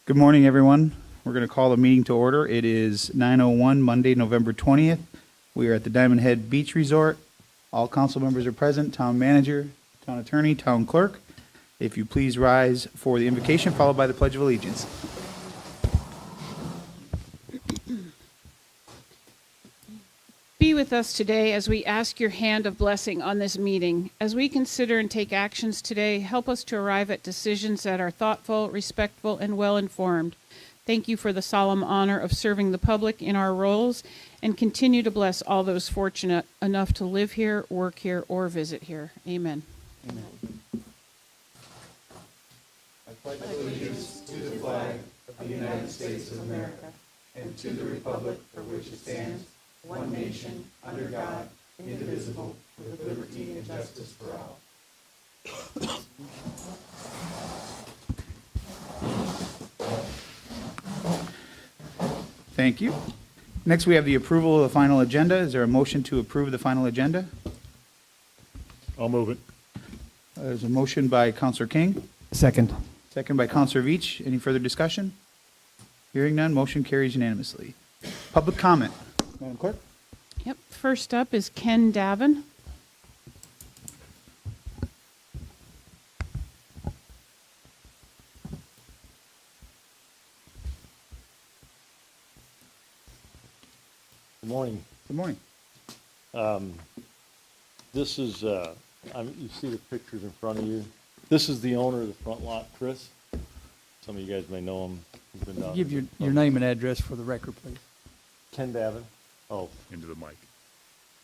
Good morning, everyone. We're going to call the meeting to order. It is 9:01, Monday, November 20th. We are at the Diamond Head Beach Resort. All council members are present, town manager, town attorney, town clerk. If you please rise for the invocation, followed by the Pledge of Allegiance. Be with us today as we ask your hand of blessing on this meeting. As we consider and take actions today, help us to arrive at decisions that are thoughtful, respectful, and well-informed. Thank you for the solemn honor of serving the public in our roles, and continue to bless all those fortunate enough to live here, work here, or visit here. Amen. Thank you. Next, we have the approval of the final agenda. Is there a motion to approve the final agenda? I'll move it. There's a motion by Counselor King, Second. second by Counselor Veach. Any further discussion? Hearing none, motion carries unanimously. Public comment. Madam Clerk? Yep. First up is Ken Davin. Good morning. Good morning. This is, you see the pictures in front of you. This is the owner of the front lot, Chris. Some of you guys may know him. He's been down Give there. your name and address for the record, please. Ken Davin. Oh, into the mic.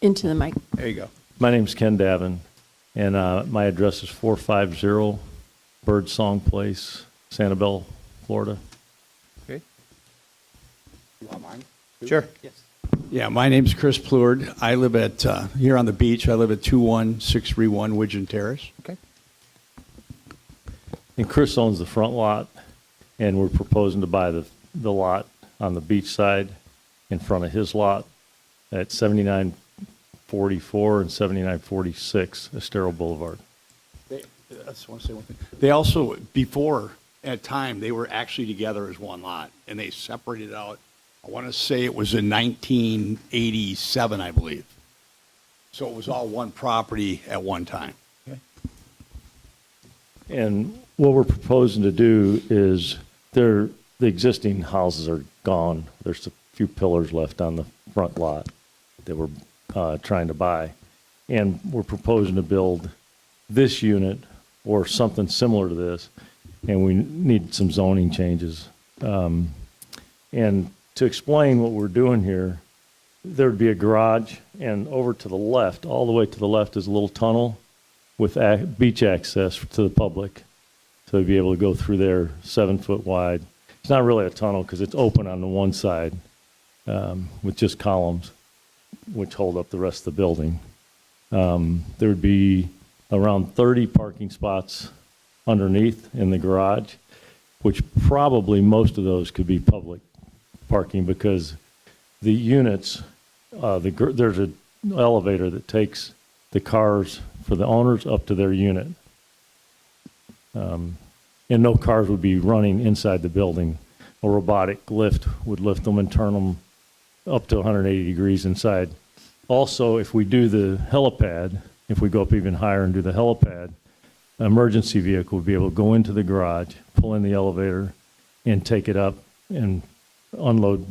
Into the mic. There you go. My name's Ken Davin, and my address is 450 Birdsong Place, Sanibel, Florida. Okay. You want mine? Sure. Yes. Yeah, my name's Chris Pleward. I live at, here on the beach. I live at 21631 Widgeon Terrace. Okay. And Chris owns the front lot, and we're proposing to buy the lot on the beach side in front of his lot at 7944 and 7946 Estero Boulevard. I just want to say one thing. They also, before, at time, they were actually together as one lot, and they separated out. I want to say it was in 1987, I believe. So it was all one property at one time. And what we're proposing to do is the existing houses are gone. There's a few pillars left on the front lot that we're trying to buy. And we're proposing to build this unit or something similar to this, and we need some zoning changes. And to explain what we're doing here, there'd be a garage, and over to the left, all the way to the left is a little tunnel with beach access to the public. So they'd be able to go through there 7 foot wide. It's not really a tunnel because it's open on the one side with just columns which hold up the rest of the building. There would be around 30 parking spots underneath in the garage, which probably most of those could be public parking because the units, there's an elevator that takes the cars for the owners up to their unit. And no cars would be running inside the building. A robotic lift would lift them and turn them up to 180 degrees inside. Also, if we do the helipad, if we go up even higher and do the helipad, an emergency vehicle would be able to go into the garage, pull in the elevator, and take it up and unload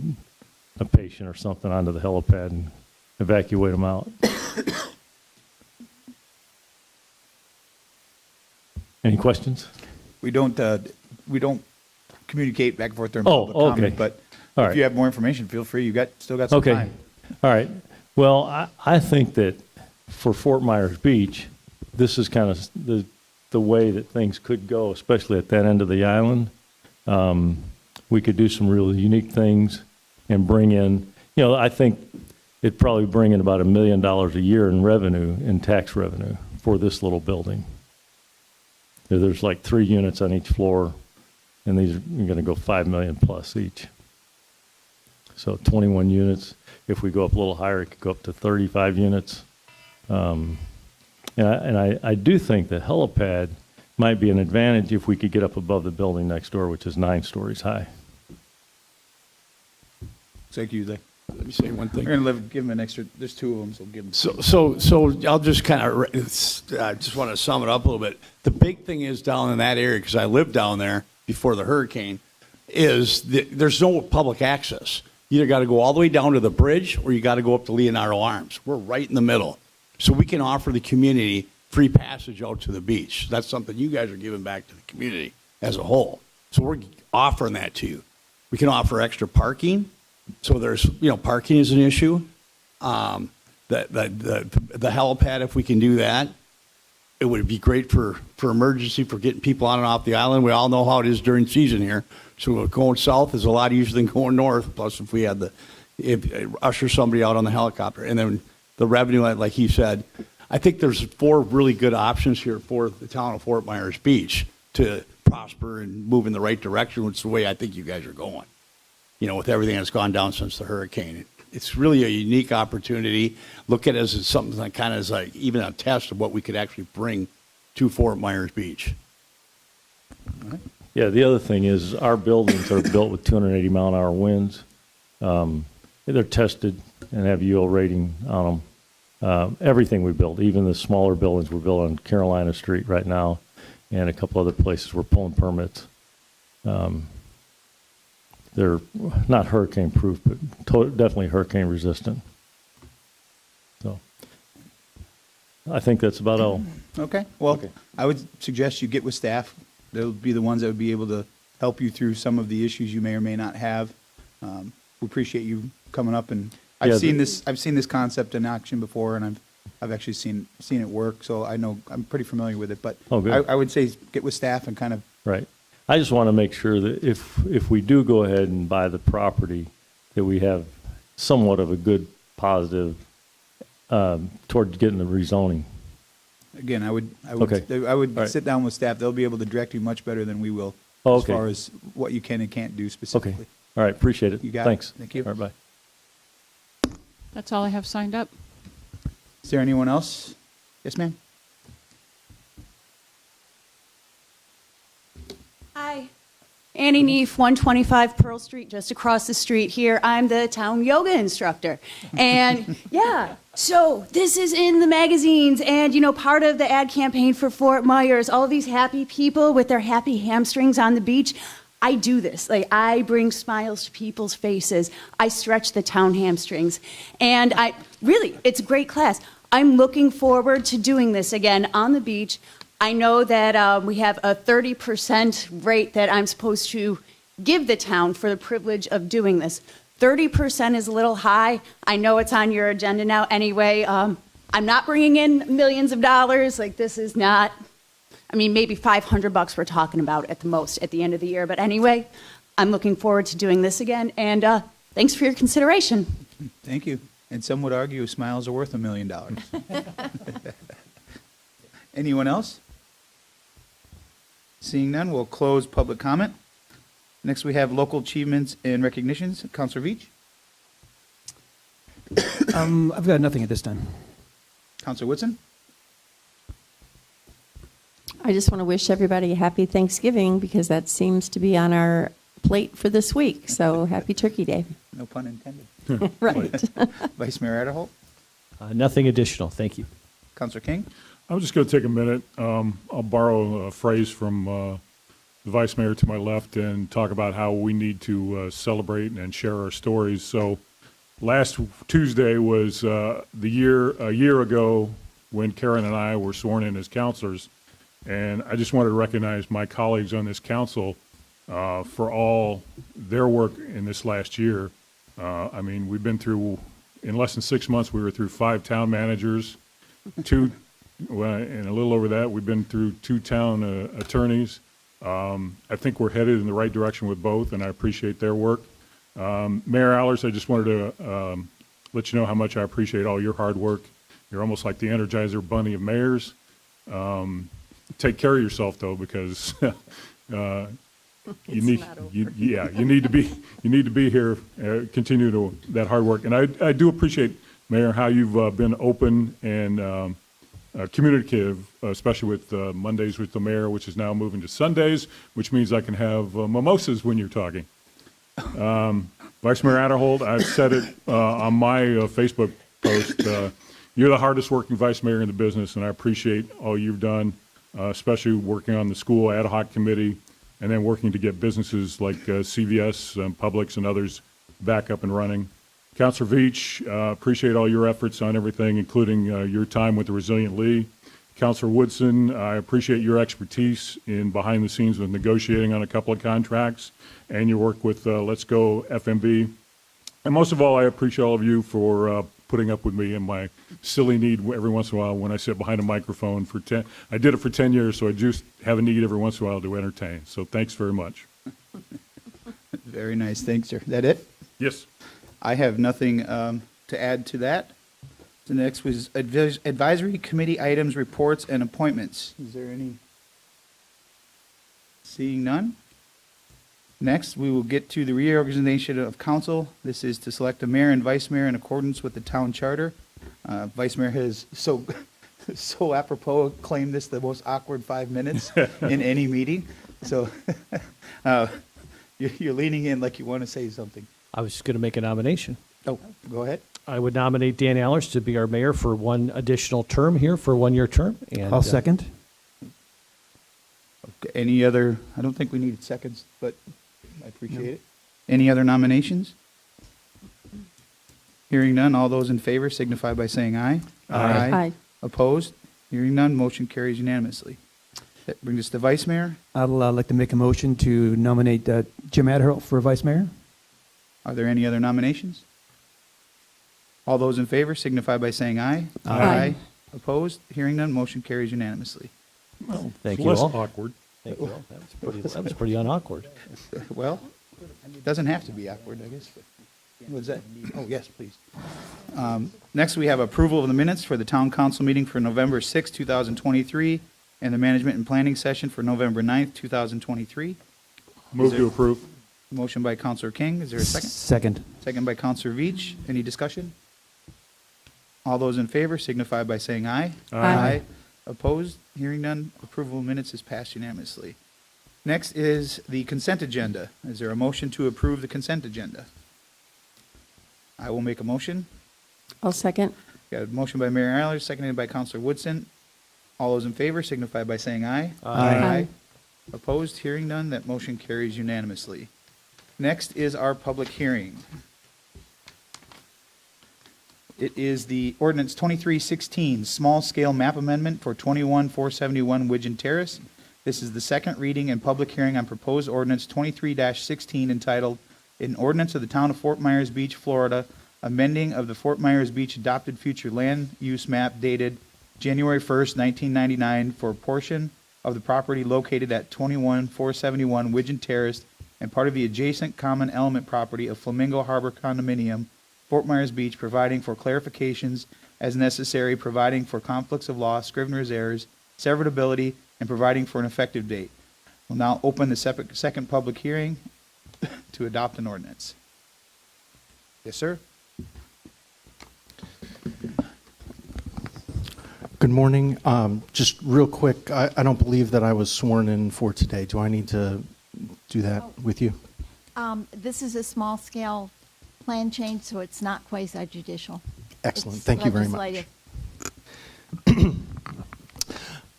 a patient or something onto the helipad and evacuate them out. Any questions? We don't communicate back and forth during Oh, public okay. comment, but All if right. you have more information, feel free. You still got some Okay. time. All right. Well, I think that for Fort Myers Beach, this is kind of the way that things could go, especially at that end of the island. We could do some really unique things and bring in, I think it'd probably bring in about $1 million a year in revenue, in tax revenue for this little building. There's like 3 units on each floor, and these are going to go $5 million plus each. So 21 units. If we go up a little higher, it could go up to 35 units. And I do think the helipad might be an advantage if we could get up above the building next door, which is 9 stories high. Thank you, Zach. Let me say one thing. We're gonna give them an extra, there's 2 of them, so give them. So I'll just kind of, just want to sum it up a little bit. The big thing is down in that area, because I lived down there before the hurricane, is that there's no public access. You either got to go all the way down to the bridge, or you got to go up to Leonardo Arms. We're right in the middle. So we can offer the community free passage out to the beach. That's something you guys are giving back to the community as a whole. So we're offering that to you. We can offer extra parking. So there's, parking is an issue. The helipad, if we can do that, it would be great for emergency, for getting people on and off the island. We all know how it is during season here. So going south is a lot easier than going north. Plus, if we had usher somebody out on the helicopter, and then the revenue, like he said, I think there's 4 really good options here for the town of Fort Myers Beach to prosper and move in the right direction, which is the way I think you guys are going. With everything that's gone down since the hurricane. It's really a unique opportunity. Look at it as something that kind of is like even a test of what we could actually bring to Fort Myers Beach. Yeah, the other thing is our buildings are built with 280 mile an hour winds. They're tested and have UL rating on them. Everything we build, even the smaller buildings we're building on Carolina Street right now, and a couple other places we're pulling permits. They're not hurricane proof, but definitely hurricane resistant. So I think that's about all. Okay, well, Okay. I would suggest you get with staff. They'll be the ones that would be able to help you through some of the issues you may or may not have. We appreciate you coming up, and I've Yeah, seen this concept in action before, and I've actually seen it work, so I know, I'm pretty familiar with it, but Oh, good. I would say get with staff and kind of, Right. I just want to make sure that if we do go ahead and buy the property, that we have somewhat of a good positive toward getting the rezoning. again, I would Okay. All right. sit down with staff. They'll be able to direct you much better than we will Oh, as okay. far as what you can and can't do Okay. specifically. All right. Appreciate it. You got it. Thanks. Thank you. All right. Bye. That's all I have signed up. Is there anyone else? Yes, ma'am? Hi. Annie Neef, 125 Pearl Street, just across the street here. I'm the town yoga instructor. And yeah, so this is in the magazines and, part of the ad campaign for Fort Myers, all these happy people with their happy hamstrings on the beach. I do this. I bring smiles to people's faces. I stretch the town hamstrings. And it's a great class. I'm looking forward to doing this again on the beach. I know that we have a 30% rate that I'm supposed to give the town for the privilege of doing this. 30% is a little high. I know it's on your agenda now anyway. I'm not bringing in millions of dollars. This is not, maybe $500 we're talking about at the most at the end of the year. But anyway, I'm looking forward to doing this again. And thanks for your consideration. Thank you. And some would argue smiles are worth $1 million. Anyone else? Seeing none, we'll close public comment. Next, we have local achievements and recognitions. Counselor Veach? I've got nothing at this time. Counselor Whitson? I just want to wish everybody a happy Thanksgiving because that seems to be on our plate for this week. So happy Turkey Day. No pun intended. Right. Vice Mayor Adderholt? Nothing additional. Thank you. Counselor King? I'm just going to take a minute. I'll borrow a phrase from the vice mayor to my left and talk about how we need to celebrate and share our stories. So last Tuesday was a year ago when Karen and I were sworn in as counselors. And I just wanted to recognize my colleagues on this council for all their work in this last year. We've been through, in less than 6 months, we were through 5 town managers, and a little over that, we've been through 2 town attorneys. I think we're headed in the right direction with both, and I appreciate their work. Mayor Allers, I just wanted to let you know how much I appreciate all your hard work. You're almost like the Energizer Bunny of mayors. Take care of yourself, though, because you need to be here. Continue that hard work, and I do appreciate, Mayor, how you've been open and communicative, especially with Mondays with the mayor, which is now moving to Sundays, which means I can have mimosas when you're talking. Vice Mayor Adderhold, I've said it on my Facebook post. You're the hardest working vice mayor in the business, and I appreciate all you've done, especially working on the school ad hoc committee and then working to get businesses like CVS, Publix, and others back up and running. Councilor Veach, appreciate all your efforts on everything, including your time with the Resilient League. Councilor Woodson, I appreciate your expertise in behind the scenes with negotiating on a couple of contracts and your work with Let's Go FMB. And most of all, I appreciate all of you for putting up with me and my silly need every once in a while when I sit behind a microphone for 10. I did it for 10 years, so I just have a need every once in a while to entertain. So thanks very much. Very nice. Thanks, sir. That it? Yes. I have nothing to add to that. The next was advisory committee items, reports, and appointments. Is there any? Seeing none. Next, we will get to the reorganization of council. This is to select a mayor and vice mayor in accordance with the town charter. Vice mayor has so apropos claimed this the most awkward 5 minutes in any meeting. So you're leaning in like you want to say something. I was just going to make a nomination. Oh, go ahead. I would nominate Dan Allers to be our mayor for one additional term here, for a one-year term. And, I'll second. Okay, any other, I don't think we needed seconds, but I appreciate it. Any other nominations? Hearing none, all those in favor signify by saying aye. Aye. Opposed? Hearing none, motion carries unanimously. That brings us to vice mayor. I'd like to make a motion to nominate Jim Adderholt for vice mayor. Are there any other nominations? All those in favor signify by saying aye. Aye. Opposed? Hearing none, motion carries unanimously. Thank It's you less all. awkward. Thank you all. That was pretty unawkward. Well, it doesn't have to be awkward, I guess. What's that? Oh, yes, please. Next, we have approval of the minutes for the town council meeting for November 6, 2023, and the management and planning session for November 9th, 2023. Move to approve. Motion by Counselor King. Is there a second? Second. Second by Counselor Veach. Any discussion? All those in favor signify by saying aye. Aye. Opposed? Hearing none. Approval of minutes is passed unanimously. Next is the consent agenda. Is there a motion to approve the consent agenda? I will make a motion. I'll second. Got a motion by Mayor Allers, seconded by Counselor Woodson. All those in favor signify by saying aye. Aye. Opposed? Hearing none. That motion carries unanimously. Next is our public hearing. It is the ordinance 2316, small-scale map amendment for 21471 Widgeon Terrace. This is the second reading and public hearing on proposed ordinance 23-16 entitled, "An Ordinance of the Town of Fort Myers Beach, Florida, amending of the Fort Myers Beach Adopted Future Land Use Map dated January 1st, 1999 for a portion of the property located at 21471 Widgeon Terrace and part of the adjacent common element property of Flamingo Harbor Condominium, Fort Myers Beach, providing for clarifications as necessary, providing for conflicts of law, scrivener's errors, severability, and providing for an effective date." We'll now open the second public hearing to adopt an ordinance. Yes, sir? Good morning. Just real quick, I don't believe that I was sworn in for today. Do I need to do that with you? This is a small-scale plan change, so it's not quasi-judicial. Excellent. It's Thank you very much. legislative.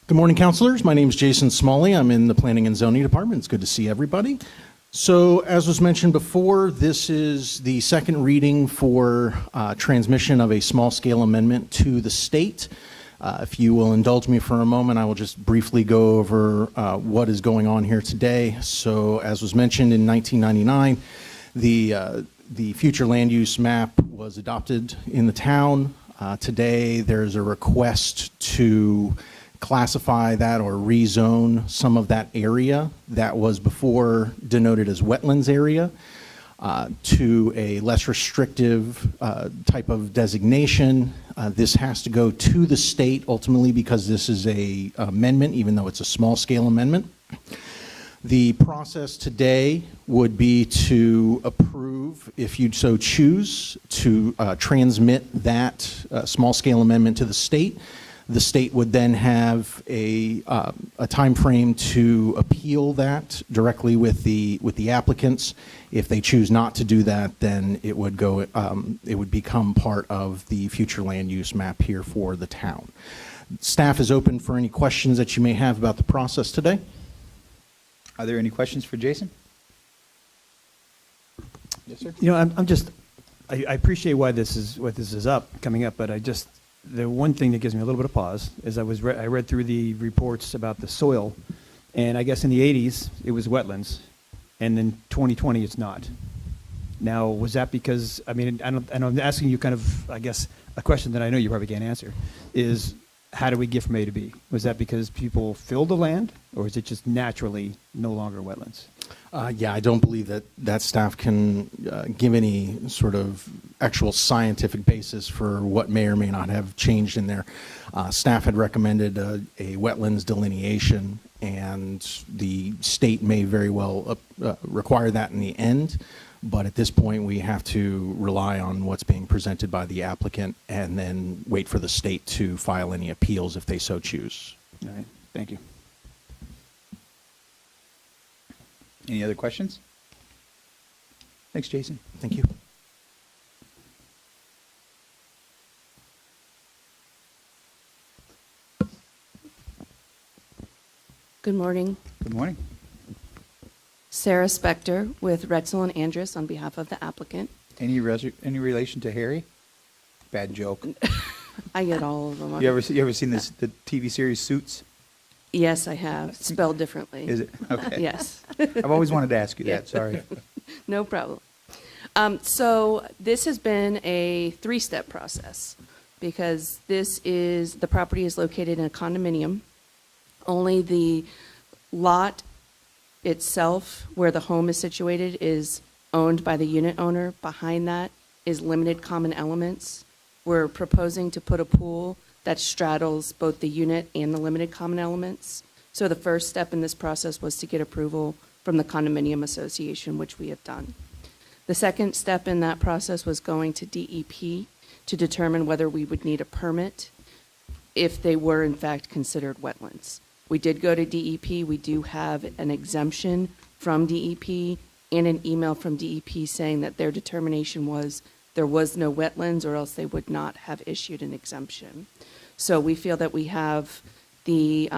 Good morning, councilors. My name is Jason Smalley. I'm in the Planning and Zoning Department. It's good to see everybody. So, as was mentioned before, this is the second reading for transmission of a small-scale amendment to the state. If you will indulge me for a moment, I will just briefly go over what is going on here today. So, as was mentioned in 1999, the future land use map was adopted in the town. Today, there's a request to classify that or rezone some of that area that was before denoted as wetlands area to a less restrictive type of designation. This has to go to the state ultimately because this is a amendment, even though it's a small scale amendment. The process today would be to approve, if you'd so choose, to transmit that small scale amendment to the state. The state would then have a timeframe to appeal that directly with the applicants. If they choose not to do that, then it would go. It would become part of the future land use map here for the town. Staff is open for any questions that you may have about the process today. Are there any questions for Jason? Yes, sir. You know, I appreciate why this is coming up, but the one thing that gives me a little bit of pause is I read through the reports about the soil, and I guess in the 80s it was wetlands, and in 2020 it's not. Now, was that because, I mean, and I'm asking you kind of, I guess, a question that I know you probably can't answer, is how do we get from A to B? Was that because people filled the land, or is it just naturally no longer wetlands? Yeah, I don't believe that staff can give any sort of actual scientific basis for what may or may not have changed in there. Staff had recommended a wetlands delineation, and the state may very well require that in the end. But at this point, we have to rely on what's being presented by the applicant and then wait for the state to file any appeals if they so choose. All right, thank you. Any other questions? Thanks, Jason. Thank you. Good morning. Good morning. Sarah Spector with Rexel and Andrus on behalf of the applicant. Any relation to Harry? Bad joke. I get all of them. You ever seen the TV series Suits? Yes, I have. Spelled differently. Is it? Okay. Yes. I've always wanted to ask you that. Sorry. No problem. So this has been a 3-step process because the property is located in a condominium. Only the lot itself, where the home is situated, is owned by the unit owner. Behind that is limited common elements. We're proposing to put a pool that straddles both the unit and the limited common elements. So the first step in this process was to get approval from the condominium association, which we have done. The second step in that process was going to DEP to determine whether we would need a permit if they were in fact considered wetlands. We did go to DEP. We do have an exemption from DEP and an email from DEP saying that their determination was there was no wetlands, or else they would not have issued an exemption. So we feel that we have the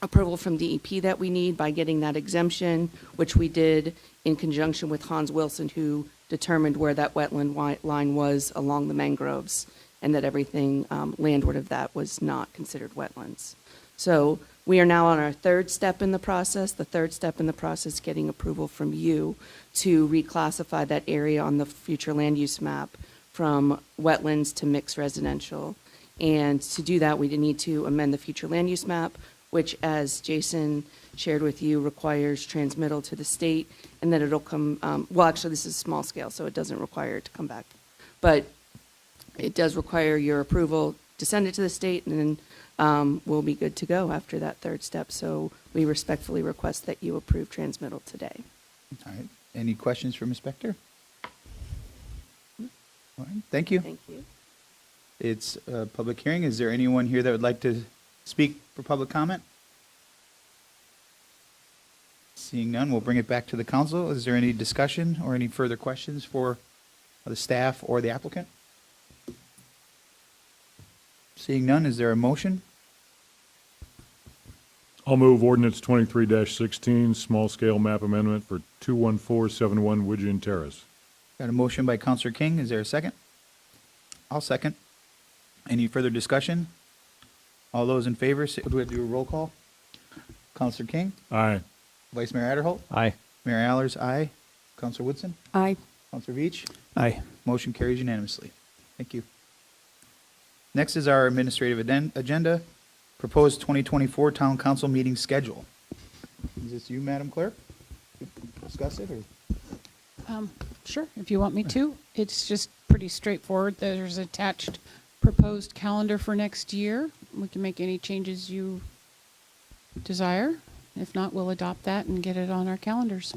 approval from DEP that we need by getting that exemption, which we did in conjunction with Hans Wilson, who determined where that wetland line was along the mangroves, and that everything landward of that was not considered wetlands. So we are now on our third step in the process. The third step in the process is getting approval from you to reclassify that area on the future land use map from wetlands to mixed residential. And to do that, we need to amend the future land use map, which, as Jason shared with you, requires transmittal to the state, and then it'll come, well, actually, this is small scale, so it doesn't require it to come back. But it does require your approval to send it to the state, and then we'll be good to go after that third step. So we respectfully request that you approve transmittal today. All right. Any questions for Ms. Spector? All right. Thank you. Thank you. It's a public hearing. Is there anyone here that would like to speak for public comment? Seeing none, we'll bring it back to the council. Is there any discussion or any further questions for the staff or the applicant? Seeing none, is there a motion? I'll move ordinance 23-16, small-scale map amendment for 21471 Widgeon Terrace. Got a motion by Counselor King. Is there a second? I'll second. Any further discussion? All those in favor, do we have to do a roll call? Counselor King? Aye. Vice Mayor Adderholt? Aye. Mayor Allers, aye. Counselor Woodson? Aye. Counselor Veach? Aye. Motion carries unanimously. Thank you. Next is our administrative agenda, proposed 2024 Town Council meeting schedule. Is this you, Madam Clerk? Discuss it, or? Sure, if you want me to. It's just pretty straightforward. There's attached proposed calendar for next year. We can make any changes you desire. If not, we'll adopt that and get it on our calendars.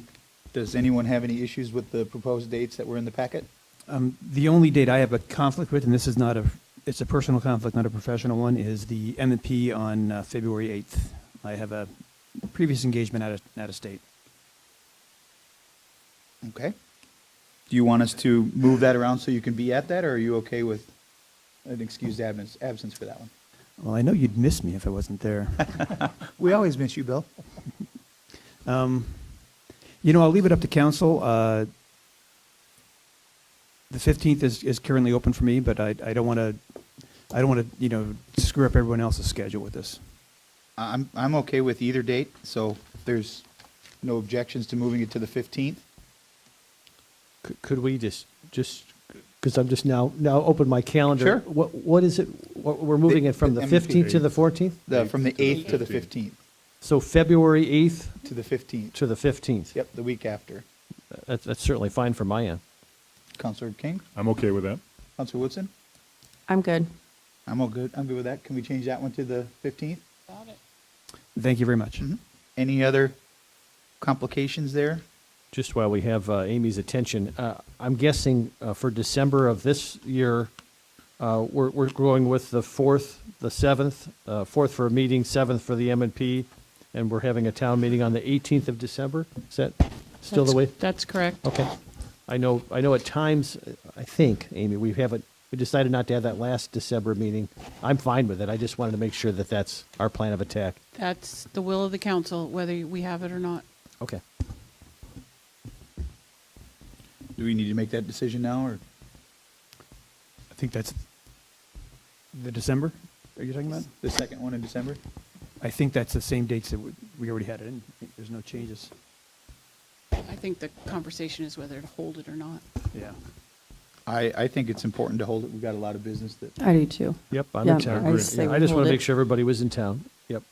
Does anyone have any issues with the proposed dates that were in the packet? The only date I have a conflict with, and this is not a It's a personal conflict, not a professional one, is the M&P on February 8th. I have a previous engagement out of state. Okay. Do you want us to move that around so you can be at that, or are you okay with an excused absence for that one? Well, I know you'd miss me if I wasn't there. We always miss you, Bill. You know, I'll leave it up to council. The 15th is currently open for me, but I don't want to, you know, screw up everyone else's schedule with this. I'm okay with either date, so if there's no objections to moving it to the 15th. Could we just, because I'm just now open my calendar. Sure. What is it, we're moving it from the The 15th to the 14th? From the 8th to the 15th. So February 8th To the 15th. to the 15th? Yep, the week after. That's certainly fine from my end. Counselor King? I'm okay with that. Counselor Woodson? I'm good. I'm all good. I'm good with that. Can we change that one to the 15th? Got it. Thank you very much. Any other complications there? Just while we have Amy's attention, I'm guessing for December of this year, we're going with the 4th, the 7th, 4th for a meeting, 7th for the M&P, and we're having a town meeting on the 18th of December? Is that still the way? That's correct. Okay. I know at times, I think, Amy, we decided not to have that last December meeting. I'm fine with it. I just wanted to make sure that that's our plan of attack. That's the will of the council, whether we have it or not. Okay. Do we need to make that decision now, or? I think that's the December, are you talking about? The second one in December? I think that's the same dates that we already had it in. There's no changes. I think the conversation is whether to hold it or not. Yeah. I think it's important to hold it. We've got a lot of business that, I do too. Yep, I'm Yeah, in town. I say we I just want hold to it. make sure everybody was in town. Yep.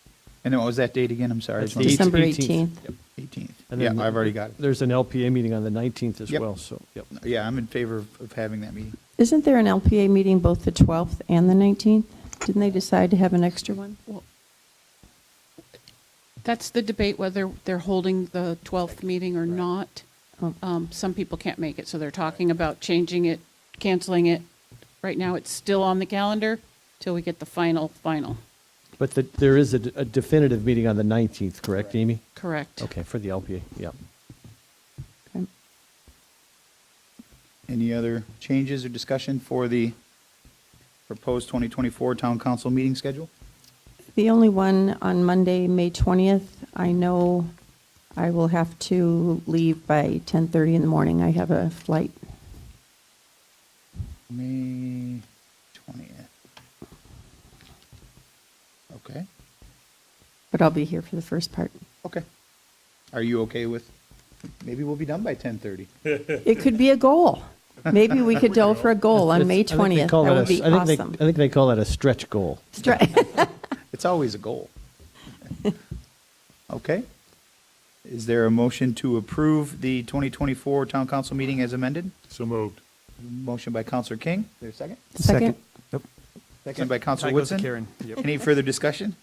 and then what was that date again? I'm sorry. I That's just the wanna- December 18th. Yep. 18th. And Yeah, then I've already got it. There's an LPA meeting on the 19th as Yep. well, so, yep. Yeah, I'm in favor of having that meeting. Isn't there an LPA meeting both the 12th and the 19th? Didn't they decide to have an extra one? That's the debate, whether they're holding the 12th meeting or not. Oh. Some people can't make it, so they're talking about changing it, canceling it. Right now, it's still on the calendar till we get the final. But there is a definitive meeting on the 19th, correct, Amy? Correct. Okay, for the LPA, yep. Okay. Any other changes or discussion for the proposed 2024 town council meeting schedule? The only one on Monday, May 20th, I know I will have to leave by 10:30 in the morning. I have a flight. May 20th. Okay, But I'll be here for the first part. okay. Are you okay with, maybe we'll be done by 10:30? It could be a goal. Maybe we could go for a goal on May I think they 20th. call That that would be I think awesome. I think they call that a stretch goal. It's always a goal. Okay. Is there a motion to approve the 2024 town council meeting as amended? So moved. Motion by Counselor King. Is there a second? Second? Yep. Second by Counselor Tie goes to Woodson. Karen. Yep. Any further discussion?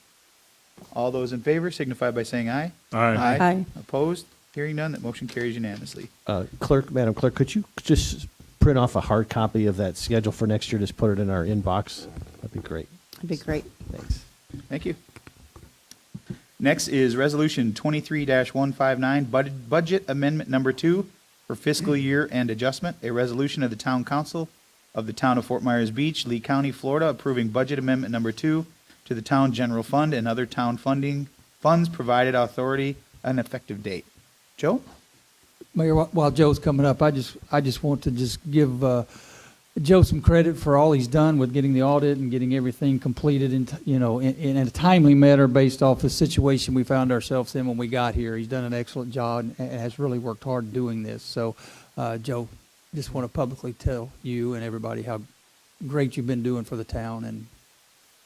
All those in favor signify by saying aye. Aye. Aye. Opposed? Hearing none, that motion carries unanimously. Madam Clerk, could you just print off a hard copy of that schedule for next year, just put it in our inbox? That'd be great. That'd be great. Thanks. Thank you. Next is Resolution 23-159, Budget Amendment Number 2 for fiscal year and adjustment. A resolution of the Town Council of the Town of Fort Myers Beach, Lee County, Florida, approving Budget Amendment Number 2 to the Town General Fund and other town funds provided authority and effective date. Joe? Mayor, while Joe's coming up, I just want to just give Joe some credit for all he's done with getting the audit and getting everything completed in a timely manner based off the situation we found ourselves in when we got here. He's done an excellent job and has really worked hard doing this. So, Joe, just want to publicly tell you and everybody how great you've been doing for the town, and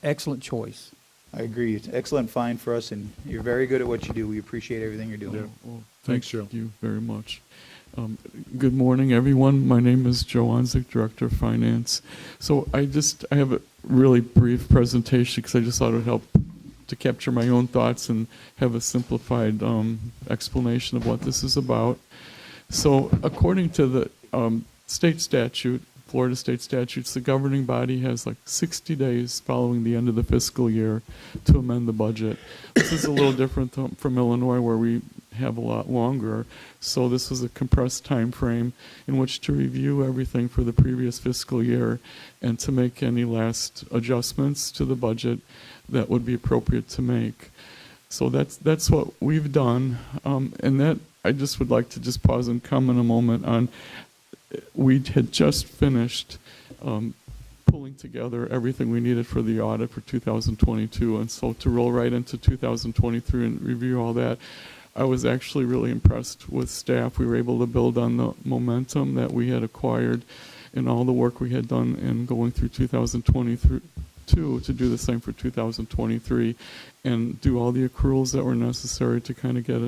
excellent choice. I agree. It's an excellent find for us, and you're very good at what you do. We appreciate everything you're doing. Yeah. Well, Thanks, Joe. Thank you very much. Good morning, everyone. My name is Joe Onzik, Director of Finance. So I have a really brief presentation because I just thought it would help to capture my own thoughts and have a simplified explanation of what this is about. So according to the state statute, Florida state statutes, the governing body has like 60 days following the end of the fiscal year to amend the budget. This is a little different from Illinois, where we have a lot longer. So this was a compressed time frame in which to review everything for the previous fiscal year and to make any last adjustments to the budget that would be appropriate to make. So that's what we've done. And that I just would like to just pause and comment a moment on. We had just finished pulling together everything we needed for the audit for 2022, and so to roll right into 2023 and review all that, I was actually really impressed with staff. We were able to build on the momentum that we had acquired in all the work we had done in going through 2022 to do the same for 2023 and do all the accruals that were necessary to kind of get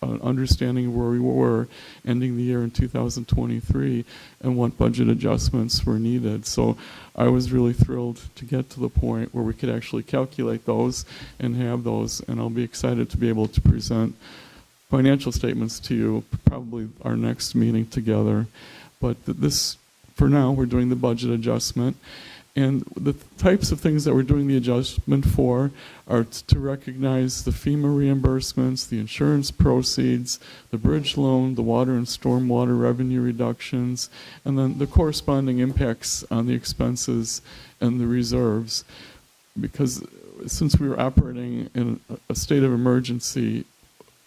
an understanding of where we were ending the year in 2023 and what budget adjustments were needed. So I was really thrilled to get to the point where we could actually calculate those and have those, and I'll be excited to be able to present financial statements to you, probably our next meeting together. But this, for now, we're doing the budget adjustment. And the types of things that we're doing the adjustment for are to recognize the FEMA reimbursements, the insurance proceeds, the bridge loan, the water and stormwater revenue reductions, and then the corresponding impacts on the expenses and the reserves. Because since we were operating in a state of emergency,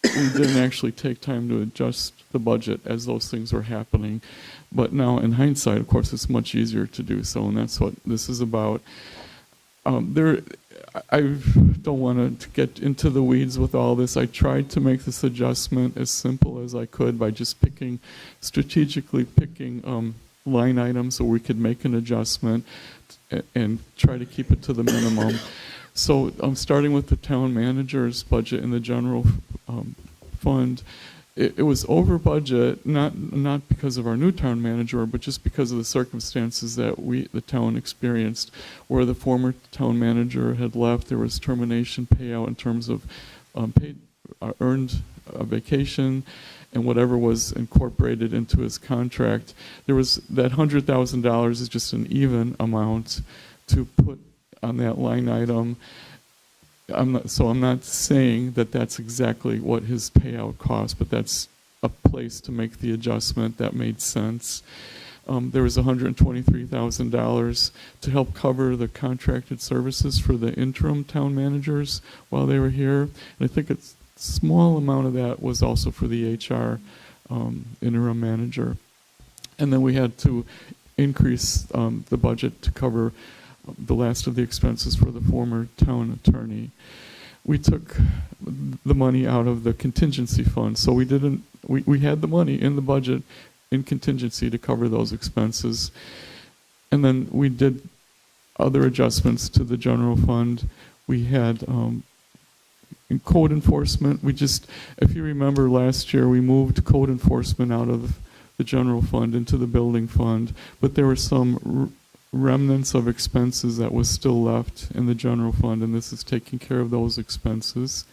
we didn't actually take time to adjust the budget as those things were happening. But now, in hindsight, of course, it's much easier to do so, and that's what this is about. I don't want to get into the weeds with all this. I tried to make this adjustment as simple as I could by just strategically picking line items so we could make an adjustment and try to keep it to the minimum. So I'm starting with the town manager's budget in the general fund. It was over budget, not because of our new town manager, but just because of the circumstances that the town experienced. Where the former town manager had left, there was termination payout in terms of earned vacation and whatever was incorporated into his contract. There was that $100,000 is just an even amount to put on that line item. I'm not saying that that's exactly what his payout cost, but that's a place to make the adjustment that made sense. There was $123,000 to help cover the contracted services for the interim town managers while they were here. And I think a small amount of that was also for the HR interim manager. And then we had to increase the budget to cover the last of the expenses for the former town attorney. We took the money out of the contingency fund, so we had the money in the budget in contingency to cover those expenses. And then we did other adjustments to the general fund. We had in code enforcement, if you remember last year, we moved code enforcement out of the general fund into the building fund, but there were some remnants of expenses that was still left in the general fund, and this is taking care of those expenses.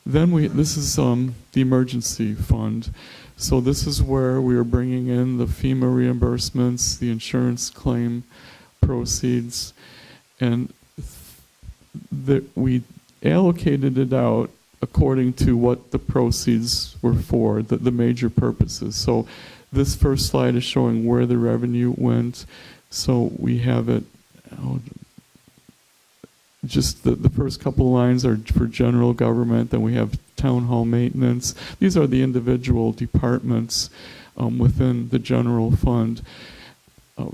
Then this is the emergency fund. So this is where we are bringing in the FEMA reimbursements, the insurance claim proceeds, and we allocated it out according to what the proceeds were for, the major purposes. So this first slide is showing where the revenue went. So we have it, just the first couple lines are for general government, then we have town hall maintenance. These are the individual departments within the general fund.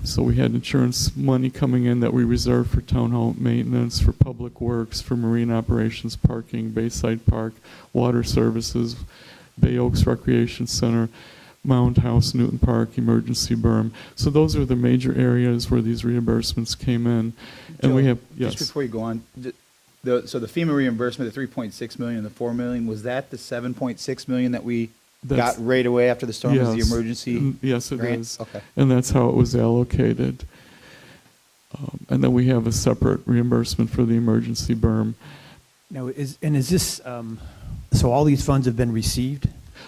So we had insurance money coming in that we reserved for town hall maintenance, for public works, for marine operations, parking, Bayside Park, water services, Bay Oaks Recreation Center, Mound House, Newton Park, emergency berm. So those are the major areas where these reimbursements came in. And Joe, we have, yes. Just before you go on, so the FEMA reimbursement, the $3.6 million and the $4 million, was that the $7.6 million that we got right away after the storm? Yes. Was the emergency Yes, it grant? is. Okay. And that's how it was allocated. And then we have a separate reimbursement for the emergency berm. Now, is this, so all these funds have been received?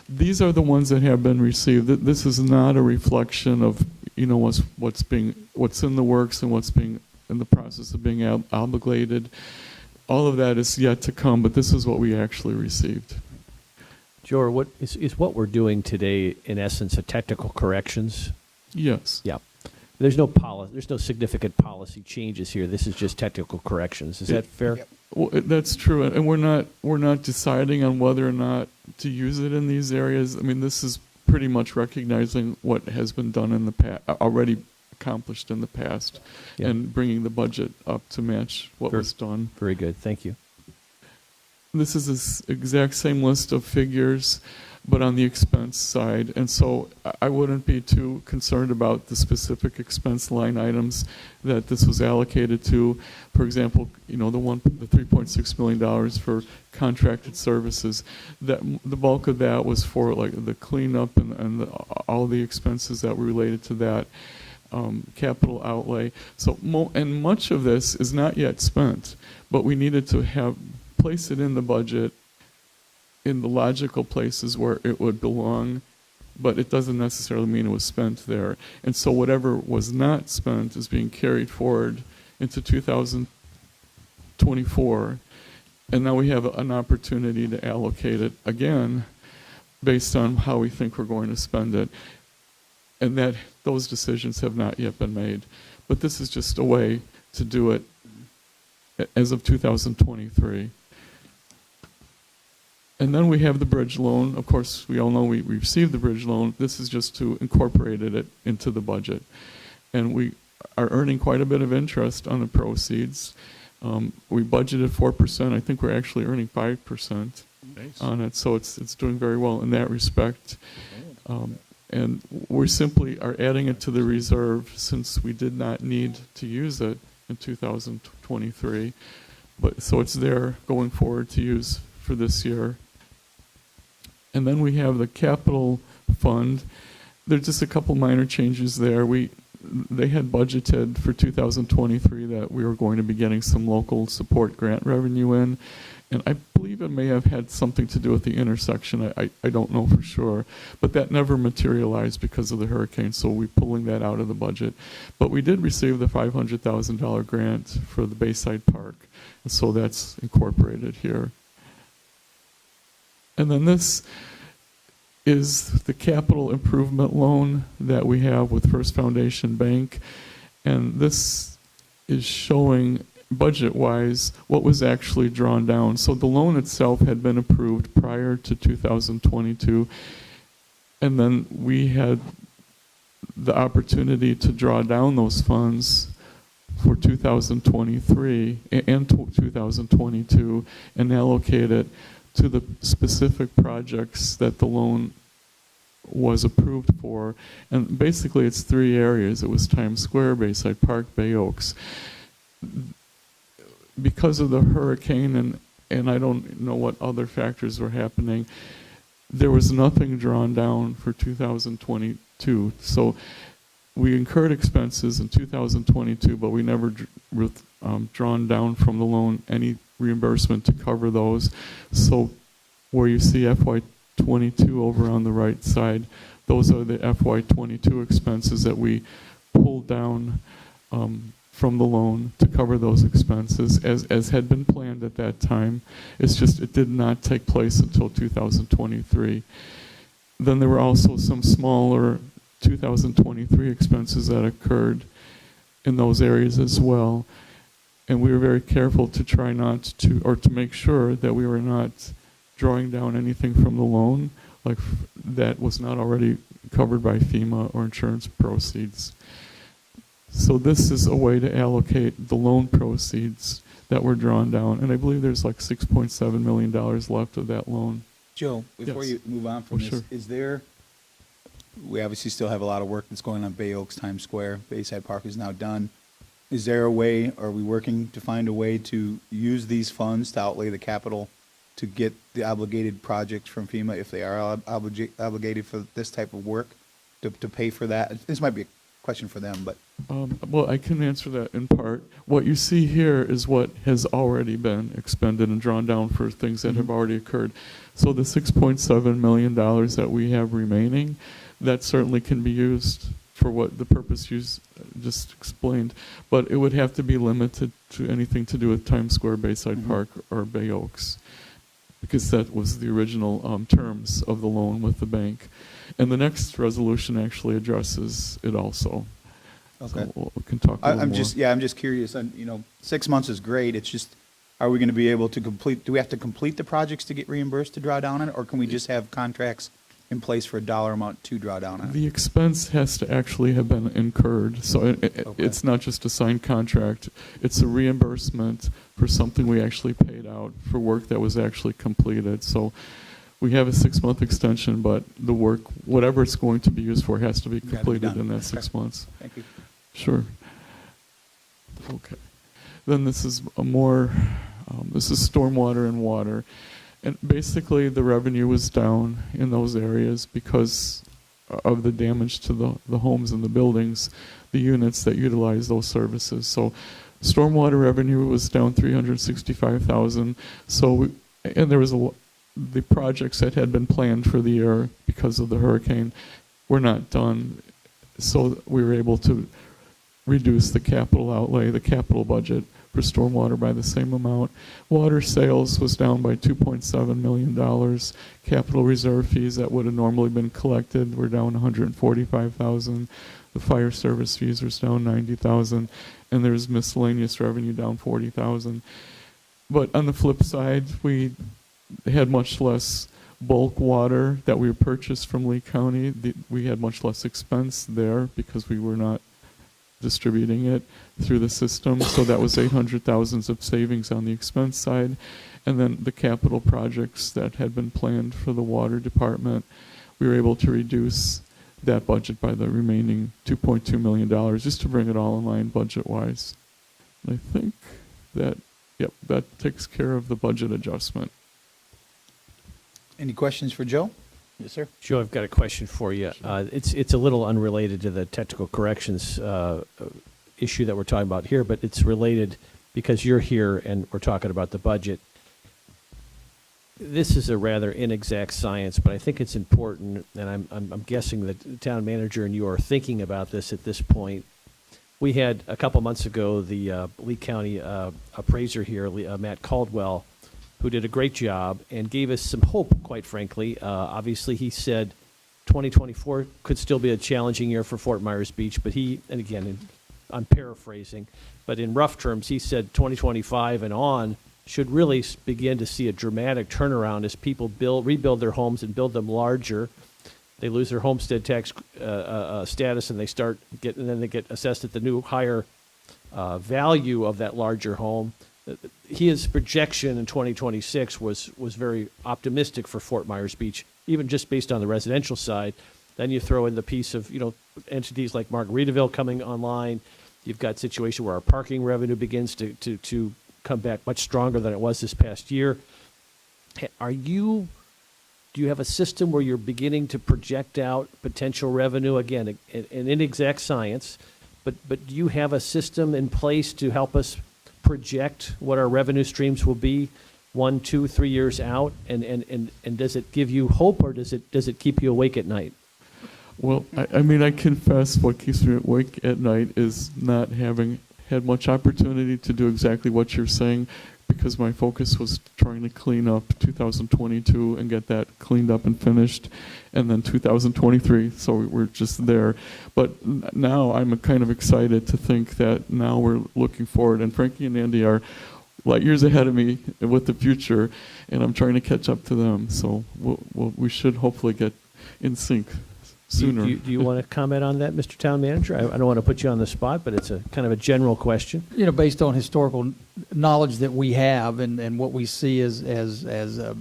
These are the ones that have been received. This is not a reflection of, what's in the works and what's being in the process of being obligated. All of that is yet to come, but this is what we actually received. Joe, what is what we're doing today, in essence, a technical corrections? Yes. Yeah. There's no significant policy changes here. This is just technical corrections. Is that fair? Yep. Well, that's true, and we're not deciding on whether or not to use it in these areas. I mean, this is pretty much recognizing what has been done in the past, already accomplished in the past, Yeah. and bringing the budget up to match what was done. Very good. Thank you. This is this exact same list of figures, but on the expense side. And so I wouldn't be too concerned about the specific expense line items that this was allocated to. For example, the $3.6 million for contracted services. That the bulk of that was for like the cleanup and all the expenses that were related to that capital outlay. So and much of this is not yet spent, but we needed to place it in the budget in the logical places where it would belong, but it doesn't necessarily mean it was spent there. And so whatever was not spent is being carried forward into 2024. And now we have an opportunity to allocate it again based on how we think we're going to spend it. And those decisions have not yet been made. But this is just a way to do it as of 2023. And then we have the bridge loan. Of course, we all know we received the bridge loan. This is just to incorporate it into the budget. And we are earning quite a bit of interest on the proceeds. We budgeted 4%. I think we're actually earning 5% on it. So it's doing very well in that respect. And we simply are adding it to the reserve since we did not need to use it in 2023. So it's there going forward to use for this year. And then we have the capital fund. There's just a couple minor changes there. They had budgeted for 2023 that we were going to be getting some local support grant revenue in. And I believe it may have had something to do with the intersection. I don't know for sure. But that never materialized because of the hurricane, so we're pulling that out of the budget. But we did receive the $500,000 grant for the Bayside Park. And so that's incorporated here. And then this is the capital improvement loan that we have with First Foundation Bank. And this is showing budget-wise what was actually drawn down. So the loan itself had been approved prior to 2022. And then we had the opportunity to draw down those funds for 2023 and 2022 and allocate it to the specific projects that the loan was approved for. And basically it's three areas. It was Times Square, Bayside Park, Bay Oaks. Because of the hurricane and I don't know what other factors were happening, there was nothing drawn down for 2022. So we incurred expenses in 2022, but we never drawn down from the loan any reimbursement to cover those. So where you see FY22 over on the right side, those are the FY22 expenses that we pulled down from the loan to cover those expenses as had been planned at that time. It's just it did not take place until 2023. Then there were also some smaller 2023 expenses that occurred in those areas as well. And we were very careful to try not to, or to make sure that we were not drawing down anything from the loan like that was not already covered by FEMA or insurance proceeds. So this is a way to allocate the loan proceeds that were drawn down. And I believe there's like $6.7 million left of that loan. Joe, before Yes. you move on from this, Sure. is there, we obviously still have a lot of work that's going on Bay Oaks, Times Square, Bayside Park is now done. Is there a way, are we working to find a way to use these funds to outlay the capital to get the obligated projects from FEMA if they are obligated for this type of work to pay for that? This might be a question for them, but Well, I can answer that in part. What you see here is what has already been expended and drawn down for things that have already occurred. So the $6.7 million that we have remaining, that certainly can be used for what the purpose you just explained, but it would have to be limited to anything to do with Times Square, Bayside Park, or Bay Oaks, because that was the original terms of the loan with the bank. And the next resolution actually addresses it also. okay. So we can talk a little I'm more. I'm just curious. 6 months is great. It's just, are we going to be able to complete? Do we have to complete the projects to get reimbursed to draw down on it, or can we just have contracts in place for a dollar amount to draw down on it? The expense has to actually have been incurred, so it's not just a signed contract. It's a reimbursement for something we actually paid out for work that was actually completed. So we have a 6-month extension, but the work, whatever it's going to be used for, has to be Gotta be completed done. in that 6 months. Thank you. Sure. Okay. Then this is a more, this is stormwater and water. And basically, the revenue was down in those areas because of the damage to the homes and the buildings, the units that utilize those services. So stormwater revenue was down $365,000. So, and there was the projects that had been planned for the year because of the hurricane were not done. So we were able to reduce the capital outlay, the capital budget for stormwater by the same amount. Water sales was down by $2.7 million. Capital reserve fees that would have normally been collected were down $145,000. The fire service fees was down $90,000, and there's miscellaneous revenue down $40,000. But on the flip side, we had much less bulk water that we purchased from Lee County. We had much less expense there because we were not distributing it through the system. So that was $800,000 of savings on the expense side. And then the capital projects that had been planned for the water department, we were able to reduce that budget by the remaining $2.2 million just to bring it all in line budget-wise. And I think that, yep, that takes care of the budget adjustment. Any questions for Joe? Yes, sir. Joe, I've got a question for you. It's a little unrelated to the technical corrections issue that we're talking about here, but it's related because you're here and we're talking about the budget. This is a rather inexact science, but I think it's important, and I'm guessing that the town manager and you are thinking about this at this point. We had a couple months ago the Lee County appraiser here, Matt Caldwell, who did a great job and gave us some hope, quite frankly. Obviously, he said 2024 could still be a challenging year for Fort Myers Beach, but and again, I'm paraphrasing, but in rough terms, he said 2025 and on should really begin to see a dramatic turnaround as people rebuild their homes and build them larger. They lose their homestead tax status, and then they get assessed at the new higher value of that larger home. His projection in 2026 was very optimistic for Fort Myers Beach, even just based on the residential side. Then you throw in the piece of entities like Margaritaville coming online. You've got a situation where our parking revenue begins to come back much stronger than it was this past year. Do you have a system where you're beginning to project out potential revenue? Again, an inexact science, but do you have a system in place to help us project what our revenue streams will be 1, 2, 3 years out? And does it give you hope, or does it keep you awake at night? Well, I mean, I confess what keeps me awake at night is not having had much opportunity to do exactly what you're saying, because my focus was trying to clean up 2022 and get that cleaned up and finished, and then 2023, so we're just there. But now I'm kind of excited to think that now we're looking forward, and Frankie and Andy are light years ahead of me with the future, and I'm trying to catch up to them, so we should hopefully get in sync sooner. Do you want to comment on that, Mr. Town Manager? I don't want to put you on the spot, but it's a kind of a general question. Based on historical knowledge that we have and what we see as a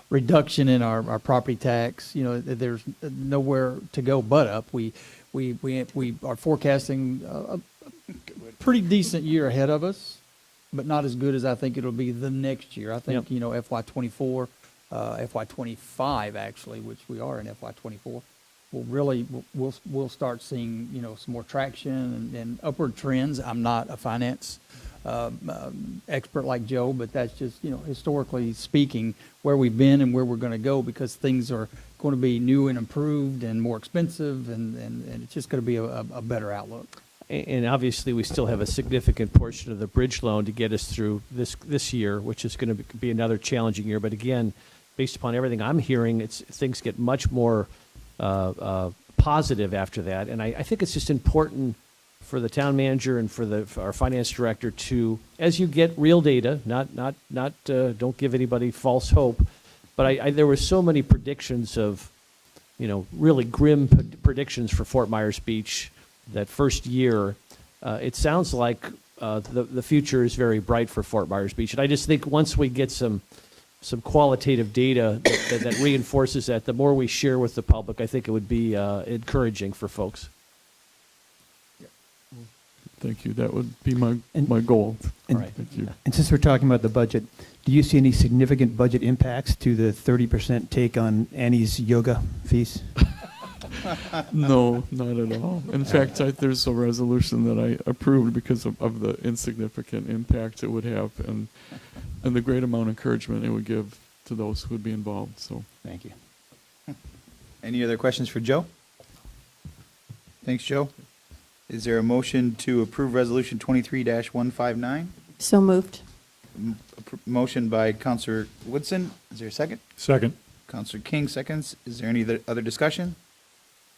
reduction in our property tax, there's nowhere to go but up. We are forecasting a pretty decent year ahead of us, but not as good as I think it'll be the next year. I think, FY24, FY25 actually, which we are in FY24. we'll start seeing, some more traction and upward trends. I'm not a finance expert like Joe, but that's just, historically speaking, where we've been and where we're going to go, because things are going to be new and improved and more expensive, and it's just going to be a better outlook. And obviously, we still have a significant portion of the bridge loan to get us through this year, which is going to be another challenging year. But again, based upon everything I'm hearing, things get much more positive after that. And I think it's just important for the town manager and for our finance director to, as you get real data, not don't give anybody false hope. But there were so many predictions of, really grim predictions for Fort Myers Beach that first year. It sounds like the future is very bright for Fort Myers Beach. And I just think once we get some qualitative data that reinforces that, the more we share with the public, I think it would be encouraging for folks. Thank you. That would be my goal. All right. Thank you. And since we're talking about the budget, do you see any significant budget impacts to the 30% take on Annie's yoga fees? No, not at all. In fact, there's a resolution that I approved because of the insignificant impact it would have and the great amount of encouragement it would give to those who would be involved. So Thank you. Any other questions for Joe? Thanks, Joe. Is there a motion to approve Resolution 23-159? So moved. Motion by Counselor Woodson. Is there a second? Second. Counselor King seconds. Is there any other discussion?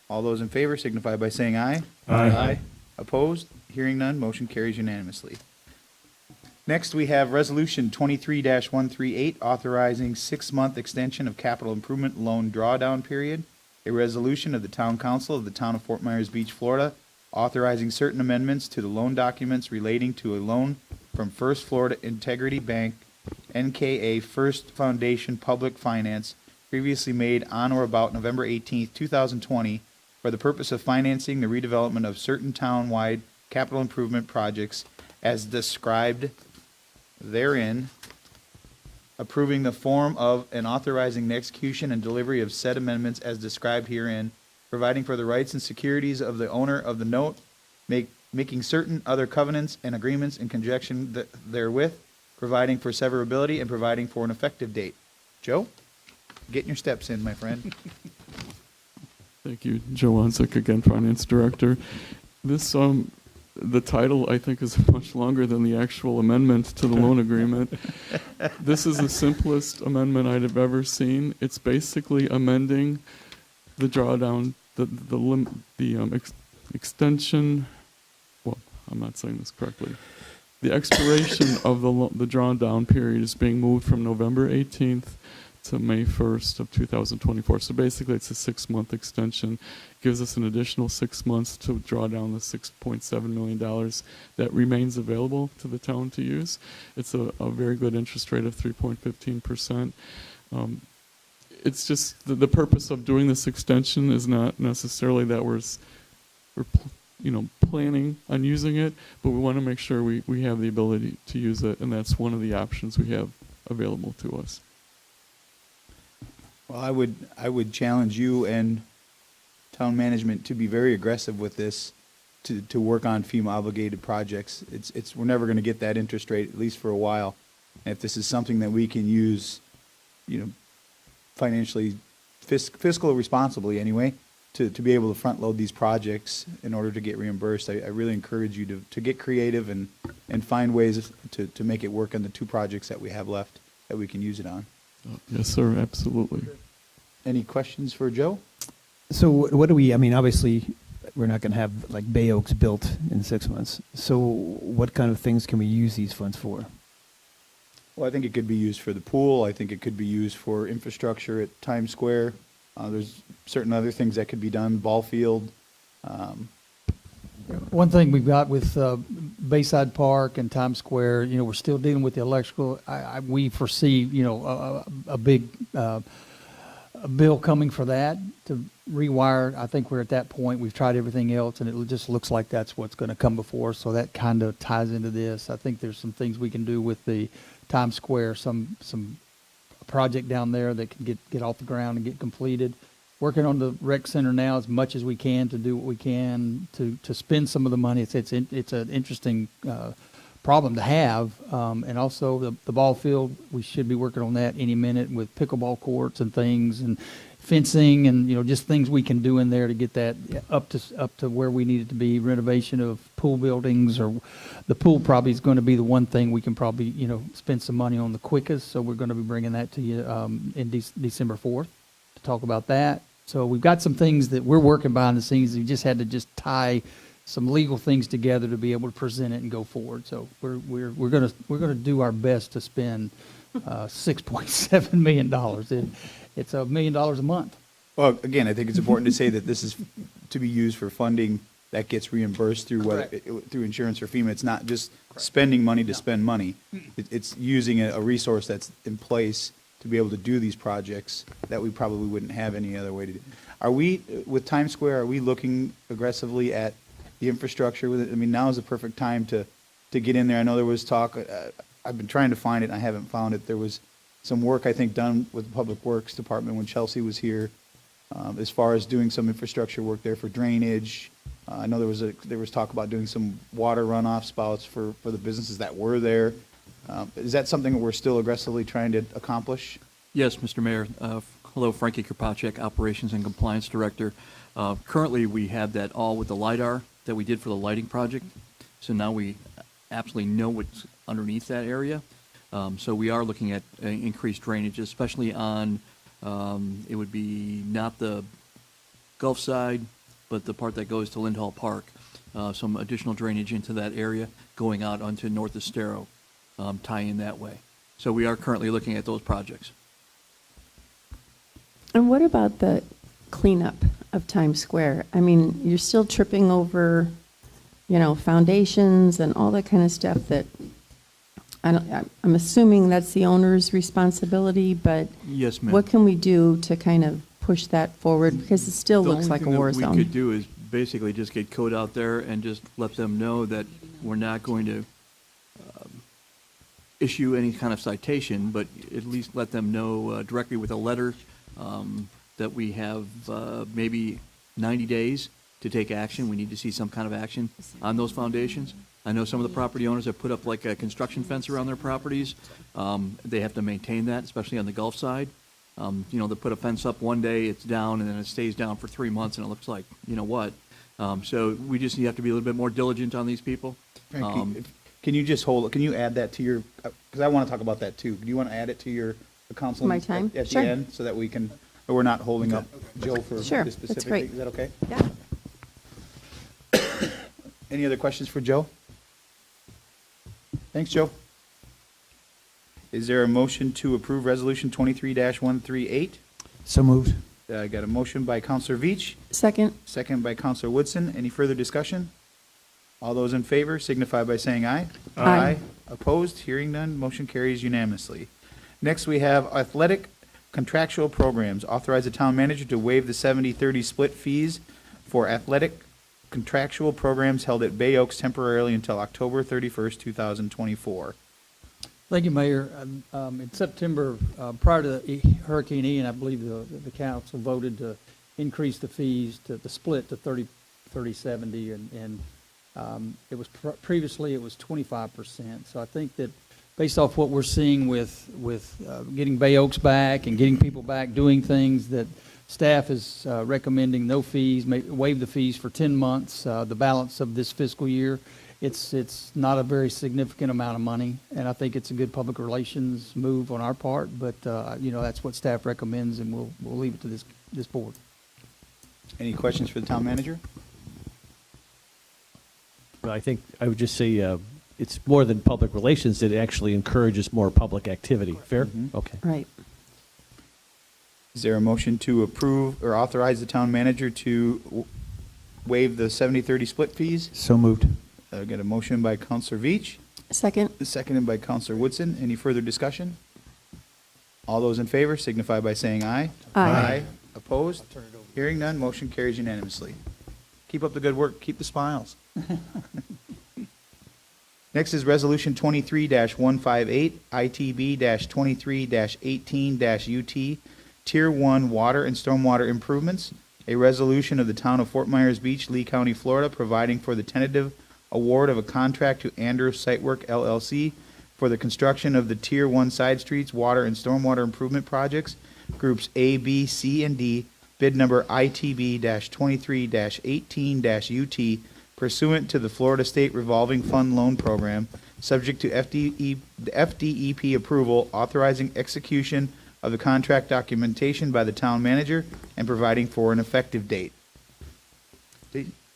All those in favor signify by saying aye. Aye. Opposed? Hearing none, motion carries unanimously. Next, we have Resolution 23-138, authorizing 6-month extension of capital improvement loan drawdown period. A resolution of the Town Council of the Town of Fort Myers Beach, Florida, authorizing certain amendments to the loan documents relating to a loan from First Florida Integrity Bank, NKA First Foundation Public Finance, previously made on or about November 18, 2020, for the purpose of financing the redevelopment of certain town-wide capital improvement projects as described therein, approving the form of and authorizing the execution and delivery of said amendments as described herein, providing for the rights and securities of the owner of the note, making certain other covenants and agreements in conjunction therewith, providing for severability, and providing for an effective date. Joe, getting your steps in, my friend. thank you, Joe Onsick, again, Finance Director. This the title, I think, is much longer than the actual amendment to the loan agreement. This is the simplest amendment I'd have ever seen. It's basically amending the drawdown, the extension. Well, I'm not saying this correctly. The expiration of the drawdown period is being moved from November 18th to May 1st of 2024. So basically, it's a 6-month extension. Gives us an additional 6 months to draw down the $6.7 million that remains available to the town to use. It's a very good interest rate of 3.15%. It's just the purpose of doing this extension is not necessarily that we're planning on using it, but we want to make sure we have the ability to use it, and that's one of the options we have available to us. Well, I would challenge you and town management to be very aggressive with this, to work on FEMA obligated projects. We're never going to get that interest rate, at least for a while. And if this is something that we can use, financially, fiscal responsibly anyway, to be able to front load these projects in order to get reimbursed, I really encourage you to get creative and find ways to make it work on the 2 projects that we have left that we can use it on. Yes, sir, absolutely. Any questions for Joe? So what do we, obviously, we're not going to have like Bay Oaks built in 6 months. So what kind of things can we use these funds for? Well, I think it could be used for the pool. I think it could be used for infrastructure at Times Square. There's certain other things that could be done, ball field. One thing we've got with Bayside Park and Times Square, we're still dealing with the electrical. We foresee, a big bill coming for that to rewire. I think we're at that point. We've tried everything else, and it just looks like that's what's going to come before. So that kind of ties into this. I think there's some things we can do with the Times Square, some project down there that can get off the ground and get completed. working on the rec center now as much as we can to do what we can to spend some of the money. It's an interesting problem to have, and also the ball field. We should be working on that any minute with pickleball courts and things, and fencing, and just things we can do in there to get that up to where we need it to be. Renovation of pool buildings, or the pool probably is going to be the one thing we can probably spend some money on the quickest. So we're going to be bringing that to you in December 4th to talk about that. So we've got some things that we're working behind the scenes. We just had to just tie some legal things together to be able to present it and go forward. So we're gonna do our best to spend $6.7 million. It's $1 million a month. Well, again, I think it's important to say that this is to be used for funding that gets reimbursed through through insurance or FEMA. It's not just spending money to spend money. It's using a resource that's in place to be able to do these projects that we probably wouldn't have any other way to do. Are we, with Times Square, are we looking aggressively at the infrastructure with it? I mean, now is the perfect time to get in there. I know there was talk, I've been trying to find it and I haven't found it. There was some work, I think, done with the Public Works Department when Chelsea was here, as far as doing some infrastructure work there for drainage. I know there was talk about doing some water runoff spouts for the businesses that were there. Is that something that we're still aggressively trying to accomplish? Yes, Mr. Mayor. Hello, Frankie Kropacek, Operations and Compliance Director. Currently, we have that all with the LiDAR that we did for the lighting project. So now we absolutely know what's underneath that area. So we are looking at increased drainage, especially on, it would be not the Gulf side, but the part that goes to Lindhall Park. Some additional drainage into that area going out onto North Estero, tie in that way. So we are currently looking at those projects. And what about the cleanup of Times Square? I mean, you're still tripping over, foundations and all that kind of stuff that I'm assuming that's the owner's responsibility, but Yes, ma'am. what can we do to kind of push that forward? Because it still looks like a war The only thing zone. that we could do is basically just get code out there and just let them know that we're not going to issue any kind of citation, but at least let them know directly with a letter that we have maybe 90 days to take action. We need to see some kind of action on those foundations. I know some of the property owners have put up like a construction fence around their properties. They have to maintain that, especially on the Gulf side. They put a fence up one day, it's down, and then it stays down for 3 months, and it looks like, what. So we just have to be a little bit more diligent on these people. Frankie, can you just can you add that to your, because I want to talk about that too. Do you want to add it to your council? My time? At Sure. the end, so that we can, or we're not holding up Joe for Sure, this that's specific great. thing. Is that okay? Yeah. Any other questions for Joe? Thanks, Joe. Is there a motion to approve Resolution 23-138? So moved. I got a motion by Counselor Veach, Second. second by Counselor Woodson. Any further discussion? All those in favor signify by saying aye. Aye. Opposed? Hearing none, motion carries unanimously. Next, we have athletic contractual programs. Authorize the town manager to waive the 70-30 split fees for athletic contractual programs held at Bay Oaks temporarily until October 31st, 2024. Thank you, Mayor. In September, prior to Hurricane Ian, I believe the council voted to increase the fees to the split to 30-70, and it was previously it was 25%. So I think that based off what we're seeing with getting Bay Oaks back and getting people back doing things, that staff is recommending no fees, waive the fees for 10 months, the balance of this fiscal year. It's not a very significant amount of money, and I think it's a good public relations move on our part, but that's what staff recommends, and we'll leave it to this board. Any questions for the town manager? Well, I think I would just say it's more than public relations. It actually encourages more public activity. Fair? Okay. Right. Is there a motion to approve or authorize the town manager to waive the 70-30 split fees? So moved. I got a motion by Counselor Veach, Second. seconded by Counselor Woodson. Any further discussion? All those in favor signify by saying aye. Aye. Opposed? Hearing none, motion carries unanimously. Keep up the good work. Keep the smiles. Next is Resolution 23-158, ITB-23-18-UT, Tier 1 water and stormwater improvements, a resolution of the Town of Fort Myers Beach, Lee County, Florida, providing for the tentative award of a contract to Andrews Sitework LLC for the construction of the Tier 1 side streets, water and stormwater improvement projects, Groups A, B, C, and D, bid number ITB-23-18-UT, pursuant to the Florida State Revolving Fund Loan Program, subject to FDEP approval, authorizing execution of the contract documentation by the town manager and providing for an effective date.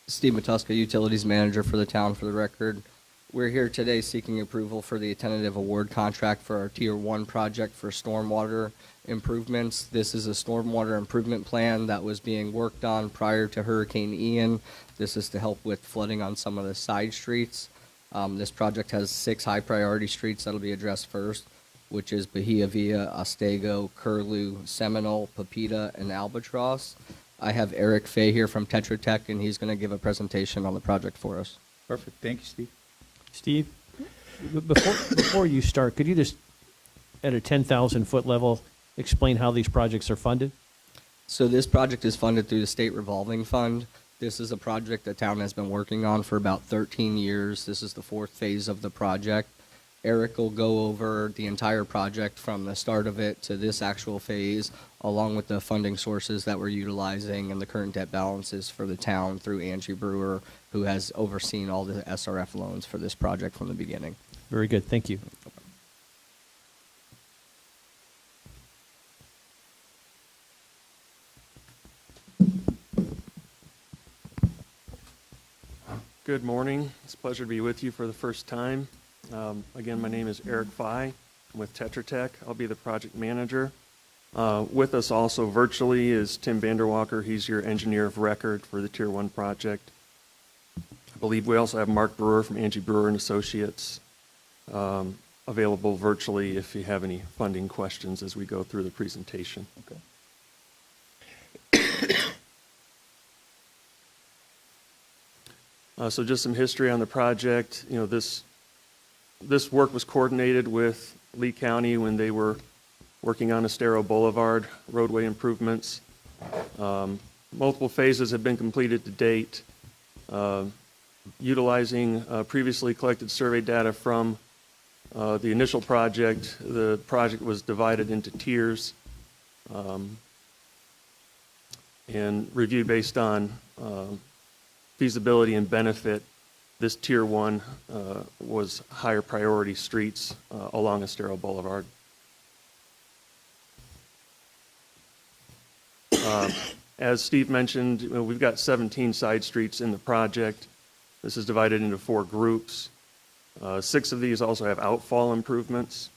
Steve Matuska, Utilities Manager for the town, for the record. We're here today seeking approval for the tentative award contract for our Tier 1 project for stormwater improvements. This is a stormwater improvement plan that was being worked on prior to Hurricane Ian. This is to help with flooding on some of the side streets. This project has 6 high-priority streets that'll be addressed first, which is Bahia Villa, Ostego, Curlew, Seminole, Pepita, and Albatross. I have Eric Fay here from Tetra Tech, and he's going to give a presentation on the project for us. Perfect. Thank you, Steve. Steve, before you start, could you just, at a 10,000-foot level, explain how these projects are funded? So this project is funded through the State Revolving Fund. This is a project the town has been working on for about 13 years. This is the 4th phase of the project. Eric will go over the entire project from the start of it to this actual phase, along with the funding sources that we're utilizing and the current debt balances for the town through Angie Brewer, who has overseen all the SRF loans for this project from the beginning. Very good. Thank you. Good morning. It's a pleasure to be with you for the first time. Again, my name is Eric Fye. I'm with Tetra Tech. I'll be the project manager. With us also virtually is Tim Vanderwalker. He's your engineer of record for the Tier 1 project. I believe we also have Mark Brewer from Angie Brewer and Associates available virtually if you have any funding questions as we go through the presentation. Okay. So just some history on the project. You know, this work was coordinated with Lee County when they were working on Estero Boulevard roadway improvements. Multiple phases have been completed to date. Utilizing previously collected survey data from the initial project, the project was divided into tiers and reviewed based on feasibility and benefit. This Tier 1 was higher priority streets along Estero Boulevard. As Steve mentioned, we've got 17 side streets in the project. This is divided into 4 groups. 6 of these also have outfall improvements.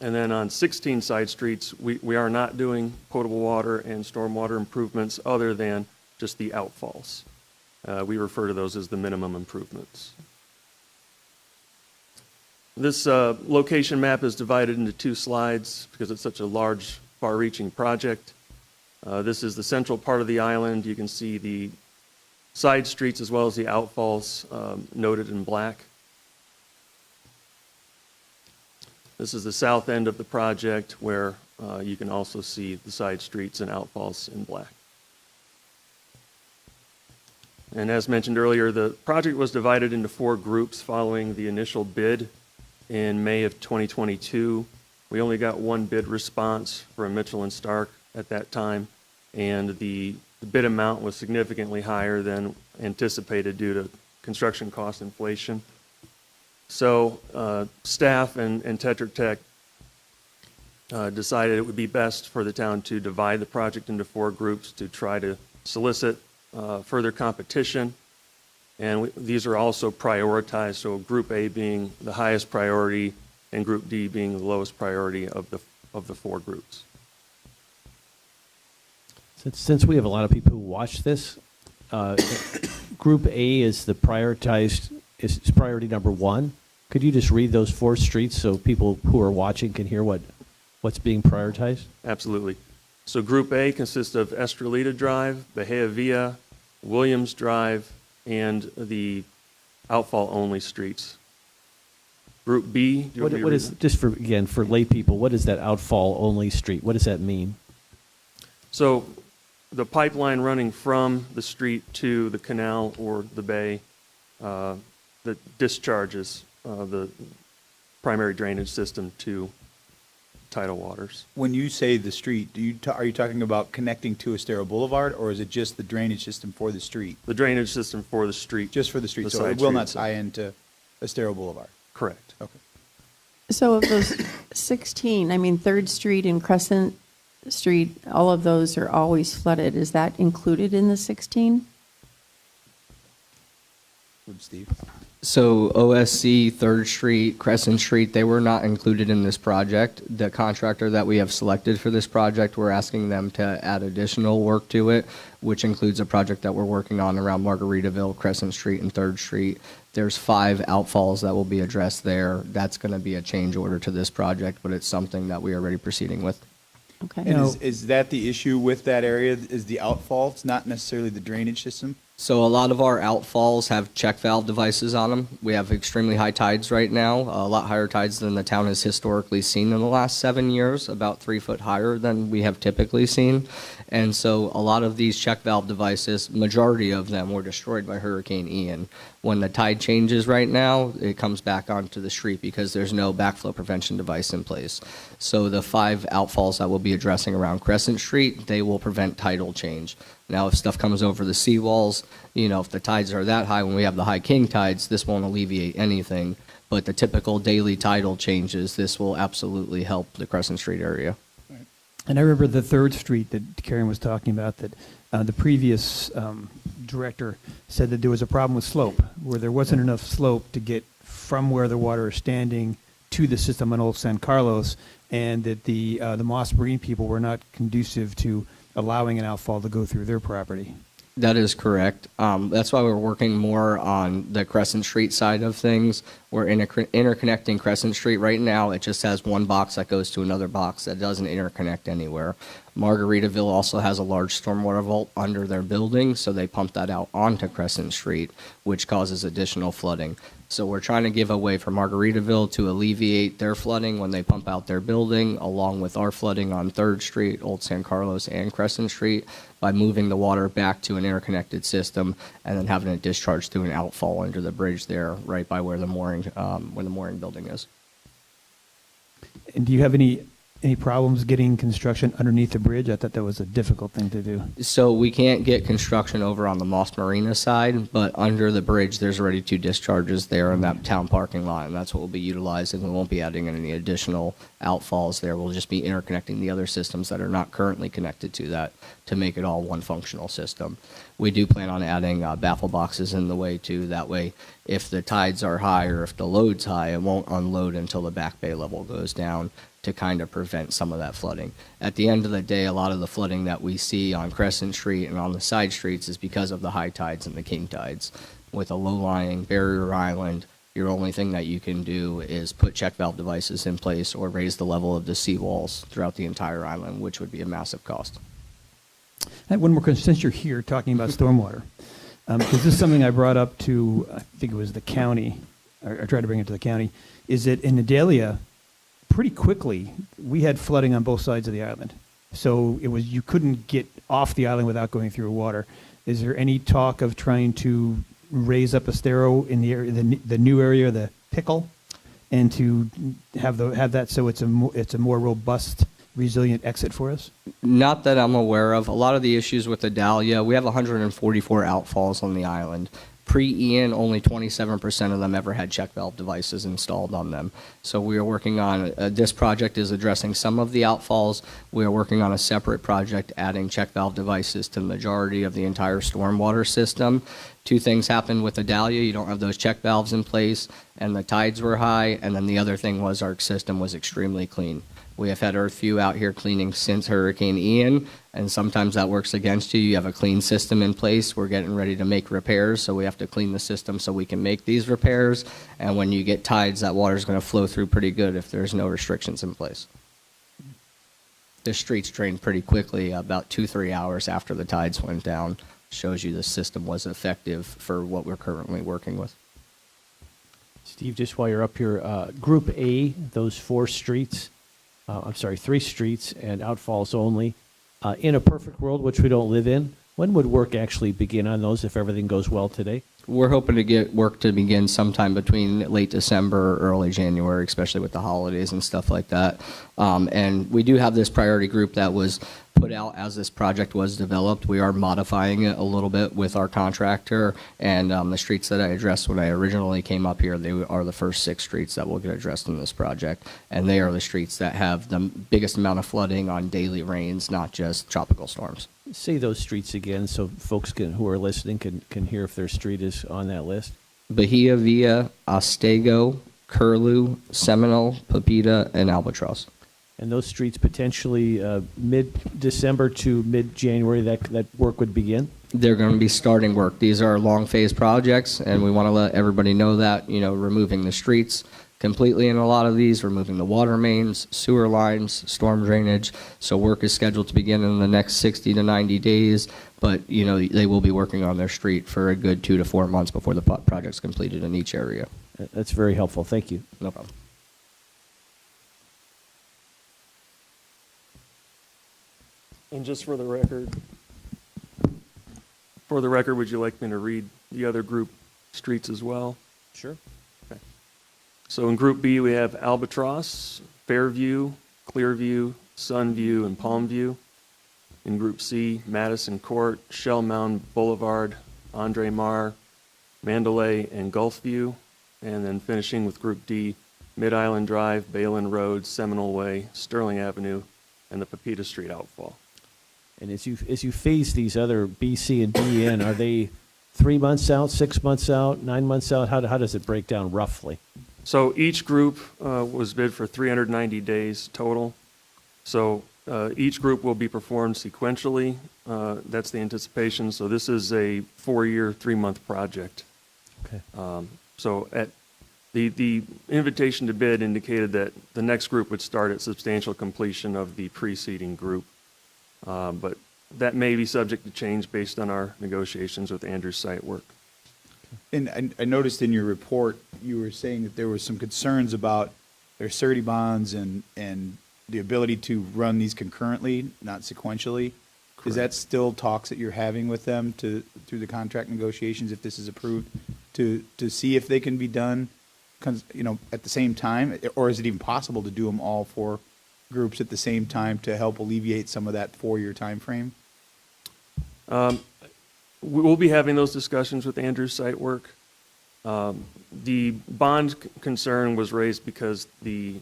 And then on 16 side streets, we are not doing potable water and stormwater improvements other than just the outfalls. We refer to those as the minimum improvements. This location map is divided into 2 slides because it's such a large, far-reaching project. This is the central part of the island. You can see the side streets as well as the outfalls noted in black. This is the south end of the project where you can also see the side streets and outfalls in black. And as mentioned earlier, the project was divided into 4 groups following the initial bid in May of 2022. We only got 1 bid response from Mitchell & Stark at that time, and the bid amount was significantly higher than anticipated due to construction cost inflation. So staff and Tetra Tech decided it would be best for the town to divide the project into 4 groups to try to solicit further competition, and these are also prioritized, so Group A being the highest priority and Group D being the lowest priority of the 4 groups. Since we have a lot of people who watch this, Group A is the prioritized, is priority number 1. Could you just read those 4 streets so people who are watching can hear what's being prioritized? Absolutely. So Group A consists of Estrelita Drive, Bahia Villa, Williams Drive, and the outfall-only streets. Route B. do you want me to What read is, that? just for, again, for lay people, what is that outfall only street? What does that mean? So the pipeline running from the street to the canal or the bay that discharges the primary drainage system to tidal waters. When you say the street, are you talking about connecting to Estero Boulevard, or is it just the drainage system for the street? The drainage system for the street. Just for the street, The so side it will not street tie into Estero Boulevard? Correct. Okay. So of those 16, I mean, 3rd Street and Crescent Street, all of those are always flooded. Is that included in the 16? Steve? So OSC, 3rd Street, Crescent Street, they were not included in this project. The contractor that we have selected for this project, we're asking them to add additional work to it, which includes a project that we're working on around Margaritaville, Crescent Street, and 3rd Street. There's 5 outfalls that will be addressed there. That's going to be a change order to this project, but it's something that we are already proceeding with. Okay. And is that the issue with that area, is the outfall? It's not necessarily the drainage system? So a lot of our outfalls have check valve devices on them. We have extremely high tides right now, a lot higher tides than the town has historically seen in the last 7 years, about 3 foot higher than we have typically seen. And so a lot of these check valve devices, majority of them were destroyed by Hurricane Ian. When the tide changes right now, it comes back onto the street because there's no backflow prevention device in place. So the 5 outfalls that we'll be addressing around Crescent Street, they will prevent tidal change. Now, if stuff comes over the seawalls, if the tides are that high, when we have the high king tides, this won't alleviate anything. But the typical daily tidal changes, this will absolutely help the Crescent Street area. And I remember the 3rd Street that Karen was talking about, that the previous director said that there was a problem with slope, where there wasn't enough slope to get from where the water is standing to the system on Old San Carlos, and that the Moss Marine people were not conducive to allowing an outfall to go through their property. That is correct. That's why we're working more on the Crescent Street side of things. We're interconnecting Crescent Street right now. It just has one box that goes to another box that doesn't interconnect anywhere. Margaritaville also has a large stormwater vault under their building, so they pump that out onto Crescent Street, which causes additional flooding. So we're trying to give a way for Margaritaville to alleviate their flooding when they pump out their building, along with our flooding on 3rd Street, Old San Carlos, and Crescent Street, by moving the water back to an interconnected system and then having it discharge through an outfall under the bridge there, right by where the mooring building is. And do you have any problems getting construction underneath the bridge? I thought that was a difficult thing to do. So we can't get construction over on the Moss Marina side, but under the bridge, there's already 2 discharges there in that town parking lot, and that's what we'll be utilizing. We won't be adding any additional outfalls there. We'll just be interconnecting the other systems that are not currently connected to that to make it all one functional system. We do plan on adding baffle boxes in the way too. That way, if the tides are high or if the load's high, it won't unload until the back bay level goes down, to kind of prevent some of that flooding. At the end of the day, a lot of the flooding that we see on Crescent Street and on the side streets is because of the high tides and the king tides. With a low-lying barrier island, your only thing that you can do is put check valve devices in place or raise the level of the seawalls throughout the entire island, which would be a massive cost. And one more question, since you're here talking about stormwater, because this is something I brought up to, I think it was the county, or I tried to bring it to the county, is that in Adelia, pretty quickly, we had flooding on both sides of the island. So you couldn't get off the island without going through water. Is there any talk of trying to raise up Estero in the area, the new area, the Pickle, and to have that so it's a more robust, resilient exit for us? Not that I'm aware of. A lot of the issues with the Dahlia, we have 144 outfalls on the island. Pre-Ian, only 27% of them ever had check valve devices installed on them. So we are working on, this project is addressing some of the outfalls. We are working on a separate project adding check valve devices to the majority of the entire stormwater system. 2 things happened with the Dahlia. You don't have those check valves in place, and the tides were high. And then the other thing was our system was extremely clean. We have had Earthview out here cleaning since Hurricane Ian, and sometimes that works against you. You have a clean system in place. We're getting ready to make repairs, so we have to clean the system so we can make these repairs. And when you get tides, that water is going to flow through pretty good if there's no restrictions in place. The streets drained pretty quickly, about 2-3 hours after the tides went down. Shows you the system was effective for what we're currently working with. Steve, just while you're up here, Group A, those 4 streets, 3 streets and outfalls only, in a perfect world, which we don't live in, when would work actually begin on those if everything goes well today? We're hoping to get work to begin sometime between late December or early January, especially with the holidays and stuff like that. And we do have this priority group that was put out as this project was developed. We are modifying it a little bit with our contractor, and the streets that I addressed when I originally came up here, they are the first 6 streets that will get addressed in this project. And they are the streets that have the biggest amount of flooding on daily rains, not just tropical storms. Say those streets again so folks who are listening can hear if their street is on that list. Bahia Villa, Ostego, Curlew, Seminole, Pepita, and Albatross. And those streets potentially mid-December to mid-January, that work would begin? They're going to be starting work. These are long phase projects, and we want to let everybody know that, removing the streets completely in a lot of these, removing the water mains, sewer lines, storm drainage. So work is scheduled to begin in the next 60 to 90 days, but, they will be working on their street for a good 2 to 4 months before the project's completed in each area. That's very helpful. Thank you. No problem. And just for the record, would you like me to read the other group streets as well? Sure. Okay. So in Group B, we have Albatross, Fairview, Clearview, Sunview, and Palmview. In Group C, Madison Court, Shell Mound Boulevard, Andre Marr, Mandalay, and Gulfview. And then finishing with Group D, Mid-Island Drive, Balin Road, Seminole Way, Sterling Avenue, and the Pepita Street outfall. And as you phase these other B, C, and D in, are they 3 months out, 6 months out, 9 months out? How does it break down roughly? So each group was bid for 390 days total. So each group will be performed sequentially. That's the anticipation. So this is a 4-year, 3-month project. Okay. So at the invitation to bid indicated that the next group would start at substantial completion of the preceding group. But that may be subject to change based on our negotiations with Andrew's site work. And I noticed in your report, you were saying that there were some concerns about their surety bonds and the ability to run these concurrently, not sequentially. Correct. Is that still talks that you're having with them through the contract negotiations, if this is approved, to see if they can be done, at the same time, or is it even possible to do them all 4 groups at the same time to help alleviate some of that 4-year time frame? We'll be having those discussions with Andrew's site work. The bond concern was raised because the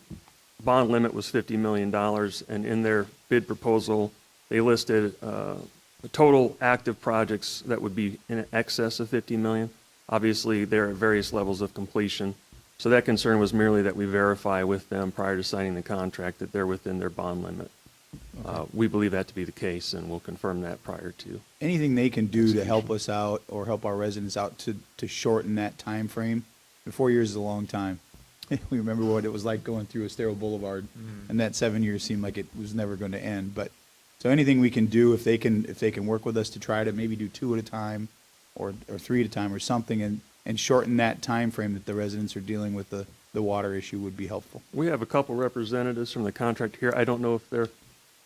bond limit was $50 million, and in their bid proposal, they listed the total active projects that would be in excess of $50 million. Obviously, they're at various levels of completion. So that concern was merely that we verify with them prior to signing the contract that they're within their bond limit. Okay. We believe that to be the case, and we'll confirm that prior to. Anything they can do to help us out or help our residents out to shorten that time frame? 4 years is a long time. We remember what it was like going through Estero Boulevard, and that 7 years seemed like it was never going to end. But so anything we can do, if they can work with us to try to maybe do 2 at a time, or 3 at a time, or something, and shorten that time frame that the residents are dealing with the water issue, would be helpful. We have a couple representatives from the contract here. I don't know if they're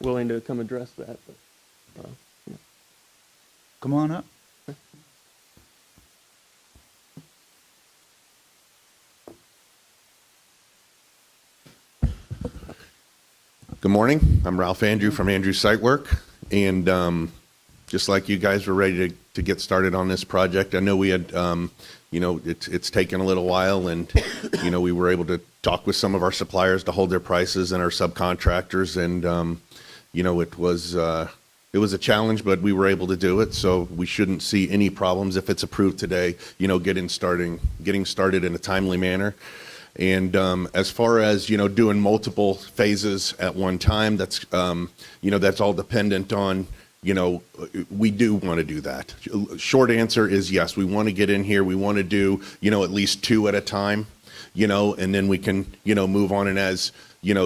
willing to come address that. But, yeah. Come on up. Okay. Good morning. I'm Ralph Andrew from Andrew Site Work, and just like you guys were ready to get started on this project, I know we had, it's taken a little while, and we were able to talk with some of our suppliers to hold their prices and our subcontractors, and it was a challenge, but we were able to do it. So we shouldn't see any problems if it's approved today. Getting started in a timely manner. And as far as doing multiple phases at one time, that's that's all dependent on we do want to do that. Short answer is yes. We want to get in here. We want to do at least 2 at a time. And then we can move on. And as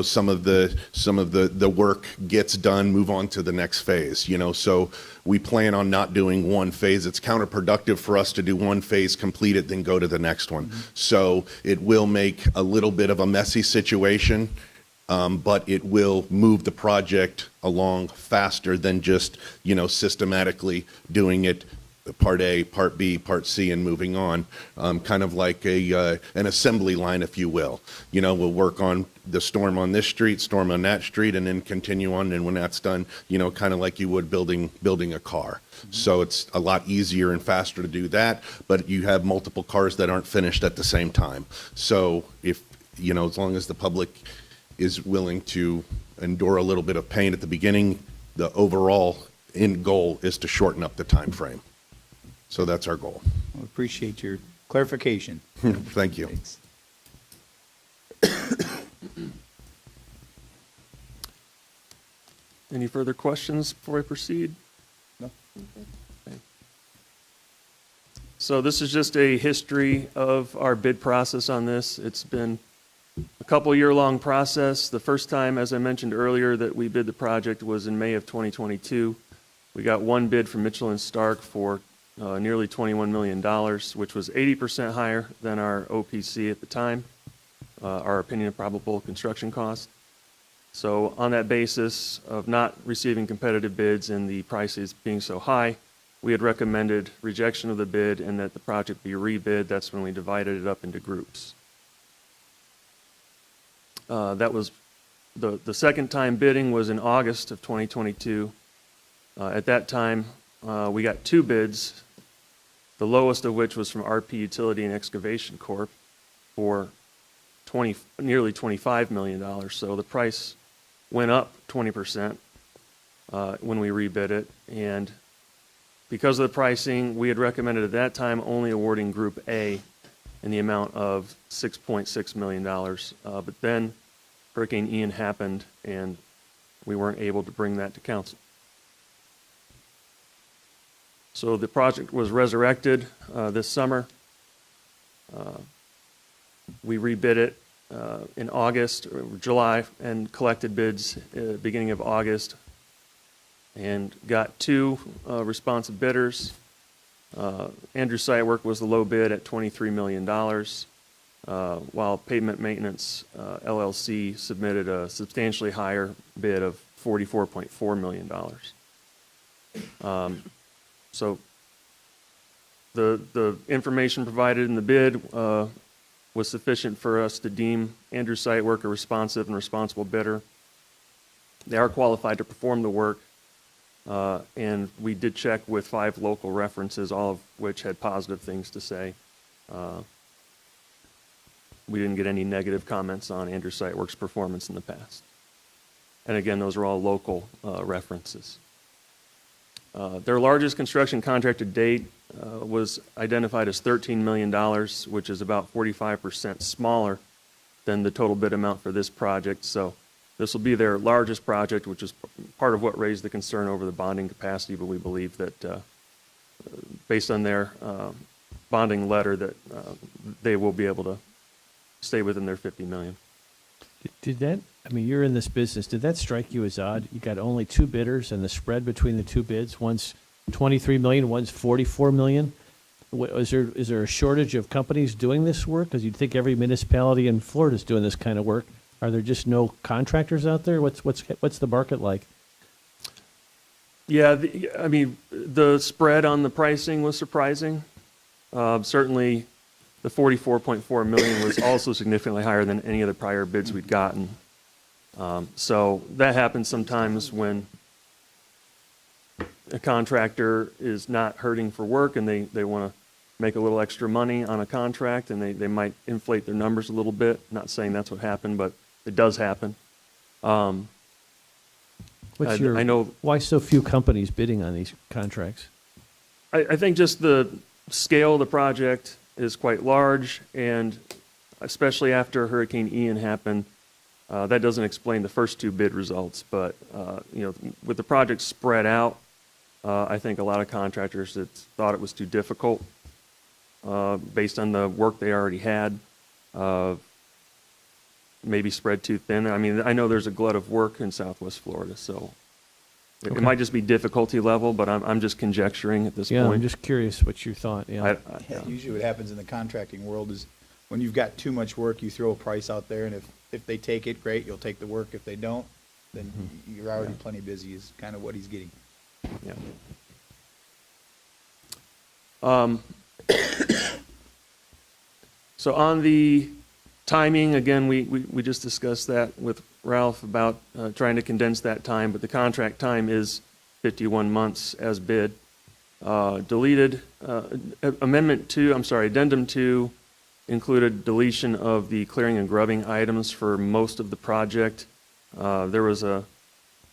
some of the work gets done, move on to the next phase, so we plan on not doing one phase. It's counterproductive for us to do one phase, complete it, then go to the next one. So it will make a little bit of a messy situation, but it will move the project along faster than just, systematically doing it part A, part B, part C, and moving on, kind of like an assembly line, if you will. We'll work on the storm on this street, storm on that street, and then continue on. And when that's done, kind of like you would building a car. So it's a lot easier and faster to do that, but you have multiple cars that aren't finished at the same time. So if, as long as the public is willing to endure a little bit of pain at the beginning, the overall end goal is to shorten up the time frame. So that's our goal. I appreciate your clarification. Thank you. Thanks. Any further questions before I proceed? No. Okay. So this is just a history of our bid process on this. It's been a couple year-long process. The first time, as I mentioned earlier, that we bid the project was in May of 2022. We got one bid from Mitchell & Stark for nearly $21 million, which was 80% higher than our OPC at the time, our opinion of probable construction cost. So on that basis of not receiving competitive bids and the prices being so high, we had recommended rejection of the bid and that the project be rebid. That's when we divided it up into groups. That was the second time bidding was in August of 2022. At that time, we got two bids, the lowest of which was from RP Utility and Excavation Corp. For nearly $25 million. So the price went up 20% when we rebid it. And because of the pricing, we had recommended at that time only awarding Group A in the amount of $6.6 million. But then Hurricane Ian happened, and we weren't able to bring that to council. So the project was resurrected this summer. We rebid it in August or July and collected bids beginning of August and got two responsive bidders. Andrew Site Work was the low bid at $23 million, while Pavement Maintenance LLC submitted a substantially higher bid of $44.4 million. So the information provided in the bid was sufficient for us to deem Andrew Site Work a responsive and responsible bidder. They are qualified to perform the work, and we did check with 5 local references, all of which had positive things to say. We didn't get any negative comments on Andrew Site Work's performance in the past. And again, those are all local references. Their largest construction contract to date was identified as $13 million, which is about 45% smaller than the total bid amount for this project. So this will be their largest project, which is part of what raised the concern over the bonding capacity, but we believe that based on their bonding letter that they will be able to stay within their $50 million. Did that, I mean, you're in this business, did that strike you as odd? You got only 2 bidders and the spread between the 2 bids, one's 23 million, one's 44 million. Is there a shortage of companies doing this work? Because you'd think every municipality in Florida is doing this kind of work. Are there just no contractors out there? What's the market like? Yeah, I mean, the spread on the pricing was surprising. Certainly, the $44.4 million was also significantly higher than any of the prior bids we'd gotten. So that happens sometimes when a contractor is not hurting for work and they want to make a little extra money on a contract, and they might inflate their numbers a little bit. Not saying that's what happened, but it does happen. I know. Why so few companies bidding on these contracts? I think just the scale of the project is quite large, and especially after Hurricane Ian happened, that doesn't explain the first 2 bid results. But with the project spread out, I think a lot of contractors that thought it was too difficult based on the work they already had. maybe spread too thin. I mean, I know there's a glut of work in Southwest Florida, so it Okay. might just be difficulty level, but I'm just conjecturing at this Yeah, point. I'm just curious what you thought, yeah. Yeah, usually what happens in the contracting world is when you've got too much work, you throw a price out there, and if they take it, great, you'll take the work. If they don't, then you're already plenty busy is kind of what he's getting. Yeah. So on the timing, again, we just discussed that with Ralph about trying to condense that time, but the contract time is 51 months as bid. Addendum 2 included deletion of the clearing and grubbing items for most of the project. There was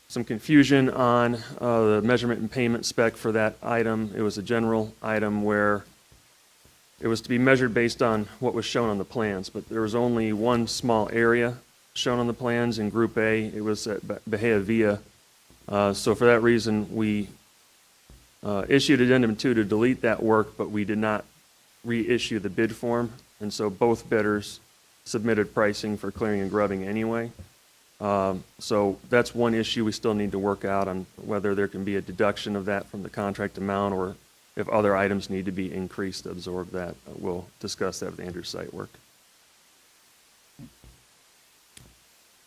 some confusion on the measurement and payment spec for that item. It was a general item where it was to be measured based on what was shown on the plans, but there was only one small area shown on the plans in Group A. It was at Bahia Villa. So for that reason, we issued Addendum 2 to delete that work, but we did not reissue the bid form. And so both bidders submitted pricing for clearing and grubbing anyway. So that's one issue we still need to work out on whether there can be a deduction of that from the contract amount or if other items need to be increased to absorb that. We'll discuss that with Andrew's site work.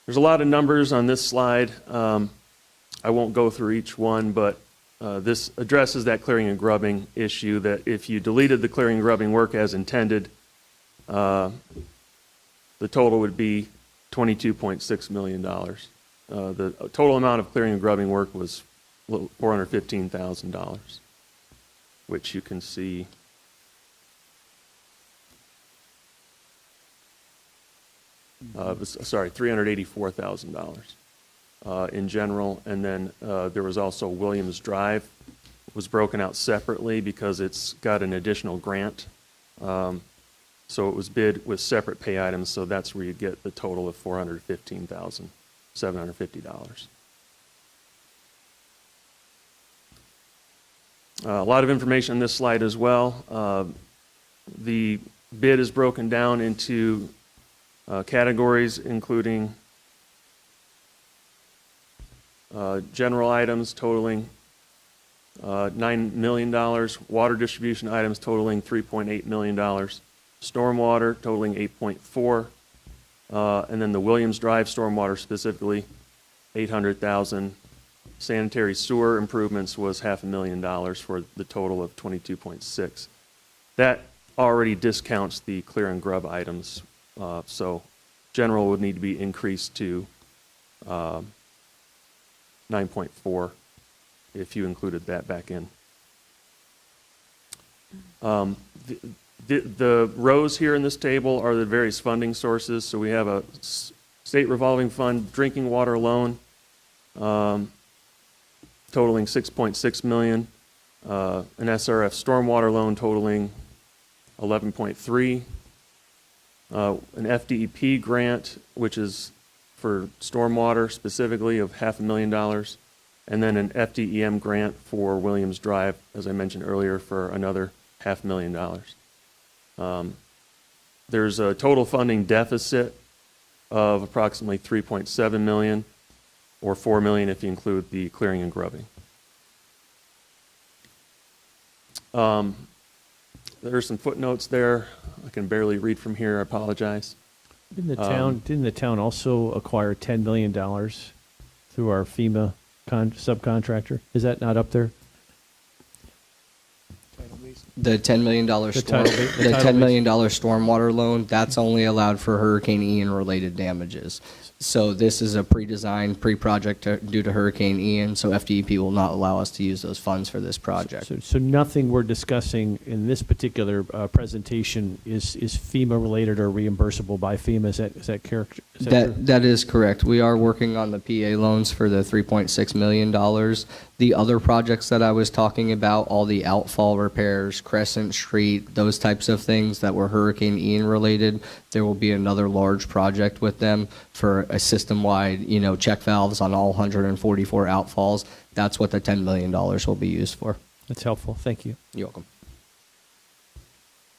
There's a lot of numbers on this slide. I won't go through each one, but this addresses that clearing and grubbing issue that if you deleted the clearing and grubbing work as intended, the total would be $22.6 million. The total amount of clearing and grubbing work was $415,000, which you can see. $384,000 in general. And then there was also Williams Drive was broken out separately because it's got an additional grant. So it was bid with separate pay items, so that's where you get the total of $415,750. A lot of information on this slide as well. The bid is broken down into categories including general items totaling $9 million, water distribution items totaling $3.8 million, stormwater totaling 8.4, and then the Williams Drive stormwater specifically, 800,000. Sanitary sewer improvements was $500,000 for the total of 22.6. That already discounts the clear and grub items, so general would need to be increased to 9.4 if you included that back in. The rows here in this table are the various funding sources. So we have a state revolving fund drinking water loan totaling $6.6 million, an SRF stormwater loan totaling $11.3, an FDEP grant, which is for stormwater specifically, of $500,000, and then an FDEM grant for Williams Drive, as I mentioned earlier, for another $500,000. There's a total funding deficit of approximately $3.7 million, or $4 million if you include the clearing and grubbing. There are some footnotes there. I can barely read from here. I apologize. Didn't the town also acquire $10 million through our FEMA subcontractor? Is that not up there? The $10 million stormwater loan, that's only allowed for Hurricane Ian related damages. So this is a pre-designed, pre-project due to Hurricane Ian, so FDEP will not allow us to use those funds for this project. So nothing we're discussing in this particular presentation is FEMA related or reimbursable by FEMA. Is that correct? That is correct. We are working on the PA loans for the $3.6 million. The other projects that I was talking about, all the outfall repairs, Crescent Street, those types of things that were Hurricane Ian related, there will be another large project with them for a system-wide, check valves on all 144 outfalls. That's what the $10 million will be used for. That's helpful. Thank you. You're welcome.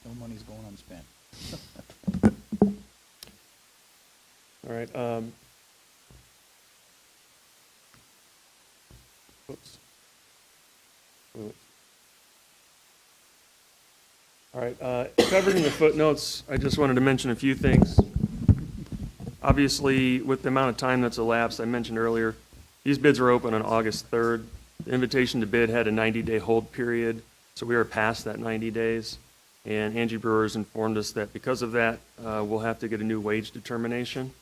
No money's going unspent. All All right. Whoops. Wait. All right. Covered in the footnotes, I just wanted to mention a few things. Obviously, with the amount of time that's elapsed, I mentioned earlier, these bids were open on August 3rd. The invitation to bid had a 90-day hold period, so we are past that 90 days. And Angie Brewer's informed us that because of that, we'll have to get a new wage determination.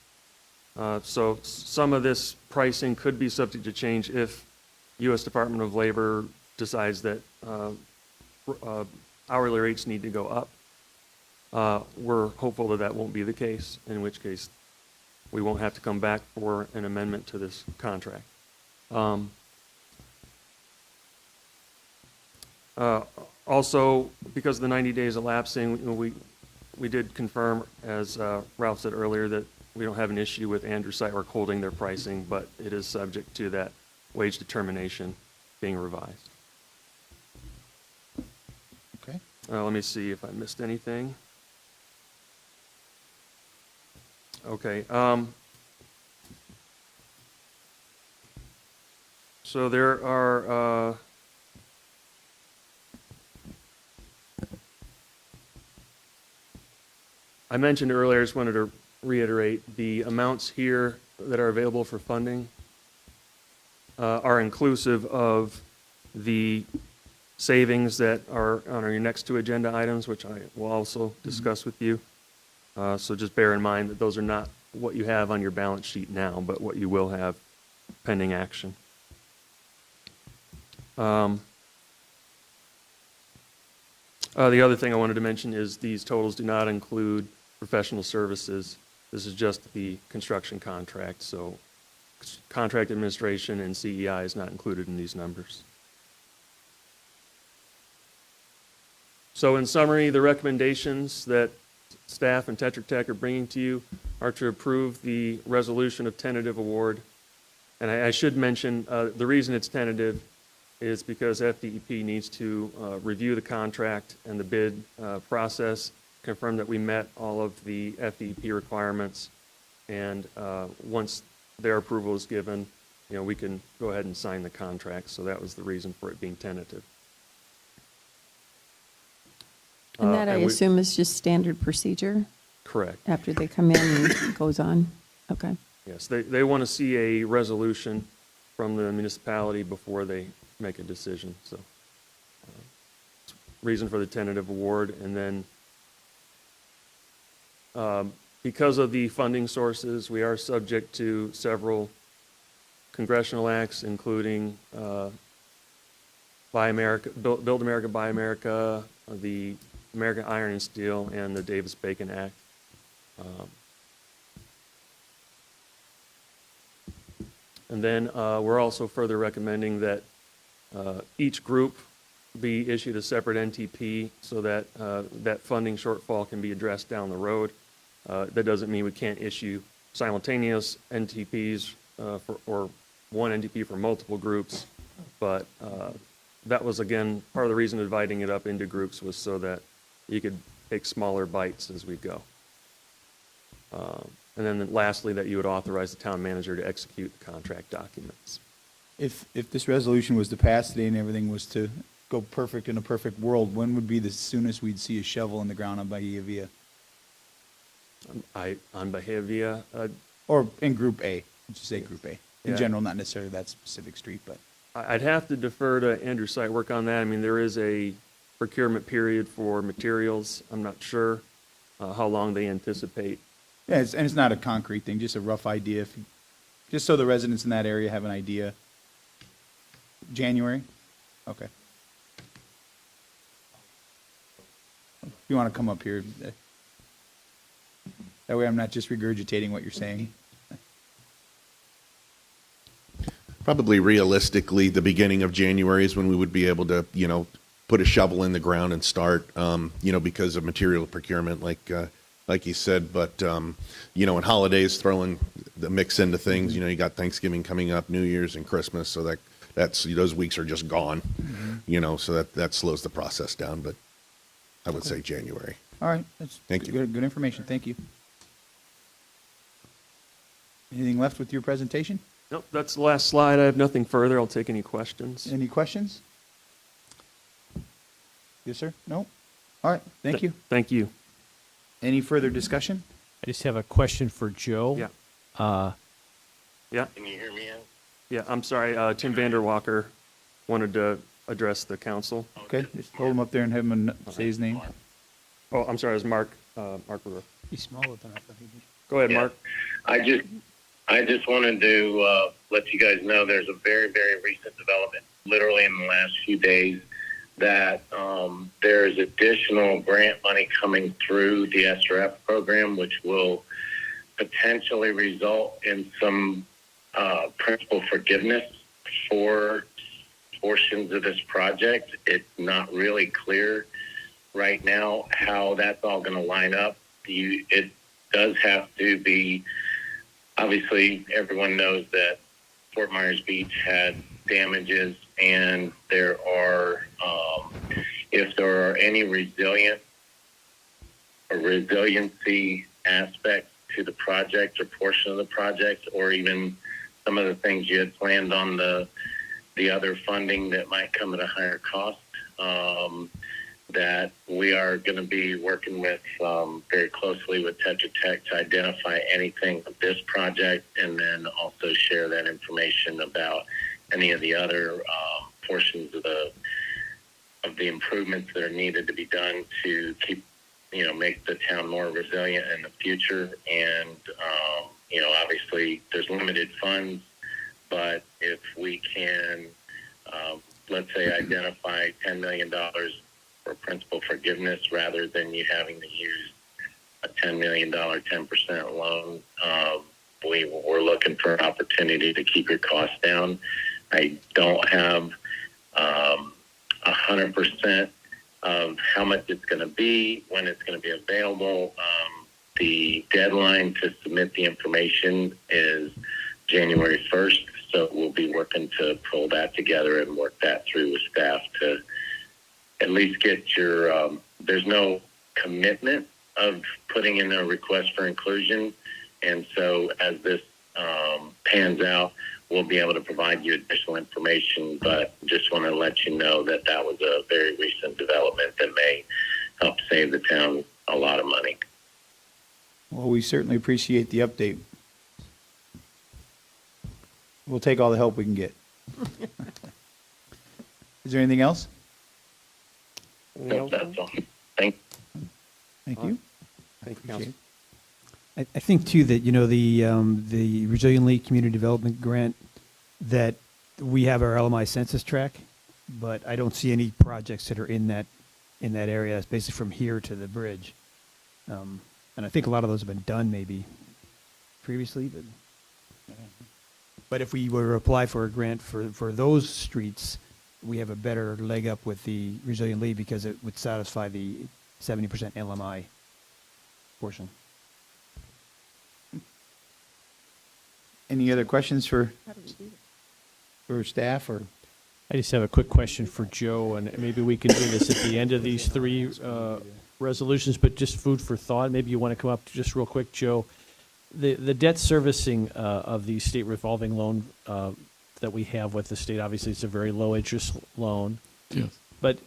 So some of this pricing could be subject to change if U.S. Department of Labor decides that hourly rates need to go up. We're hopeful that that won't be the case, in which case we won't have to come back for an amendment to this contract. Also, because of the 90 days elapsing, we did confirm, as Ralph said earlier, that we don't have an issue with Andrew Sightwork holding their pricing, but it is subject to that wage determination being revised. Okay. Let me see if I missed anything. Okay. So there are I mentioned earlier, I just wanted to reiterate, the amounts here that are available for funding are inclusive of the savings that are on your next two agenda items, which I will also discuss with you. So just bear in mind that those are not what you have on your balance sheet now, but what you will have pending action. The other thing I wanted to mention is these totals do not include professional services. This is just the construction contract, so contract administration and CEI is not included in these numbers. So in summary, the recommendations that staff and Tetra Tech are bringing to you are to approve the resolution of tentative award. And I should mention, the reason it's tentative is because FDEP needs to review the contract and the bid process, confirm that we met all of the FDEP requirements, and once their approval is given, we can go ahead and sign the contract. So that was the reason for it being tentative. And that, I assume, is just standard procedure? Correct. After they come in and it goes on? Okay. Yes, they want to see a resolution from the municipality before they make a decision. So reason for the tentative award. And then because of the funding sources, we are subject to several congressional acts, including Buy America, Build America, Buy America, the American Iron and Steel, and the Davis-Bacon Act. And then we're also further recommending that each group be issued a separate NTP so that that funding shortfall can be addressed down the road. That doesn't mean we can't issue simultaneous NTPs or one NTP for multiple groups, but that was, again, part of the reason dividing it up into groups was so that you could take smaller bites as we go. And then lastly, that you would authorize the town manager to execute the contract documents. If this resolution was to pass today and everything was to go perfect in a perfect world, when would be the soonest we'd see a shovel in the ground on Bahia Villa? On Bahia Villa? Or in Group A, let's just say Group A. In Yeah. general, not necessarily that specific street, but. I'd have to defer to Andrew Sightwork on that. I mean, there is a procurement period for materials. I'm not sure how long they anticipate. Yeah, and it's not a concrete thing, just a rough idea, just so the residents in that area have an idea. January? Okay. If you want to come up here, that way I'm not just regurgitating what you're saying. Probably realistically, the beginning of January is when we would be able to, put a shovel in the ground and start, because of material procurement, like you said. But, and holidays, throwing the mix into things, you got Thanksgiving coming up, New Year's and Christmas. So that's those weeks are just gone, so that slows the process down. But I would say January. All right. That's Thank you. Good information. Thank you. Anything left with your presentation? Nope, that's the last slide. I have nothing further. I'll take any questions. Any questions? Yes, sir? No? All right, thank you. Thank you. Any further discussion? I just have a question for Joe. Yeah. Yeah. Can you hear me? Yeah, I'm sorry. Tim Vanderwalker wanted to address the council. Okay, just hold him up there and have him say his name. Oh, I'm sorry. It was Mark Brewer. He's smaller than I thought he'd be. Go ahead, Yeah. Mark. I just wanted to let you guys know there's a very, very recent development, literally in the last few days, that there's additional grant money coming through the SRF program, which will potentially result in some principal forgiveness for portions of this project. It's not really clear right now how that's all going to line up. It does have to be, obviously, everyone knows that Fort Myers Beach had damages, and there are, if there are any resiliency aspects to the project or portion of the project, or even some of the things you had planned on the other funding that might come at a higher cost, that we are going to be working with very closely with Tetra Tech to identify anything of this project, and then also share that information about any of the other portions of the improvements that are needed to be done to keep, make the town more resilient in the future. And, obviously there's limited funds, but if we can, let's say, identify $10 million for principal forgiveness rather than you having to use a $10 million 10% loan, we're looking for an opportunity to keep your costs down. I don't have 100% of how much it's going to be, when it's going to be available. The deadline to submit the information is January 1st, so we'll be working to pull that together and work that through with staff to at least get your, there's no commitment of putting in a request for inclusion. And so as this pans out, we'll be able to provide you additional information, but just want to let you know that that was a very recent development that may help save the town a lot of money. Well, we certainly appreciate the update. We'll take all the help we can get. Is there anything else? Nope, that's all. Thank you. Thank you, Council. I think too that the Resilient League Community Development Grant, that we have our LMI census track, but I don't see any projects that are in that area. It's basically from here to the bridge, and I think a lot of those have been done maybe previously, but if we were to apply for a grant for those streets, we have a better leg up with the Resilient League because it would satisfy the 70% LMI portion. Any other questions for staff or? I just have a quick question for Joe, and maybe we can do this at the end of these three resolutions, but just food for thought. Maybe you want to come up just real quick, Joe. The debt servicing of the state revolving loan that we have with the state, obviously it's a very low interest loan. Yes. But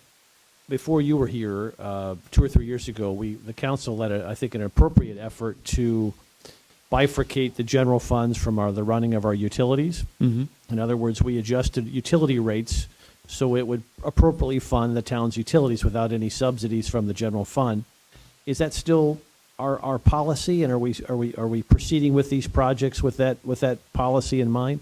before you were here, 2 or 3 years ago, the council led, I think, an appropriate effort to bifurcate the general funds from the running of our utilities. Mm-hmm. In other words, we adjusted utility rates so it would appropriately fund the town's utilities without any subsidies from the general fund. Is that still our policy, and are we proceeding with these projects with that policy in mind?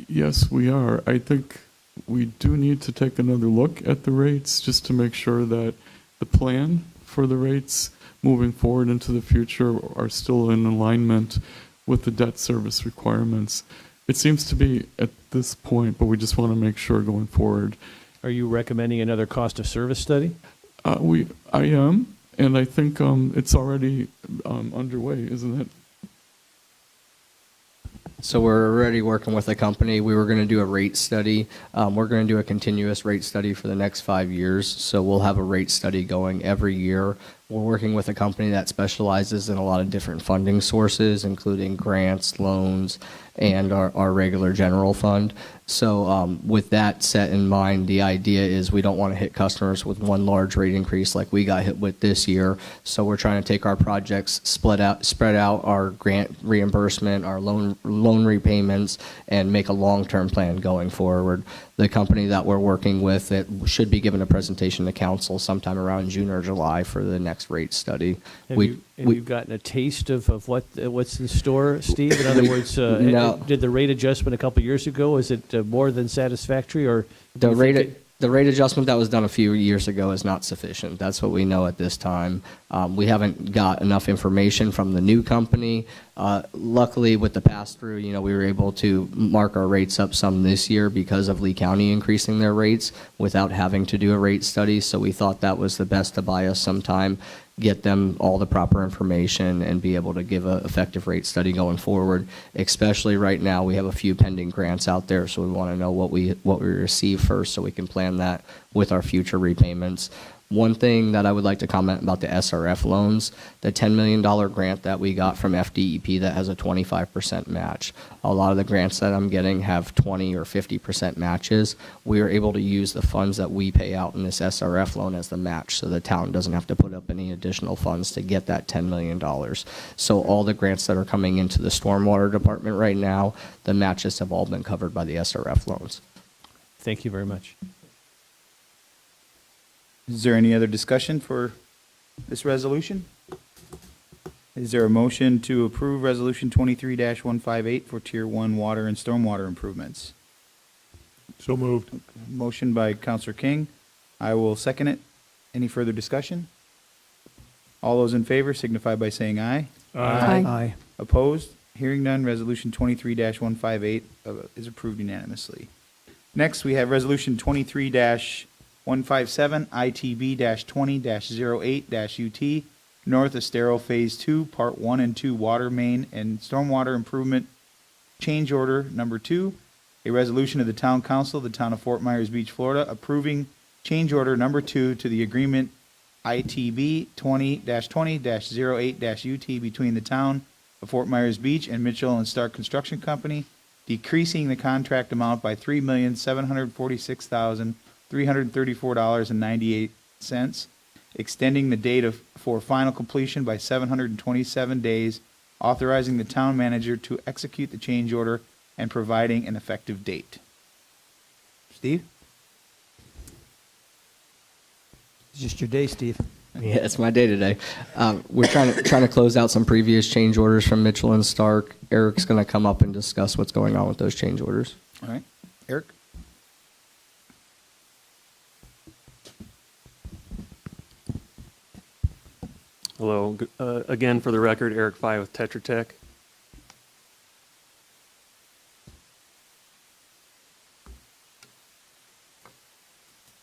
Yes, we are. I think we do need to take another look at the rates just to make sure that the plan for the rates moving forward into the future are still in alignment with the debt service requirements. It seems to be at this point, but we just want to make sure going forward. Are you recommending another cost of service study? I am, and I think it's already underway, isn't it? So we're already working with a company. We were going to do a rate study. We're going to do a continuous rate study for the next 5 years. So we'll have a rate study going every year We're working with a company that specializes in a lot of different funding sources, including grants, loans, and our regular general fund. So with that set in mind, the idea is we don't want to hit customers with one large rate increase like we got hit with this year. So we're trying to take our projects, spread out our grant reimbursement, our loan repayments, and make a long-term plan going forward. The company that we're working with, it should be given a presentation to council sometime around June or July for the next rate study. Have you gotten a taste of what's in store, Steve? In other words, did the rate adjustment a couple years ago, is it more than satisfactory, or the rate adjustment that was done a few years ago is not sufficient? That's what we know at this time. We haven't got enough information from the new company. Luckily, with the pass-through, we were able to mark our rates up some this year because of Lee County increasing their rates without having to do a rate study. So we thought that was the best to buy us some time, get them all the proper information, and be able to give an effective rate study going forward. Especially right now, we have a few pending grants out there, so we want to know what we receive first so we can plan that with our future repayments. One thing that I would like to comment about the SRF loans, the $10 million grant that we got from FDEP that has a 25% match. A lot of the grants that I'm getting have 20 or 50% matches. We are able to use the funds that we pay out in this SRF loan as the match, so the town doesn't have to put up any additional funds to get that $10 million. So all the grants that are coming into the stormwater department right now, the matches have all been covered by the SRF loans. Thank you very much. Is there any other discussion for this resolution? Is there a motion to approve Resolution 23-158 for Tier 1 water and stormwater improvements? So moved. Motion by Counselor King. I will second it. Any further discussion? All those in favor signify by saying aye. Aye. Opposed? Hearing none, Resolution 23-158 is approved unanimously. Next, we have Resolution 23-157, ITB-20-08-UT, North Estero Phase 2, Part 1 and 2 Water Main and Stormwater Improvement Change Order Number 2, a resolution of the Town Council of the Town of Fort Myers Beach, Florida, approving Change Order Number 2 to the agreement ITB 20-20-08-UT between the Town of Fort Myers Beach and Mitchell and Stark Construction Company, decreasing the contract amount by $3,746,334.98, extending the date for final completion by 727 days, authorizing the town manager to execute the change order, and providing an effective date. Steve? It's just your day, Steve. Yeah, it's my day today. We're trying to close out some previous change orders from Mitchell and Stark. Eric's going to come up and discuss what's going on with those change orders. All right. Eric? Hello. Again, for the record, Eric Fye with Tetra Tech.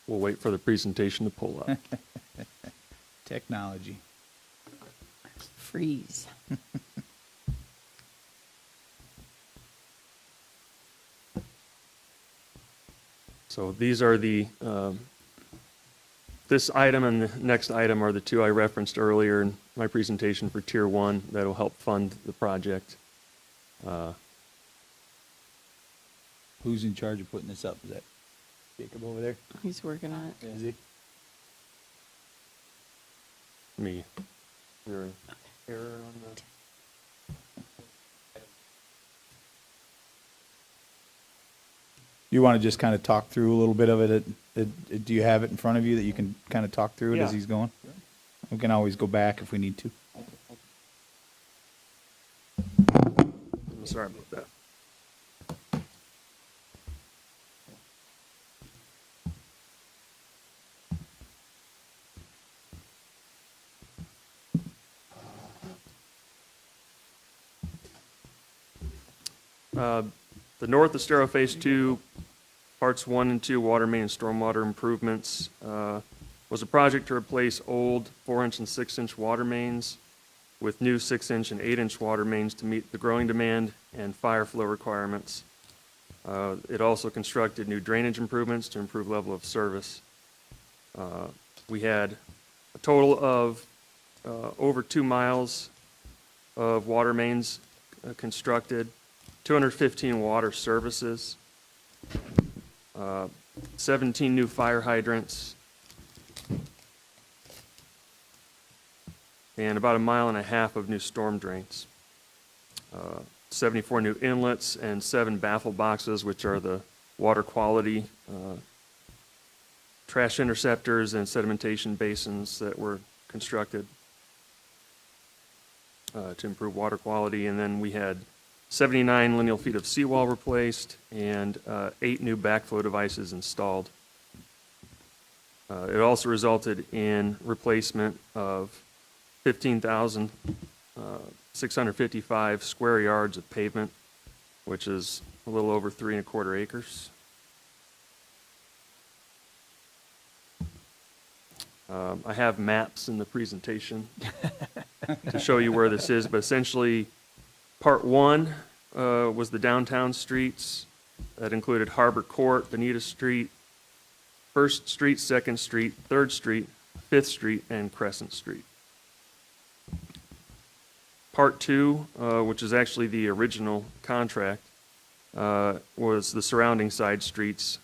We'll wait for the presentation to pull up. Technology. Freeze. So these are the, this item and the next item are the two I referenced earlier in my presentation for Tier 1 that will help fund the project. Who's in charge of putting this up? Is that Jacob over there? He's working on it. Is he? Me. Is there an error on the? You want to just kind of talk through a little bit of it? Do you have it in front of you that you can kind of talk through it as Yeah. he's going? We can always go back if we need to. I'm sorry about that. The North Estero Phase 2, Parts 1 and 2 water main and stormwater improvements was a project to replace old 4-inch and 6-inch water mains with new 6-inch and 8-inch water mains to meet the growing demand and fire flow requirements. It also constructed new drainage improvements to improve level of service. We had a total of over 2 miles of water mains constructed, 215 water services, 17 new fire hydrants, and about 1.5 miles of new storm drains. 74 new inlets and 7 baffle boxes, which are the water quality trash interceptors and sedimentation basins that were constructed to improve water quality. And then we had 79 lineal feet of seawall replaced and 8 new backflow devices installed. It also resulted in replacement of 15,655 square yards of pavement, which is a little over 3¼ acres. I have maps in the presentation to show you where this is, but essentially part 1 was the downtown streets. That included Harbor Court, Bonita Street, 1st Street, 2nd Street, 3rd Street, 5th Street, and Crescent Street. Part 2, which is actually the original contract, was the surrounding side streets,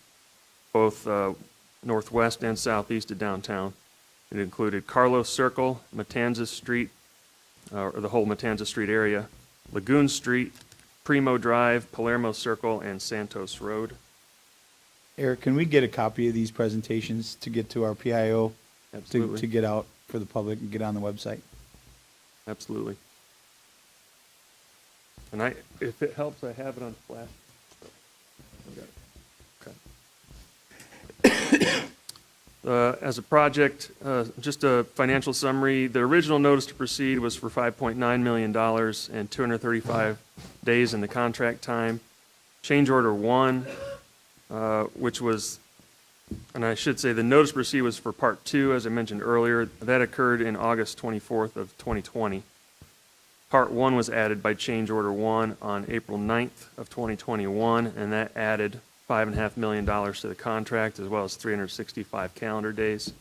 both northwest and southeast of downtown. It included Carlos Circle, Matanzas Street, or the whole Matanzas Street area, Lagoon Street, Primo Drive, Palermo Circle, and Santos Road. Eric, can we get a copy of these presentations to get to our PIO? Absolutely. To get out for the public and get on the website? Absolutely. And if it helps, I have it on flash. Okay. As a project, just a financial summary, the original notice to proceed was for $5.9 million and 235 days in the contract time. Change order 1, which was, and I should say the notice to proceed was for part 2, as I mentioned earlier. That occurred in August 24th of 2020. Part 1 was added by change order 1 on April 9th of 2021, and that added $5.5 million to the contract, as well as 365 calendar days.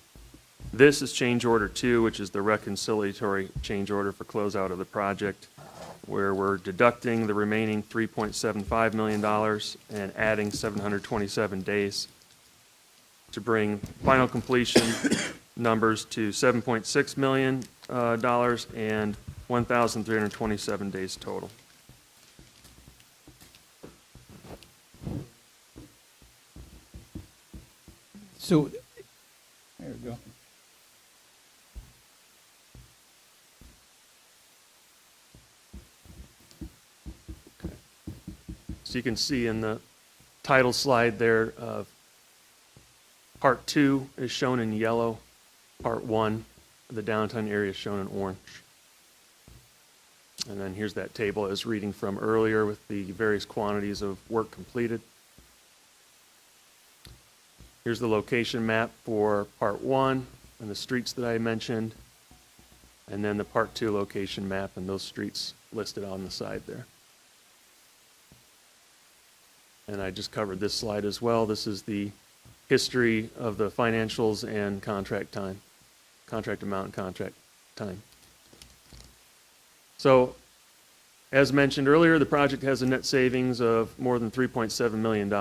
This is change order 2, which is the reconciliatory change order for closeout of the project, where we're deducting the remaining $3.75 million and adding 727 days to bring final completion numbers to $7.6 million and 1,327 days total. So, there we go. So you can see in the title slide there, part 2 is shown in yellow, part 1, the downtown area is shown in orange. And then here's that table I was reading from earlier with the various quantities of work completed. Here's the location map for part 1 and the streets that I mentioned, and then the part 2 location map and those streets listed on the side there. And I just covered this slide as well. This is the history of the financials and contract time, contract amount and contract time. So, as mentioned earlier, the project has a net savings of more than $3.7 million,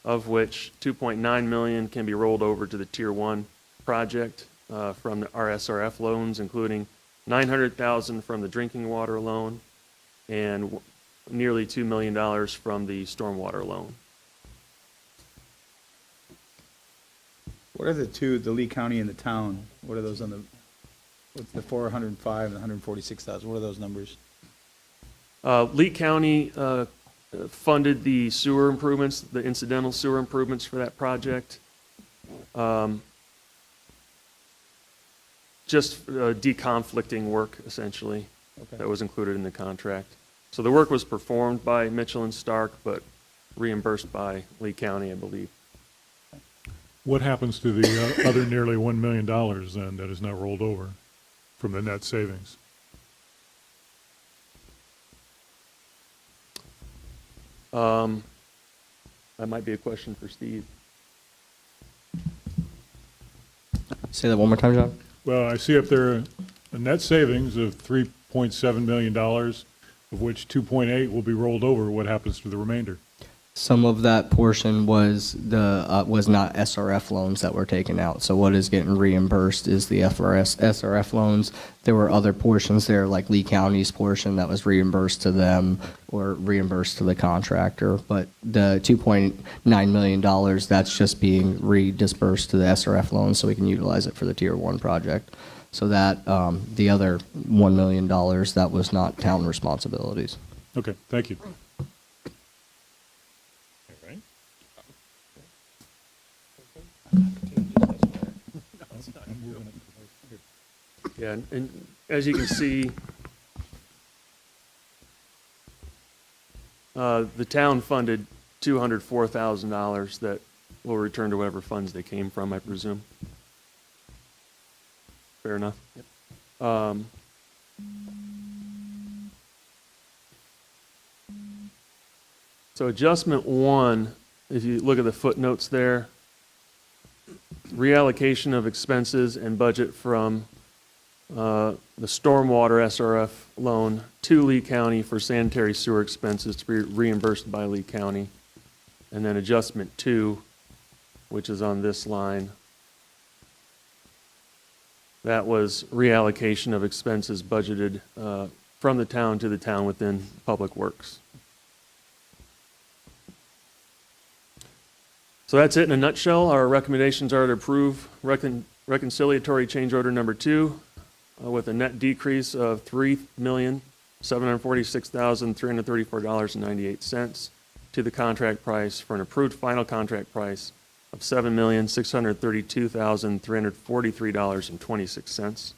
of which $2.9 million can be rolled over to the Tier 1 project from the RSRF loans, including $900,000 from the drinking water loan and nearly $2 million from the stormwater loan. What are the two, the Lee County and the town? What are those on the, what's the 405 and the 146,000? What are those numbers? Lee County funded the sewer improvements, the incidental sewer improvements for that project. Just deconflicting work, essentially, that was included in the contract. So the work was performed by Mitchell and Stark, but reimbursed by Lee County, I believe. What happens to the other nearly $1 million then that is now rolled over from the net savings? That might be a question for Steve. Say that one more time, John. Well, I see up there a net savings of $3.7 million, of which 2.8 will be rolled over. What happens to the remainder? Some of that portion was not SRF loans that were taken out. So what is getting reimbursed is the SRF loans. There were other portions there, like Lee County's portion, that was reimbursed to them or reimbursed to the contractor. But the $2.9 million, that's just being redispersed to the SRF loans so we can utilize it for the Tier 1 project. So that the other $1 million, that was not town responsibilities. Okay, thank you. Yeah, and as you can see, the town funded $204,000 that will return to whatever funds they came from, I presume. Fair enough? Yep. So adjustment 1, if you look at the footnotes there, reallocation of expenses and budget from the stormwater SRF loan to Lee County for sanitary sewer expenses to be reimbursed by Lee County. And then adjustment 2, which is on this line, that was reallocation of expenses budgeted from the town to the town within Public Works. So that's it in a nutshell. Our recommendations are to approve reconciliatory change order number 2 with a net decrease of $3,746,334.98 to the contract price for an approved final contract price of $7,632,343.26,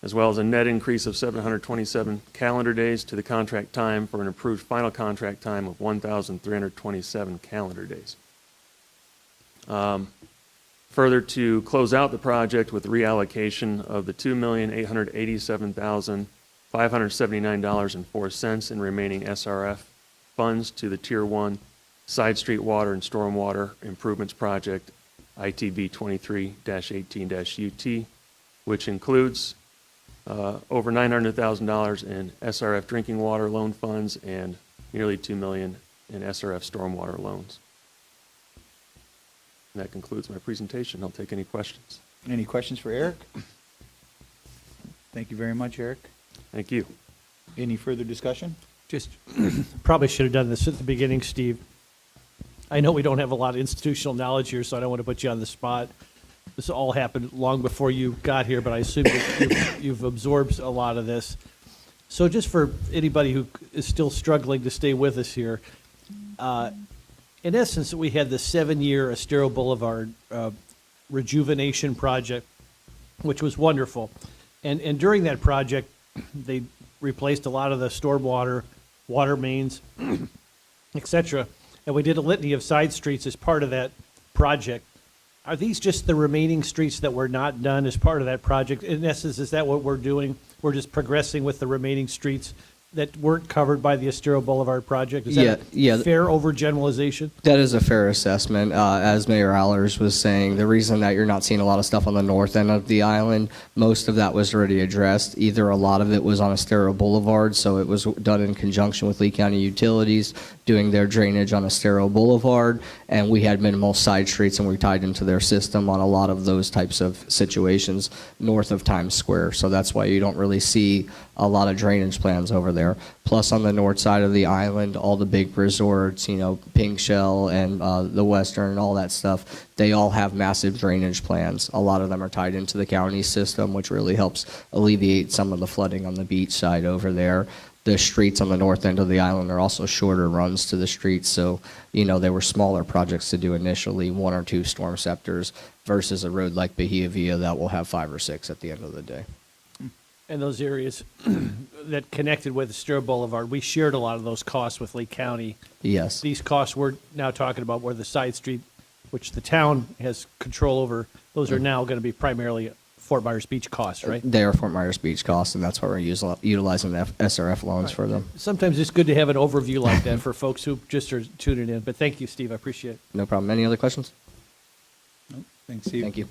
as well as a net increase of 727 calendar days to the contract time for an approved final contract time of 1,327 calendar days. Further, to close out the project with reallocation of the $2,887,579.04 in remaining SRF funds to the Tier 1 Side Street Water and Stormwater Improvements Project, ITB 23-18-UT, which includes over $900,000 in SRF drinking water loan funds and nearly $2 million in SRF stormwater loans. And that concludes my presentation. I'll take any questions. Any questions for Eric? Thank you very much, Eric. Thank you. Any further discussion? Just probably should have done this at the beginning, Steve. I know we don't have a lot of institutional knowledge here, so I don't want to put you on the spot. This all happened long before you got here, but I assume that you've absorbed a lot of this. So just for anybody who is still struggling to stay with us here, in essence, we had the 7-year Estero Boulevard rejuvenation project, which was wonderful. And during that project, they replaced a lot of the stormwater, water mains, et cetera. And we did a litany of side streets as part of that project. Are these just the remaining streets that were not done as part of that project? In essence, is that what we're doing? We're just progressing with the remaining streets that weren't covered by the Estero Boulevard project? Is that a fair overgeneralization? That is a fair assessment. As Mayor Allers was saying, the reason that you're not seeing a lot of stuff on the north end of the island, most of that was already addressed. Either a lot of it was on Estero Boulevard, so it was done in conjunction with Lee County Utilities, doing their drainage on Estero Boulevard, and we had minimal side streets, and we tied into their system on a lot of those types of situations north of Times Square. So that's why you don't really see a lot of drainage plans over there. Plus, on the north side of the island, all the big resorts, Pink Shell and the Western and all that stuff, they all have massive drainage plans. A lot of them are tied into the county system, which really helps alleviate some of the flooding on the beach side over there. The streets on the north end of the island are also shorter runs to the streets, so, they were smaller projects to do initially, 1 or 2 storm scepters, versus a road like Bahia Villa that will have 5 or 6 at the end of the day. And those areas that connected with Estero Boulevard, we shared a lot of those costs with Lee County. Yes. These costs we're now talking about were the side street, which the town has control over. Those are now going to be primarily Fort Myers Beach costs, right? They are Fort Myers Beach costs, and that's why we're utilizing the SRF loans for them. Sometimes it's good to have an overview like that for folks who just are tuning in. But thank you, Steve. I appreciate it. No problem. Any other questions? Nope. Thanks, Steve. Thank you.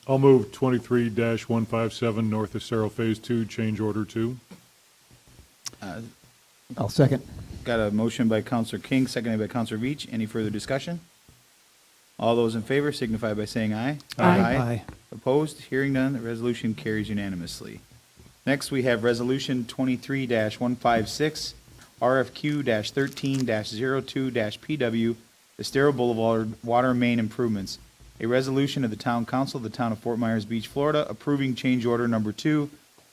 I'll move 23-157 North Acero Phase 2, change order 2. I'll second. Got a motion by Counselor King, seconded by Counselor Veach. Any further discussion? All those in favor signify by saying aye. Aye. Opposed? Hearing none, the resolution carries unanimously. Next, we have Resolution 23-156, RFQ-13-02-PW, Estero Boulevard Water Main Improvements. A resolution of the Town Council of the Town of Fort Myers Beach, Florida, approving change order number 2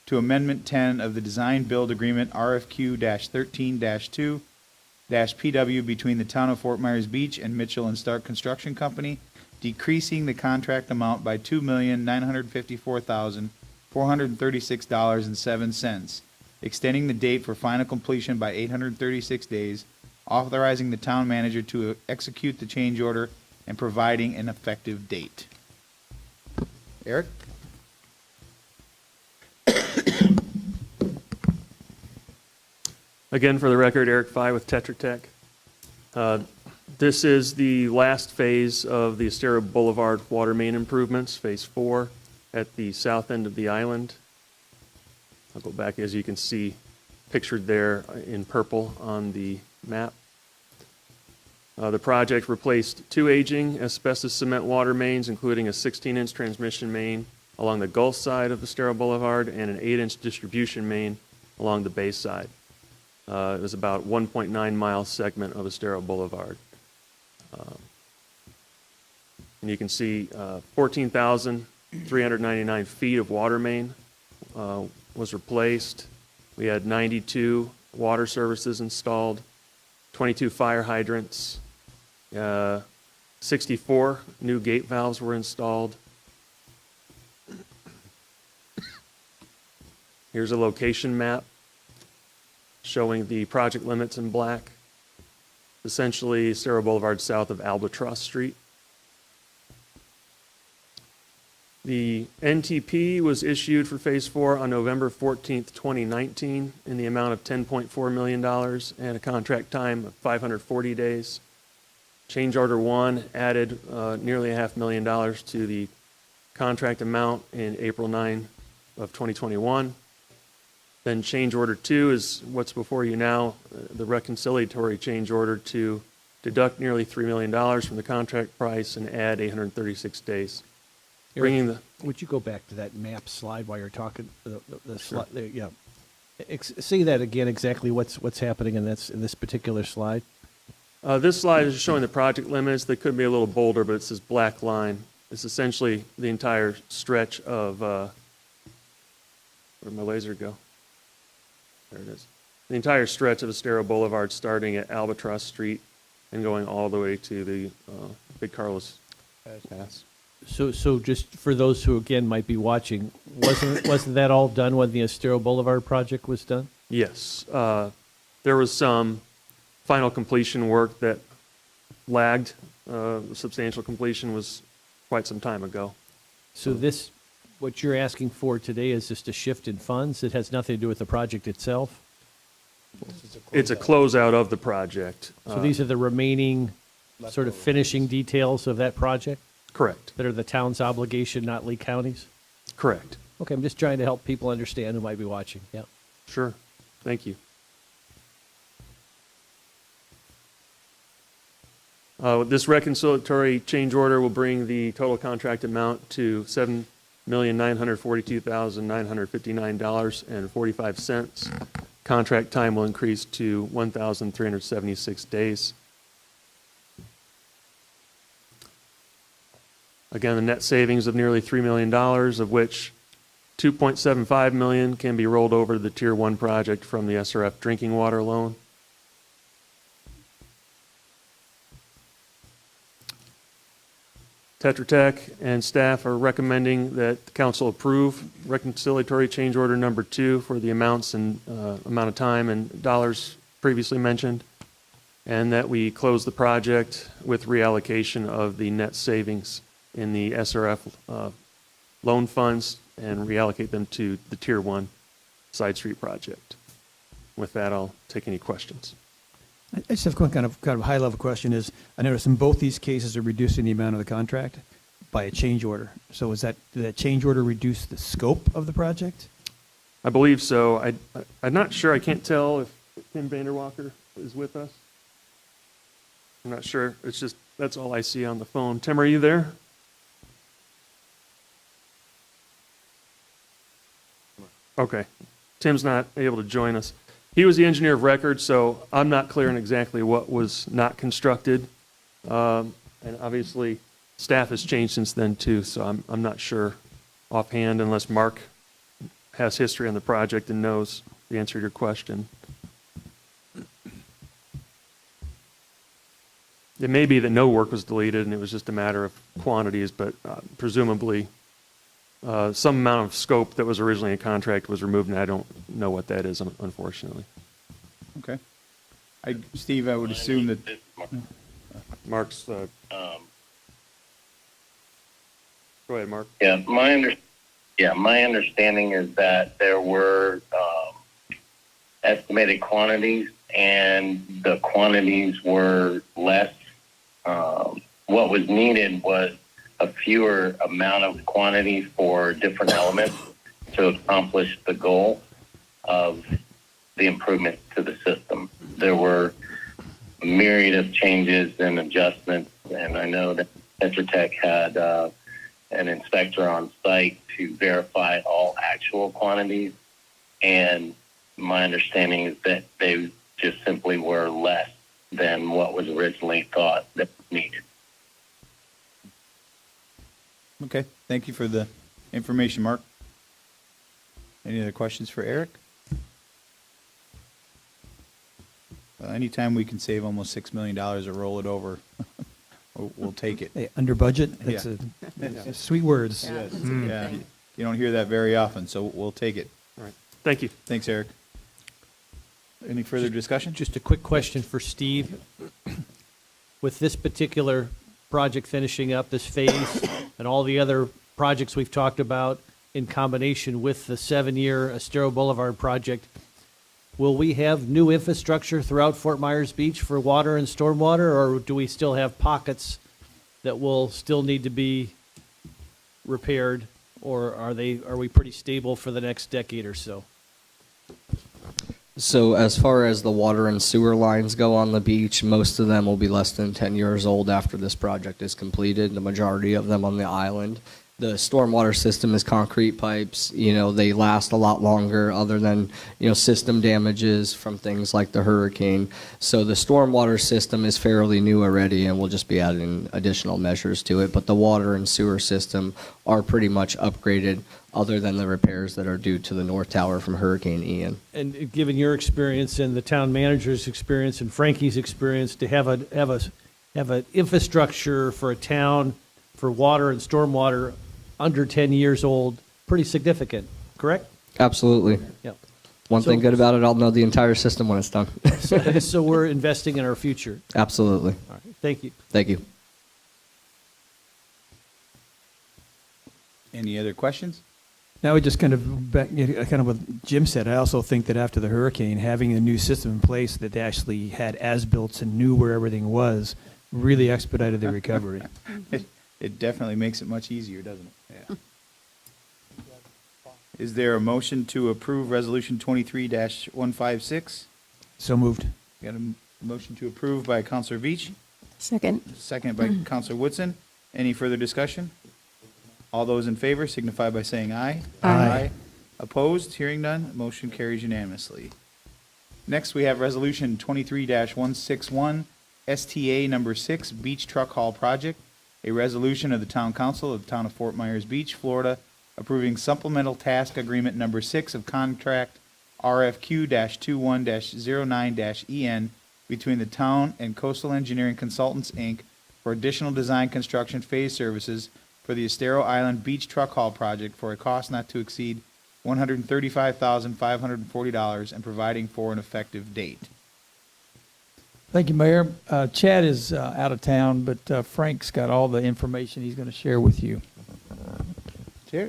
to Amendment 10 of the Design Build Agreement RFQ-13-2-PW between the Town of Fort Myers Beach and Mitchell and Stark Construction Company, decreasing the contract amount by $2,954,436.07, extending the date for final completion by 836 days, authorizing the town manager to execute the change order, and providing an effective date. Eric? Again, for the record, Eric Fye with Tetra Tech. This is the last phase of the Estero Boulevard water main improvements, Phase 4, at the south end of the island. I'll go back, as you can see, pictured there in purple on the map. The project replaced 2 aging asbestos cement water mains, including a 16-inch transmission main along the Gulf side of Estero Boulevard and an 8-inch distribution main along the bay side. It was about 1.9 mile segment of Estero Boulevard. And you can see 14,399 feet of water main was replaced. We had 92 water services installed, 22 fire hydrants, 64 new gate valves were installed. Here's a location map showing the project limits in black. Essentially, Estero Boulevard south of Albatross Street. The NTP was issued for Phase 4 on November 14th, 2019 in the amount of $10.4 million and a contract time of 540 days. Change Order 1 added nearly $500,000 to the contract amount in April 9 of 2021. Then Change Order 2 is what's before you now, the reconciliatory change order to deduct nearly $3 million from the contract price and add 836 days. Eric, would you go back to that map slide while you're talking? The slide, there, yeah. See that again, exactly what's happening in this particular slide? This slide is showing the project limits. They could be a little bolder, but it's this black line. It's essentially the entire stretch of, where'd my laser go? There it is. The entire stretch of Estero Boulevard starting at Albatross Street and going all the way to the Big Carlos Pass. So just for those who again might be watching, wasn't that all done when the Estero Boulevard project was done? Yes, there was some final completion work that lagged. Substantial completion was quite some time ago. So this, what you're asking for today is just a shift in funds? It has nothing to do with the project itself? It's a closeout of the project. So these are the remaining sort of finishing details of that project? Correct. That are the town's obligation, not Lee County's? Correct. Okay, I'm just trying to help people understand who might be watching. Yeah. Sure. Thank you. This reconciliatory change order will bring the total contract amount to $7,942,959.45. Contract time will increase to 1,376 days. Again, the net savings of nearly $3 million, of which $2.75 million can be rolled over to the Tier 1 project from the SRF drinking water loan. Tetra Tech and staff are recommending that the council approve reconciliatory change order number 2 for the amounts and amount of time and dollars previously mentioned, and that we close the project with reallocation of the net savings in the SRF loan funds and reallocate them to the Tier 1 side street project. With that, I'll take any questions. I just have one kind of high-level question is, I noticed in both these cases are reducing the amount of the contract, by a change order. So did that change order reduce the scope of the project? I believe so. I'm not sure. I can't tell if Tim Vanderwalker is with us. I'm not sure. It's just, that's all I see on the phone. Tim, are you there? Okay. Tim's not able to join us. He was the engineer of record, so I'm not clear on exactly what was not constructed. And obviously, staff has changed since then too, so I'm not sure offhand unless Mark has history on the project and knows the answer to your question. It may be that no work was deleted and it was just a matter of quantities, but presumably some amount of scope that was originally a contract was removed, and I don't know what that is, unfortunately. Okay. Steve, I would assume that Mark's. Go ahead, Mark. Yeah, my understanding is that there were estimated quantities, and the quantities were less. What was needed was a fewer amount of quantity for different elements to accomplish the goal of the improvement to the system. There were a myriad of changes and adjustments, and I know that Tetra Tech had an inspector on site to verify all actual quantities, and my understanding is that they just simply were less than what was originally thought that was needed. Okay, thank you for the information, Mark. Any other questions for Eric? Well, anytime we can save almost $6 million or roll it over, we'll take it. Hey, under budget, that's Yeah. sweet words. Yes. Yeah, you don't hear that very often, so we'll take it. All right. Thank you. Thanks, Eric. Any further discussion? Just a quick question for Steve. With this particular project finishing up, this phase, and all the other projects we've talked about in combination with the 7-year Estero Boulevard project, will we have new infrastructure throughout Fort Myers Beach for water and stormwater, or do we still have pockets that will still need to be repaired, or are we pretty stable for the next decade or so? So as far as the water and sewer lines go on the beach, most of them will be less than 10 years old after this project is completed, the majority of them on the island. The stormwater system is concrete pipes. They last a lot longer other than, system damages from things like the hurricane. So the stormwater system is fairly new already, and we'll just be adding additional measures to it. But the water and sewer system are pretty much upgraded other than the repairs that are due to the North Tower from Hurricane Ian. And given your experience and the town manager's experience and Frankie's experience, to have an infrastructure for a town for water and stormwater under 10 years old, pretty significant, correct? Absolutely. Yeah. One thing good about it, I'll know the entire system when it's done. So we're investing in our future. Absolutely. All right. Thank you. Thank you. Any other questions? Now, we just kind of what Jim said. I also think that after the hurricane, having a new system in place that they actually had as-built and knew where everything was really expedited the recovery. It definitely makes it much easier, doesn't it? Yeah. Is there a motion to approve Resolution 23-156? So moved. Got a motion to approve by Counselor Veach, Second. second by Counselor Woodson. Any further discussion? All those in favor signify by saying aye. Aye. Opposed? Hearing none, motion carries unanimously. Next, we have Resolution 23-161, STA number 6, Beach Truck Haul Project, a resolution of the Town Council of the Town of Fort Myers Beach, Florida, approving supplemental task agreement number 6 of contract RFQ-21-09-EN between the town and Coastal Engineering Consultants, Inc. for additional design construction phase services for the Estero Island Beach Truck Haul Project for a cost not to exceed $135,540 and providing for an effective date. Thank you, Mayor. Chad is out of town, but Frank's got all the information he's going to share with you. Chair?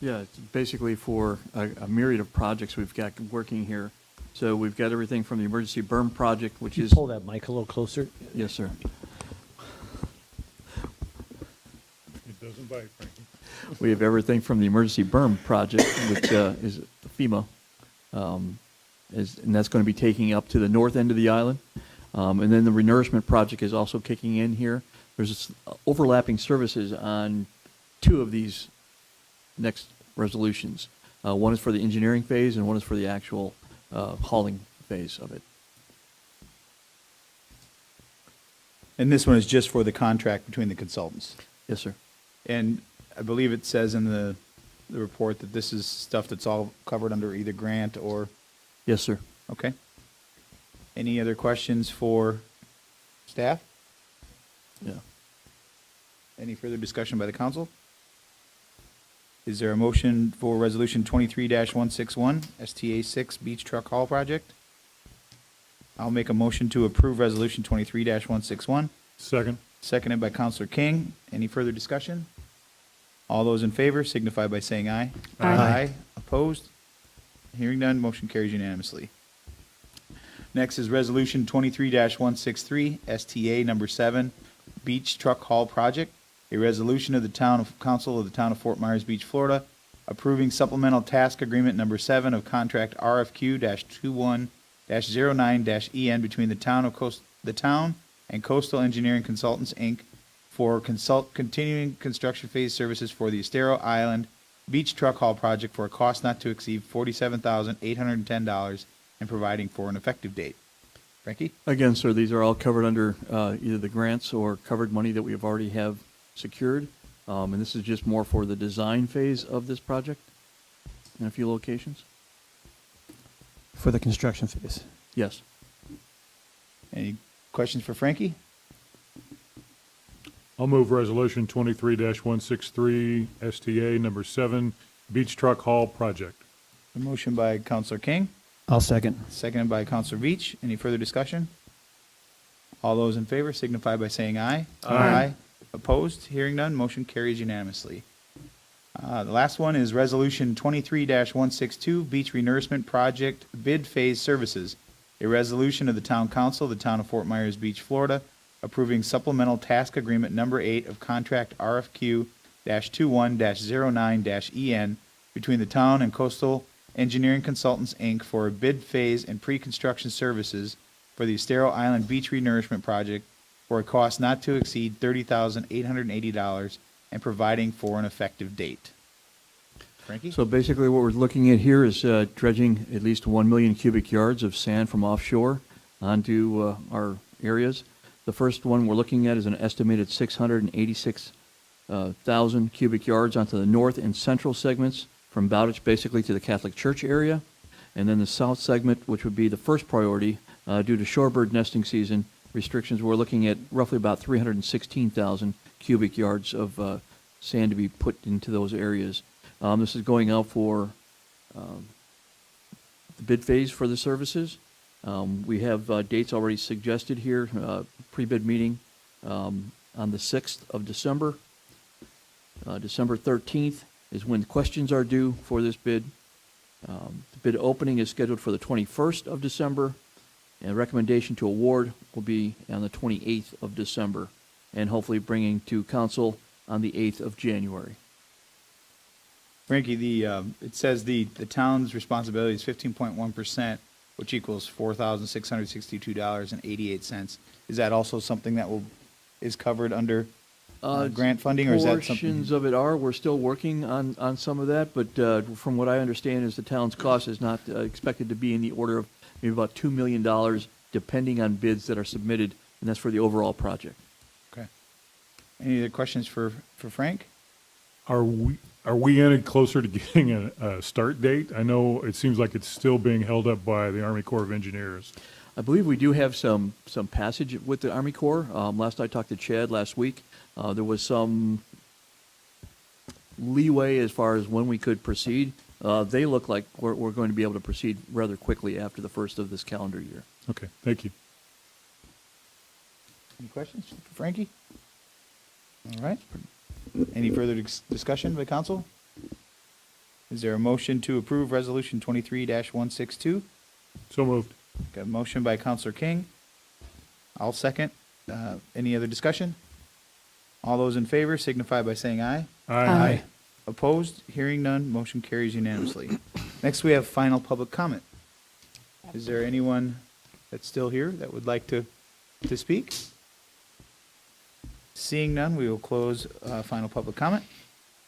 Yeah, it's basically for a myriad of projects we've got working here. So we've got everything from the emergency berm project, which is... Pull that mic a little closer. Yes, sir. Doesn't bite, Frankie. We have everything from the emergency berm project, which is FEMA, and that's going to be taking up to the north end of the island. And then the renourishment project is also kicking in here. There's overlapping services on two of these next resolutions. One is for the engineering phase, and one is for the actual hauling phase of it. And this one is just for the contract between the consultants. Yes, sir. And I believe it says in the report that this is stuff that's all covered under either grant or... Yes, sir. Okay. Any other questions for staff? Yeah. Any further discussion by the council? Is there a motion for Resolution 23-161, STA 6 Beach Truck Haul Project? I'll make a motion to approve Resolution 23-161. Second. Seconded by Counselor King. Any further discussion? All those in favor signify by saying aye. Aye. Opposed? Hearing none, motion carries unanimously. Next is Resolution 23-163, STA number 7, Beach Truck Haul Project, a resolution of the Council of the Town of Fort Myers Beach, Florida, approving supplemental task agreement number 7 of contract RFQ-21-09-EN between the town and Coastal Engineering Consultants, Inc. for continuing construction phase services for the Estero Island Beach Truck Haul Project for a cost not to exceed $47,810 and providing for an effective date. Frankie? Again, sir, these are all covered under either the grants or covered money that we have already have secured. And this is just more for the design phase of this project in a few locations. For the construction phase. Yes. Any questions for Frankie? I'll move Resolution 23-163, STA number 7, Beach Truck Haul Project. A motion by Counselor King, I'll second. seconded by Counselor Veach. Any further discussion? All those in favor signify by saying aye. Aye. Opposed? Hearing none, motion carries unanimously. The last one is Resolution 23-162, Beach Renourishment Project Bid Phase Services, a resolution of the Town Council of the Town of Fort Myers Beach, Florida, approving supplemental task agreement number 8 of contract RFQ-21-09-EN between the town and Coastal Engineering Consultants, Inc. for a bid phase and pre-construction services for the Estero Island Beach Renourishment Project for a cost not to exceed $30,880 and providing for an effective date. Frankie? So basically what we're looking at here is dredging at least 1 million cubic yards of sand from offshore onto our areas. The first one we're looking at is an estimated 686,000 cubic yards onto the north and central segments from Bowditch basically to the Catholic Church area. And then the south segment, which would be the first priority due to shorebird nesting season restrictions, we're looking at roughly about 316,000 cubic yards of sand to be put into those areas. This is going out for the bid phase for the services. We have dates already suggested here, pre-bid meeting on the 6th of December. December 13th is when questions are due for this bid. The bid opening is scheduled for the 21st of December, and recommendation to award will be on the 28th of December, and hopefully bringing to council on the 8th of January. Frankie, it says the town's responsibility is 15.1%, which equals $4,662.88. Is that also something that is covered under grant funding, or is that something? Portions of it are. We're still working on some of that, but from what I understand is the town's cost is not expected to be in the order of maybe about $2 million, depending on bids that are submitted, and that's for the overall project. Okay. Any other questions for Frank? Are we any closer to getting a start date? I know it seems like it's still being held up by the Army Corps of Engineers. I believe we do have some passage with the Army Corps. Last I talked to Chad last week, there was some leeway as far as when we could proceed. They look like we're going to be able to proceed rather quickly after the first of this calendar year. Okay, thank you. Any questions for Frankie? All right. Any further discussion by council? Is there a motion to approve Resolution 23-162? So moved. Got a motion by Counselor King. I'll second. Any other discussion? All those in favor signify by saying aye. Aye. Opposed? Hearing none, motion carries unanimously. Next, we have final public comment. Is there anyone that's still here that would like to speak? Seeing none, we will close final public comment.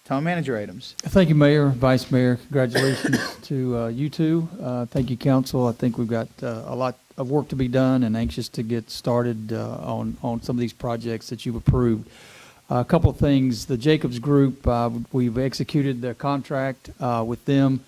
Town manager items. Thank you, Mayor, Vice Mayor. Congratulations to you two. Thank you, council. I think we've got a lot of work to be done and anxious to get started on some of these projects that you've approved. A couple of things. The Jacobs Group, we've executed the contract with them.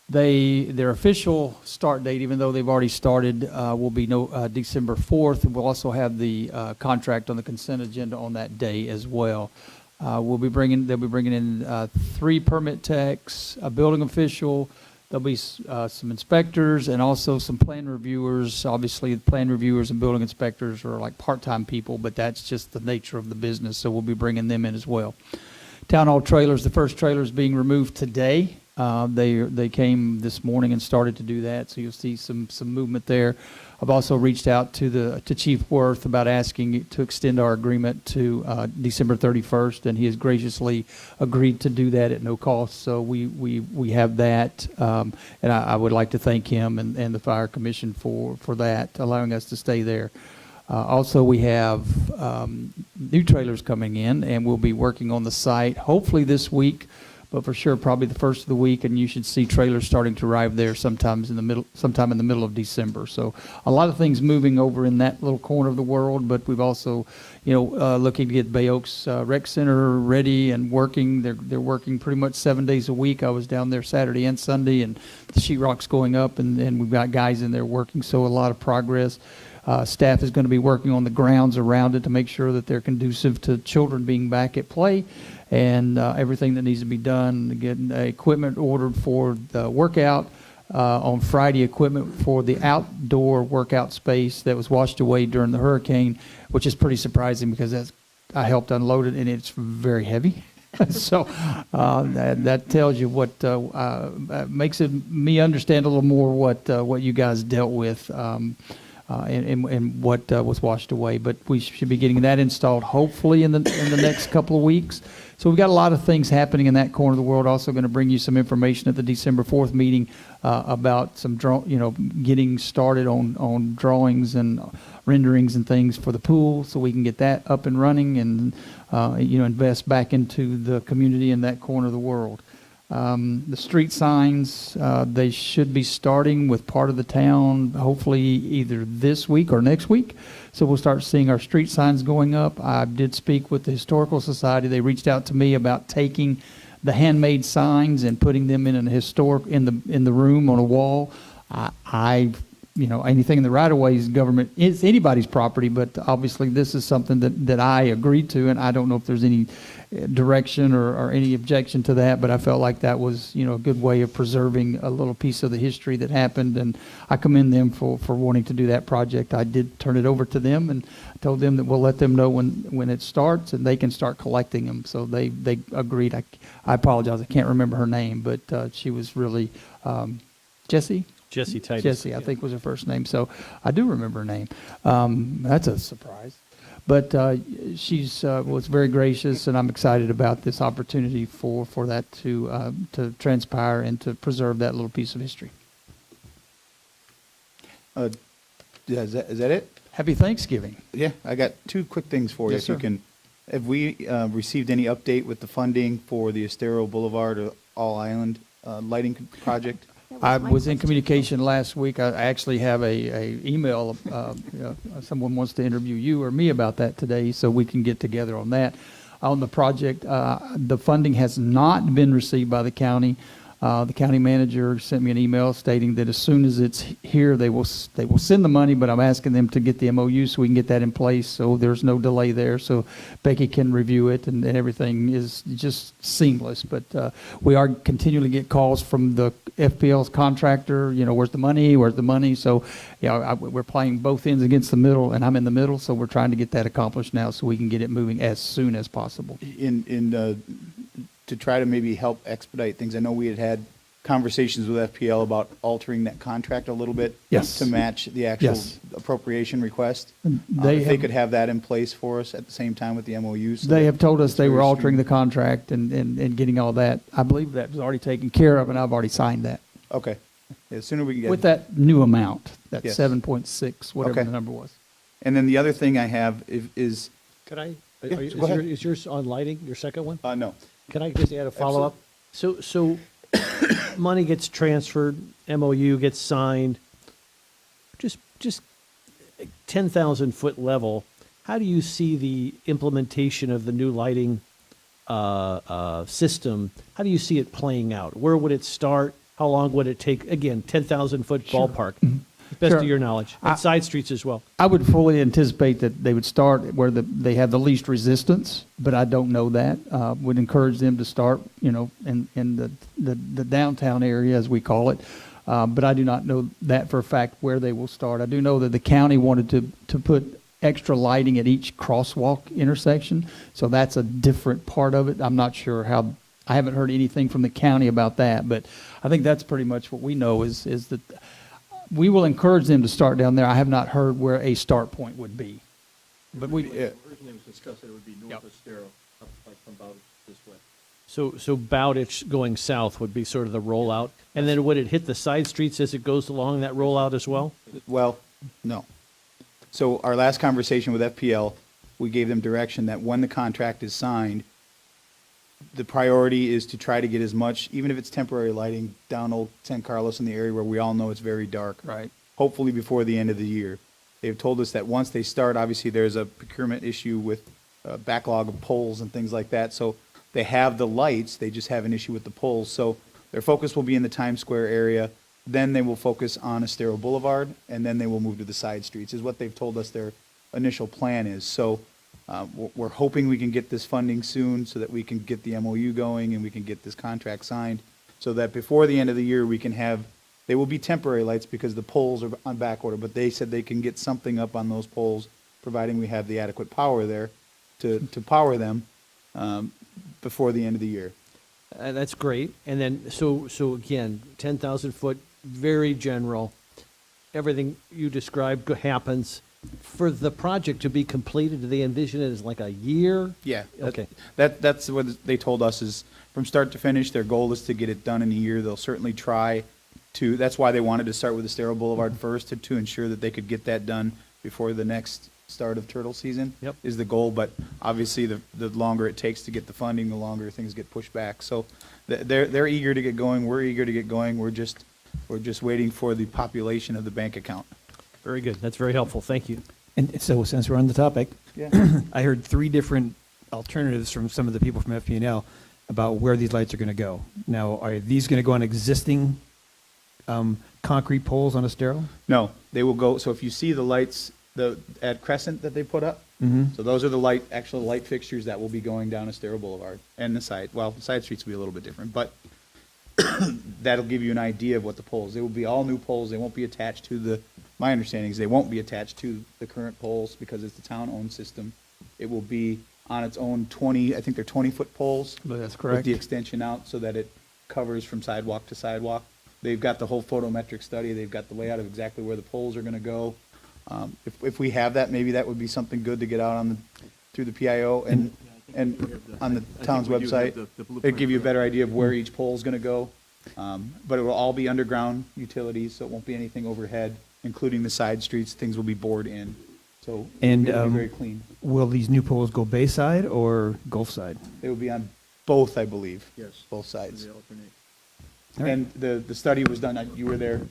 Their official start date, even though they've already started, will be December 4th. We'll also have the contract on the consent agenda on that day as well. They'll be bringing in 3 permit techs, a building official. There'll be some inspectors and also some plan reviewers. Obviously, the plan reviewers and building inspectors are like part-time people, but that's just the nature of the business. So we'll be bringing them in as well. Town hall trailers. The first trailer is being removed today. They came this morning and started to do that, so you'll see some movement there. I've also reached out to Chief Worth about asking to extend our agreement to December 31st, and he has graciously agreed to do that at no cost. So we have that, and I would like to thank him and the Fire Commission for that, allowing us to stay there. Also, we have new trailers coming in, and we'll be working on the site hopefully this week, but for sure probably the first of the week, and you should see trailers starting to arrive there sometime in the middle of December. So a lot of things moving over in that little corner of the world, but we've also, looking to get Bay Oaks Rec Center ready and working. They're working pretty much 7 days a week. I was down there Saturday and Sunday, and the sheetrock's going up, and we've got guys in there working, so a lot of progress. Staff is going to be working on the grounds around it to make sure that they're conducive to children being back at play, and everything that needs to be done. Getting equipment ordered for the workout on Friday, equipment for the outdoor workout space that was washed away during the hurricane, which is pretty surprising because I helped unload it and it's very heavy. So that tells you what makes me understand a little more what you guys dealt with. And what was washed away, but we should be getting that installed hopefully in the next couple of weeks. So we've got a lot of things happening in that corner of the world. Also going to bring you some information at the December 4th meeting about some getting started on drawings and renderings and things for the pool, so we can get that up and running and invest back into the community in that corner of the world. The street signs, they should be starting with part of the town, hopefully either this week or next week. So we'll start seeing our street signs going up. I did speak with the Historical Society. They reached out to me about taking the handmade signs and putting them in in the room on a wall. Anything in the right of way is government. It's anybody's property, but obviously this is something that I agreed to, and I don't know if there's any direction or any objection to that, but I felt like that was a good way of preserving a little piece of the history that happened, and I commend them for wanting to do that project. I did turn it over to them and told them that we'll let them know when it starts and they can start collecting them. So they agreed. I apologize, I can't remember her name, but she was really Jessie Titus. Jessie, I think was her first name. So I do remember her name. That's a surprise. But she's was very gracious, and I'm excited about this opportunity for that to transpire and to preserve that little piece of history. Is that it? Happy Thanksgiving. Yeah, I got 2 quick things for you. Yes, sir. Have we received any update with the funding for the Estero Boulevard or All Island lighting project? I was in communication last week. I actually have a email. Someone wants to interview you or me about that today, so we can get together on that. On the project, the funding has not been received by the county. The county manager sent me an email stating that as soon as it's here, they will send the money, but I'm asking them to get the MOU so we can get that in place, so there's no delay there, so Becky can review it, and everything is just seamless. But we are continually get calls from the FPL's contractor, where's the money? So we're playing both ends against the middle, and I'm in the middle, so we're trying to get that accomplished now so we can get it moving as soon as possible. To try to maybe help expedite things, I know we had conversations with FPL about altering that contract a little bit. Yes. To match the actual Yes. appropriation request. They If they have- could have that in place for us at the same time with the MOU. so They that have told us it's they were very altering the streamlined. contract and getting all that. I believe that was already taken care of, and I've already signed that. Okay. The sooner we can get. With that new amount, that Yes. 7.6, whatever Okay. the number was. And then the other thing I have is. Could I, Yeah, are you- go ahead. is yours on lighting, your second one? No. Can I just add a follow-up? So money gets transferred, MOU gets signed, just 10,000-foot level, how do you see the implementation of the new lighting system? How do you see it playing out? Where would it start? How long would it take? Again, 10,000-foot ballpark, best Sure. of your knowledge, and side streets as well. I would fully anticipate that they would start where they have the least resistance, but I don't know that. Would encourage them to start, in the downtown area, as we call it. But I do not know that for a fact where they will start. I do know that the county wanted to put extra lighting at each crosswalk intersection, so that's a different part of it. I'm not sure how. I haven't heard anything from the county about that, but I think that's pretty much what we know is that we will encourage them to start down there. I have not heard where a start point would be. But we, Originally it was discussed that it would be north of Stero, up like from Bowditch this way. So Bowditch going south would be sort of the rollout, and then would it hit the side streets as it goes along that rollout as well? Well, no. So our last conversation with FPL, we gave them direction that when the contract is signed, the priority is to try to get as much, even if it's temporary lighting, down Old San Carlos in the area where we all know it's very dark. Right. Hopefully before the end of the year. They've told us that once they start, obviously there's a procurement issue with a backlog of poles and things like that. So they have the lights, they just have an issue with the poles. So their focus will be in the Times Square area. Then they will focus on Estero Boulevard, and then they will move to the side streets, is what they've told us their initial plan is. So we're hoping we can get this funding soon so that we can get the MOU going and we can get this contract signed so that before the end of the year we can have, they will be temporary lights because the poles are on back order, but they said they can get something up on those poles providing we have the adequate power there to power them before the end of the year. That's great. And then, so again, 10,000 foot, very general. Everything you described happens. For the project to be completed, do they envision it as like a year? Yeah. Okay. That's what they told us is from start to finish, their goal is to get it done in a year. They'll certainly try to, that's why they wanted to start with Estero Boulevard first to ensure that they could get that done before the next start of turtle season. Yep. Is the goal, but obviously the longer it takes to get the funding, the longer things get pushed back. So they're eager to get going. We're eager to get going. We're just waiting for the population of the bank account. Very good. That's very helpful. Thank you. And so since we're on the topic, Yeah. I heard 3 different alternatives from some of the people from FP&L about where these lights are going to go. Now, are these going to go on existing concrete poles on Estero? No, they will go, so if you see the lights at Crescent that they put up, Mhm. so those are the actual light fixtures that will be going down Estero Boulevard and the side streets will be a little bit different, but that'll give you an idea of what the poles, they will be all new poles, they won't be attached to my understanding is they won't be attached to the current poles because it's the town-owned system. It will be on its own 20-foot poles. That's With correct. the extension out so that it covers from sidewalk to sidewalk. They've got the whole photometric study, they've got the layout of exactly where the poles are gonna go. If we have that, maybe that would be something good to get out through the PIO and on the town's we do have website. the blueprint It'd give you a for better idea of where each pole's gonna go. But it will all be underground utilities, so it won't be anything overhead, including the side streets, things will be bored in. So And it'll be very clean. will these new poles go Bayside or Gulf side? They will be on both, I believe. Yes. Both sides. They alternate. All right. And the study was done, you were there,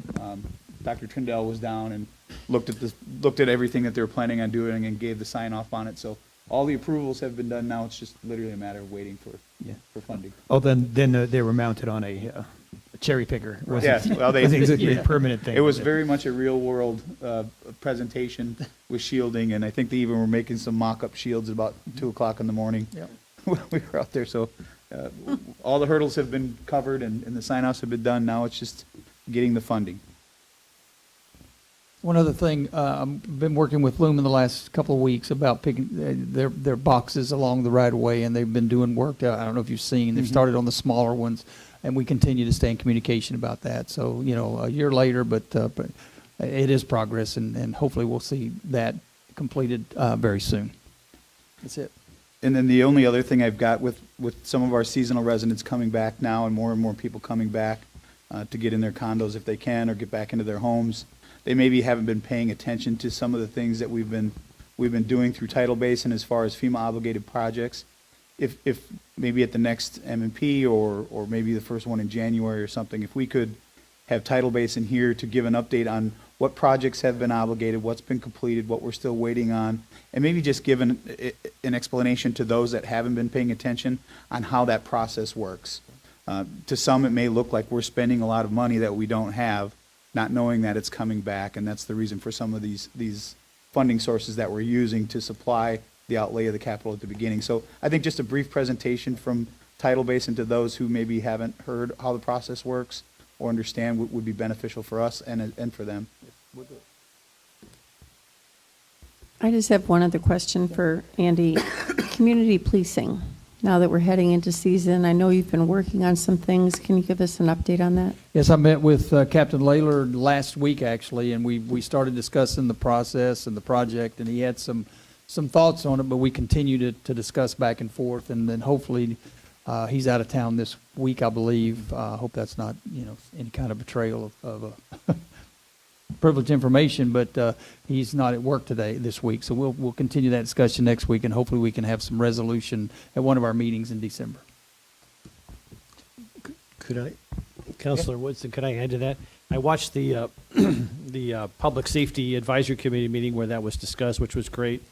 Dr. Trindle was down and looked at everything that they were planning on doing and gave the sign off on it. So all the approvals have been done, now it's just literally a matter of waiting for funding. Oh, then they were mounted on a cherry picker. Yes, well, wasn't exactly a permanent thing. It was very much a real world presentation with shielding, and I think they even were making some mock-up shields at about 2:00 in the morning. Yep. We were out there, so all the hurdles have been covered and the sign-offs have been done. Now it's just getting the funding. One other thing, I've been working with Lumen the last couple of weeks about picking their boxes along the right of way, and they've been doing work. I don't know if you've seen. They've started on the smaller ones. and we continue to stay in communication about that. So, a year later, but it is progress, and hopefully we'll see that completed very soon. That's it. And then the only other thing I've got with some of our seasonal residents coming back now and more people coming back to get in their condos if they can or get back into their homes, they maybe haven't been paying attention to some of the things that we've been doing through Tidal Basin as far as FEMA obligated projects. If maybe at the next M&P or maybe the first one in January or something, if we could have Tidal Basin here to give an update on what projects have been obligated, what's been completed, what we're still waiting on, and maybe just give an explanation to those that haven't been paying attention on how that process works. To some, it may look like we're spending a lot of money that we don't have, not knowing that it's coming back, and that's the reason for some of these funding sources that we're using to supply the outlay of the capital at the beginning. So I think just a brief presentation from Tidal Basin to those who maybe haven't heard how the process works or understand would be beneficial for us and for them. I just have one other question for Andy. Community policing. Now that we're heading into season, I know you've been working on some things. Can you give us an update on that? Yes, I met with Captain Layler last week, actually, and we started discussing the process and the project, and he had some thoughts on it, but we continue to discuss back and forth, and then hopefully he's out of town this week, I believe. I hope that's not, any kind of betrayal of privileged information, but he's not at work this week, so we'll continue that discussion next week, and hopefully we can have some resolution at one of our meetings in December. Could I, Councilor Woodson, could I add to that? I watched the Public Safety Advisory Committee meeting where that was discussed, which was great.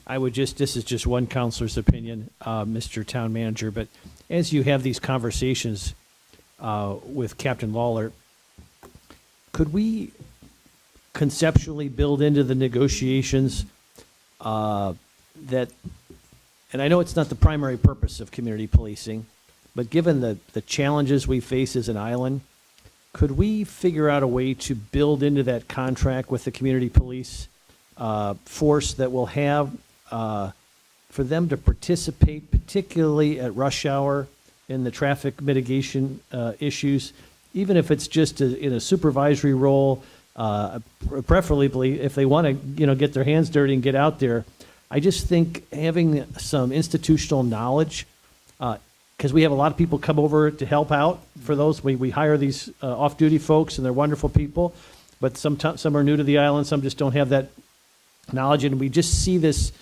This is just one counselor's opinion, Mr. Town Manager, but as you have these conversations with Captain Lawler, could we conceptually build into the negotiations that, and I know it's not the primary purpose of community policing, but given the challenges we face as an island, could we figure out a way to build into that contract with the community police force that will have for them to participate, particularly at rush hour, in the traffic mitigation issues, even if it's just in a supervisory role, preferably if they want to, get their hands dirty and get out there. I just think having some institutional knowledge, because we have a lot of people come over to help out for those. We hire these off-duty folks, and they're wonderful people, but some are new to the island, some just don't have that knowledge, and we just see this,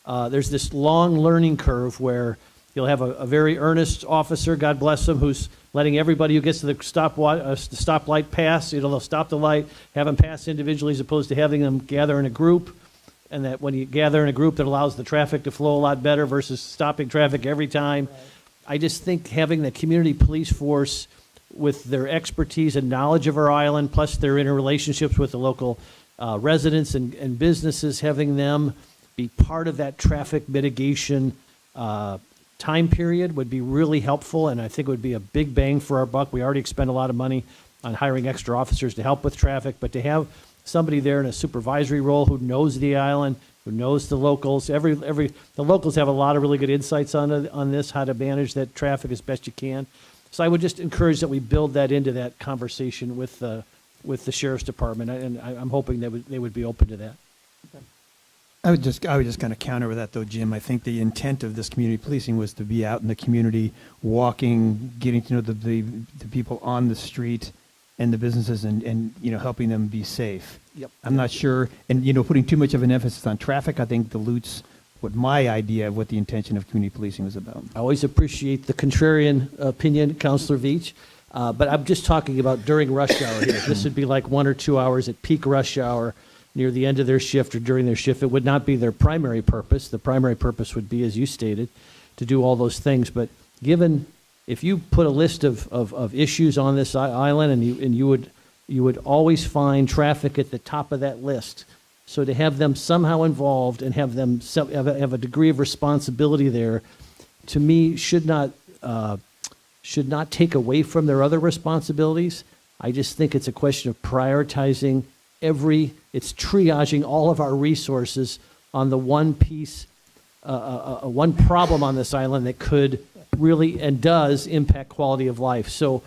there's this long learning curve where you'll have a very earnest officer, God bless him, who's letting everybody who gets to the stoplight pass. They'll stop the light, have them pass individually as opposed to having them gather in a group. And that when you gather in a group, that allows the traffic to flow a lot better versus stopping traffic every time. Right. I just think having the community police force with their expertise and knowledge of our island, plus their interrelationships with the local residents and businesses, having them be part of that traffic mitigation time period would be really helpful, and I think it would be a big bang for our buck. We already expend a lot of money on hiring extra officers to help with traffic, but to have somebody there in a supervisory role who knows the island, who knows the locals. The locals have a lot of really good insights on this, how to manage that traffic as best you can. So I would just encourage that we build that into that conversation with the sheriff's department, and I'm hoping they would be open to that. I would just kind of counter with that, though, Jim. I think the intent of this community policing was to be out in the community, walking, getting to know the people on the street and the businesses, and helping them be safe. Yep. I'm not sure, and putting too much of an emphasis on traffic, I think dilutes what my idea of what the intention of community policing was about. I always appreciate the contrarian opinion, Councilor Veach, but I'm just talking about during rush hour here. This would be like 1 or 2 hours at peak rush hour near the end of their shift or during their shift. It would not be their primary purpose. The primary purpose would be, as you stated, to do all those things. But if you put a list of issues on this island, and you would always find traffic at the top of that list. So to have them somehow involved and have them have a degree of responsibility there, to me, should not take away from their other responsibilities. I just think it's a question of prioritizing it's triaging all of our resources on the one piece, one problem on this island that could really and does impact quality of life. So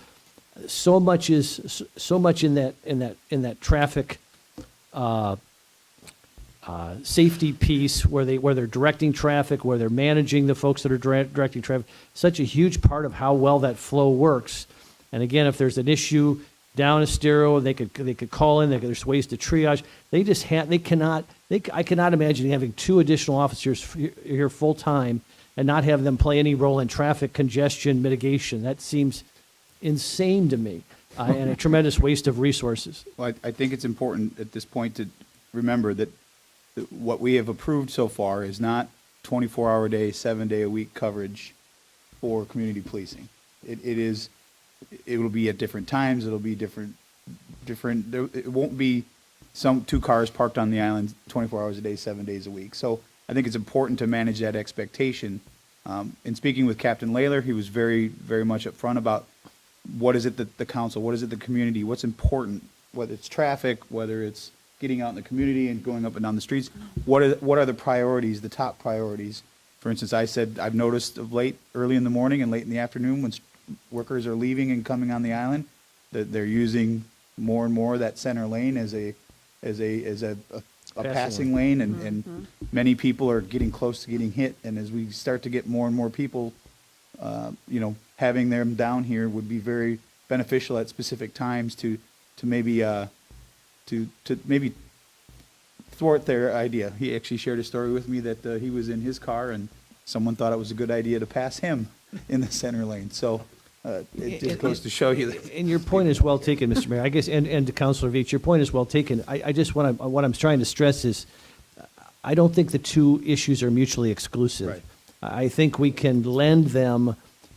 much in that traffic safety piece, where they're directing traffic, where they're managing the folks that are directing traffic. Such a huge part of how well that flow works. And again, if there's an issue down Estero, they could call in. There's ways to triage. I cannot imagine having 2 additional officers here full time and not have them play any role in traffic congestion mitigation. That seems insane to me, and a tremendous waste of resources. Well, I think it's important at this point to remember that what we have approved so far is not 24-hour day, 7-day-a-week coverage for community policing. It will be at different times. It'll be different. It won't be 2 cars parked on the island 24 hours a day, 7 days a week. So I think it's important to manage that expectation. In speaking with Captain Layler, he was very, very much upfront about what is it that the council, what is it the community, what's important, whether it's traffic, whether it's getting out in the community and going up and down the streets. What are the priorities, the top priorities? For instance, I said I've noticed of late, early in the morning and late in the afternoon, when workers are leaving and coming on the island, that they're using more and more that center lane as a passing lane, and many people are getting close to getting hit. And as we start to get more and more people, having them down here would be very beneficial at specific times to maybe thwart their idea. He actually shared a story with me that he was in his car and someone thought it was a good idea to pass him in the center lane. So it just goes to show you that. And your point is well taken, Mr. Mayor. I guess, and to Councilor Veach, your point is well taken. I just what I'm trying to stress is, I don't think the 2 issues are mutually exclusive. Right. I think we can lend them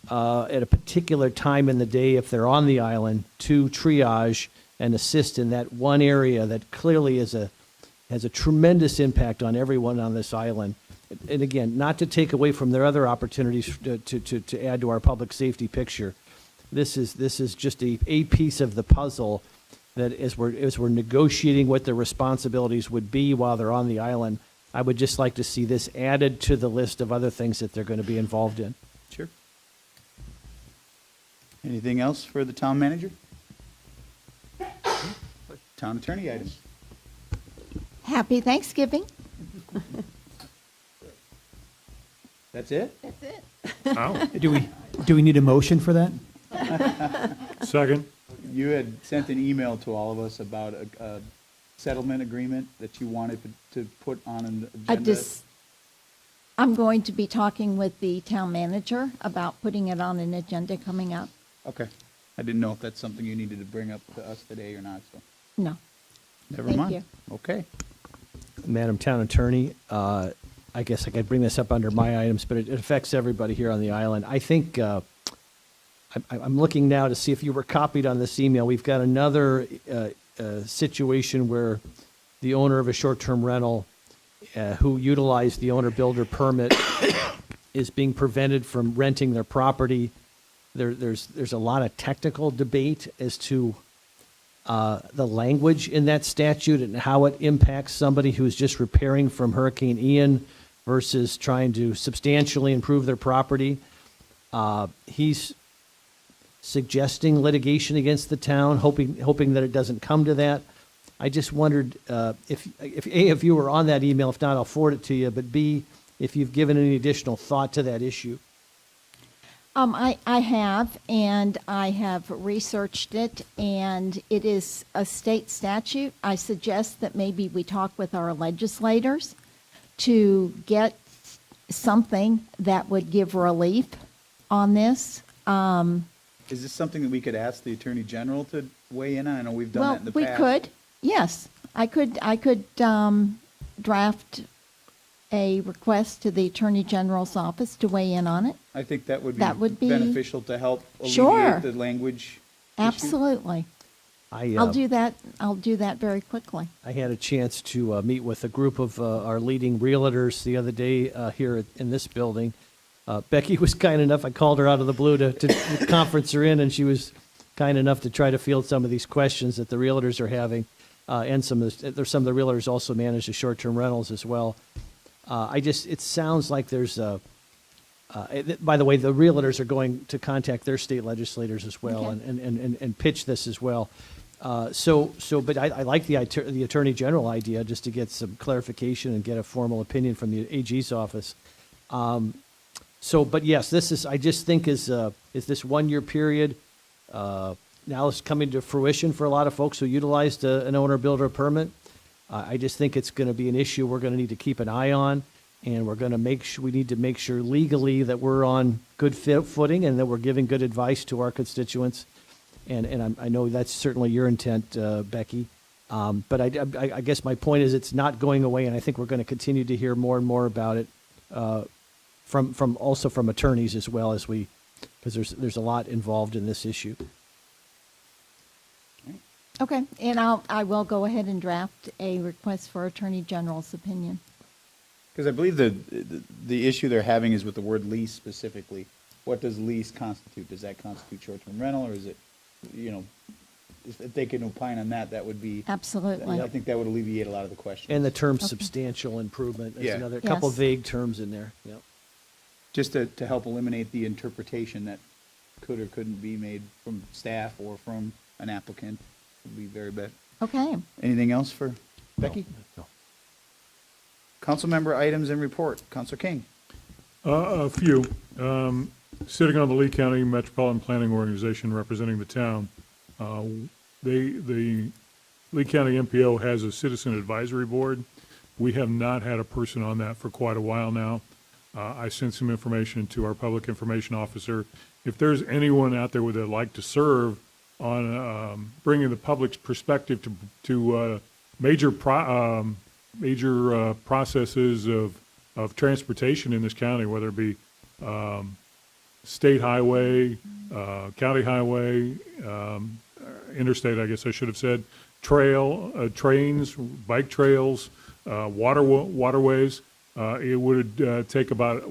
at a particular time in the day, if they're on the island, to triage and assist in that one area that clearly has a tremendous impact on everyone on this island. And again, not to take away from their other opportunities to add to our public safety picture. This is just a piece of the puzzle that as we're negotiating what their responsibilities would be while they're on the island, I would just like to see this added to the list of other things that they're going to be involved in. Sure. Anything else for the town manager? Town attorney items. Happy Thanksgiving. That's it? That's it. Oh. Do we need a motion for that? Second. You had sent an email to all of us about a settlement agreement that you wanted to put on an agenda. I'm going to be talking with the town manager about putting it on an agenda coming up. Okay. I didn't know if that's something you needed to bring up to us today or not, so. No. Never Thank mind. you. Okay. Madam Town Attorney, I guess I could bring this up under my items, but it affects everybody here on the island. I think I'm looking now to see if you were copied on this email. We've got another situation where the owner of a short-term rental who utilized the owner-builder permit is being prevented from renting their property. There's a lot of technical debate as to the language in that statute and how it impacts somebody who's just repairing from Hurricane Ian versus trying to substantially improve their property. He's suggesting litigation against the town, hoping that it doesn't come to that. I just wondered if A, if you were on that email. If not, I'll forward it to you. But B, if you've given any additional thought to that issue. I have, and I have researched it, and it is a state statute. I suggest that maybe we talk with our legislators to get something that would give relief on this. Is this something that we could ask the Attorney General to weigh in on? I know we've done that in the Well, past. we could, yes. I could draft a request to the Attorney General's office to weigh in on it. I think that would be, be beneficial to help Sure. alleviate the language issue. Absolutely. I'll do that. I'll do that very quickly. I had a chance to meet with a group of our leading realtors the other day here in this building. Becky was kind enough, I called her out of the blue to conference her in, and she was kind enough to try to field some of these questions that the realtors are having. And some of the realtors also manage the short-term rentals as well. It sounds like there's a By the way, the realtors are going to contact their state legislators as well Okay. and pitch this as well. But I like the Attorney General idea, just to get some clarification and get a formal opinion from the AG's office. But yes, I just think is this 1 year period, now it's coming to fruition for a lot of folks who utilized an owner builder permit. I just think it's going to be an issue we're going to need to keep an eye on, and we're going to we need to make sure legally that we're on good footing and that we're giving good advice to our constituents. And I know that's certainly your intent, Becky. But I guess my point is it's not going away, and I think we're going to continue to hear more and more about it from attorneys as well, because there's a lot involved in this issue. Okay, and I will go ahead and draft a request for Attorney General's opinion. Because I believe the issue they're having is with the word lease specifically. What does lease constitute? Does that constitute short-term rental, or is it, if they can opine on that, that would be. Absolutely. I think that would alleviate a lot of the questions. And the term Okay. substantial improvement is Yeah. another couple Yes. vague terms in there. Yep. Just to help eliminate the interpretation that could or couldn't be made from staff or from an applicant would be very bad. Okay. Anything else for Becky? No. Council member items and report. Councilor King. A few. Sitting on the Lee County Metropolitan Planning Organization representing the town, the Lee County MPO has a citizen advisory board. We have not had a person on that for quite a while now. I sent some information to our public information officer. If there's anyone out there that'd like to serve on bringing the public's perspective to major processes of transportation in this county, whether it be state highway, county highway, interstate, I guess I should have said, trains, bike trails, waterways. It would take about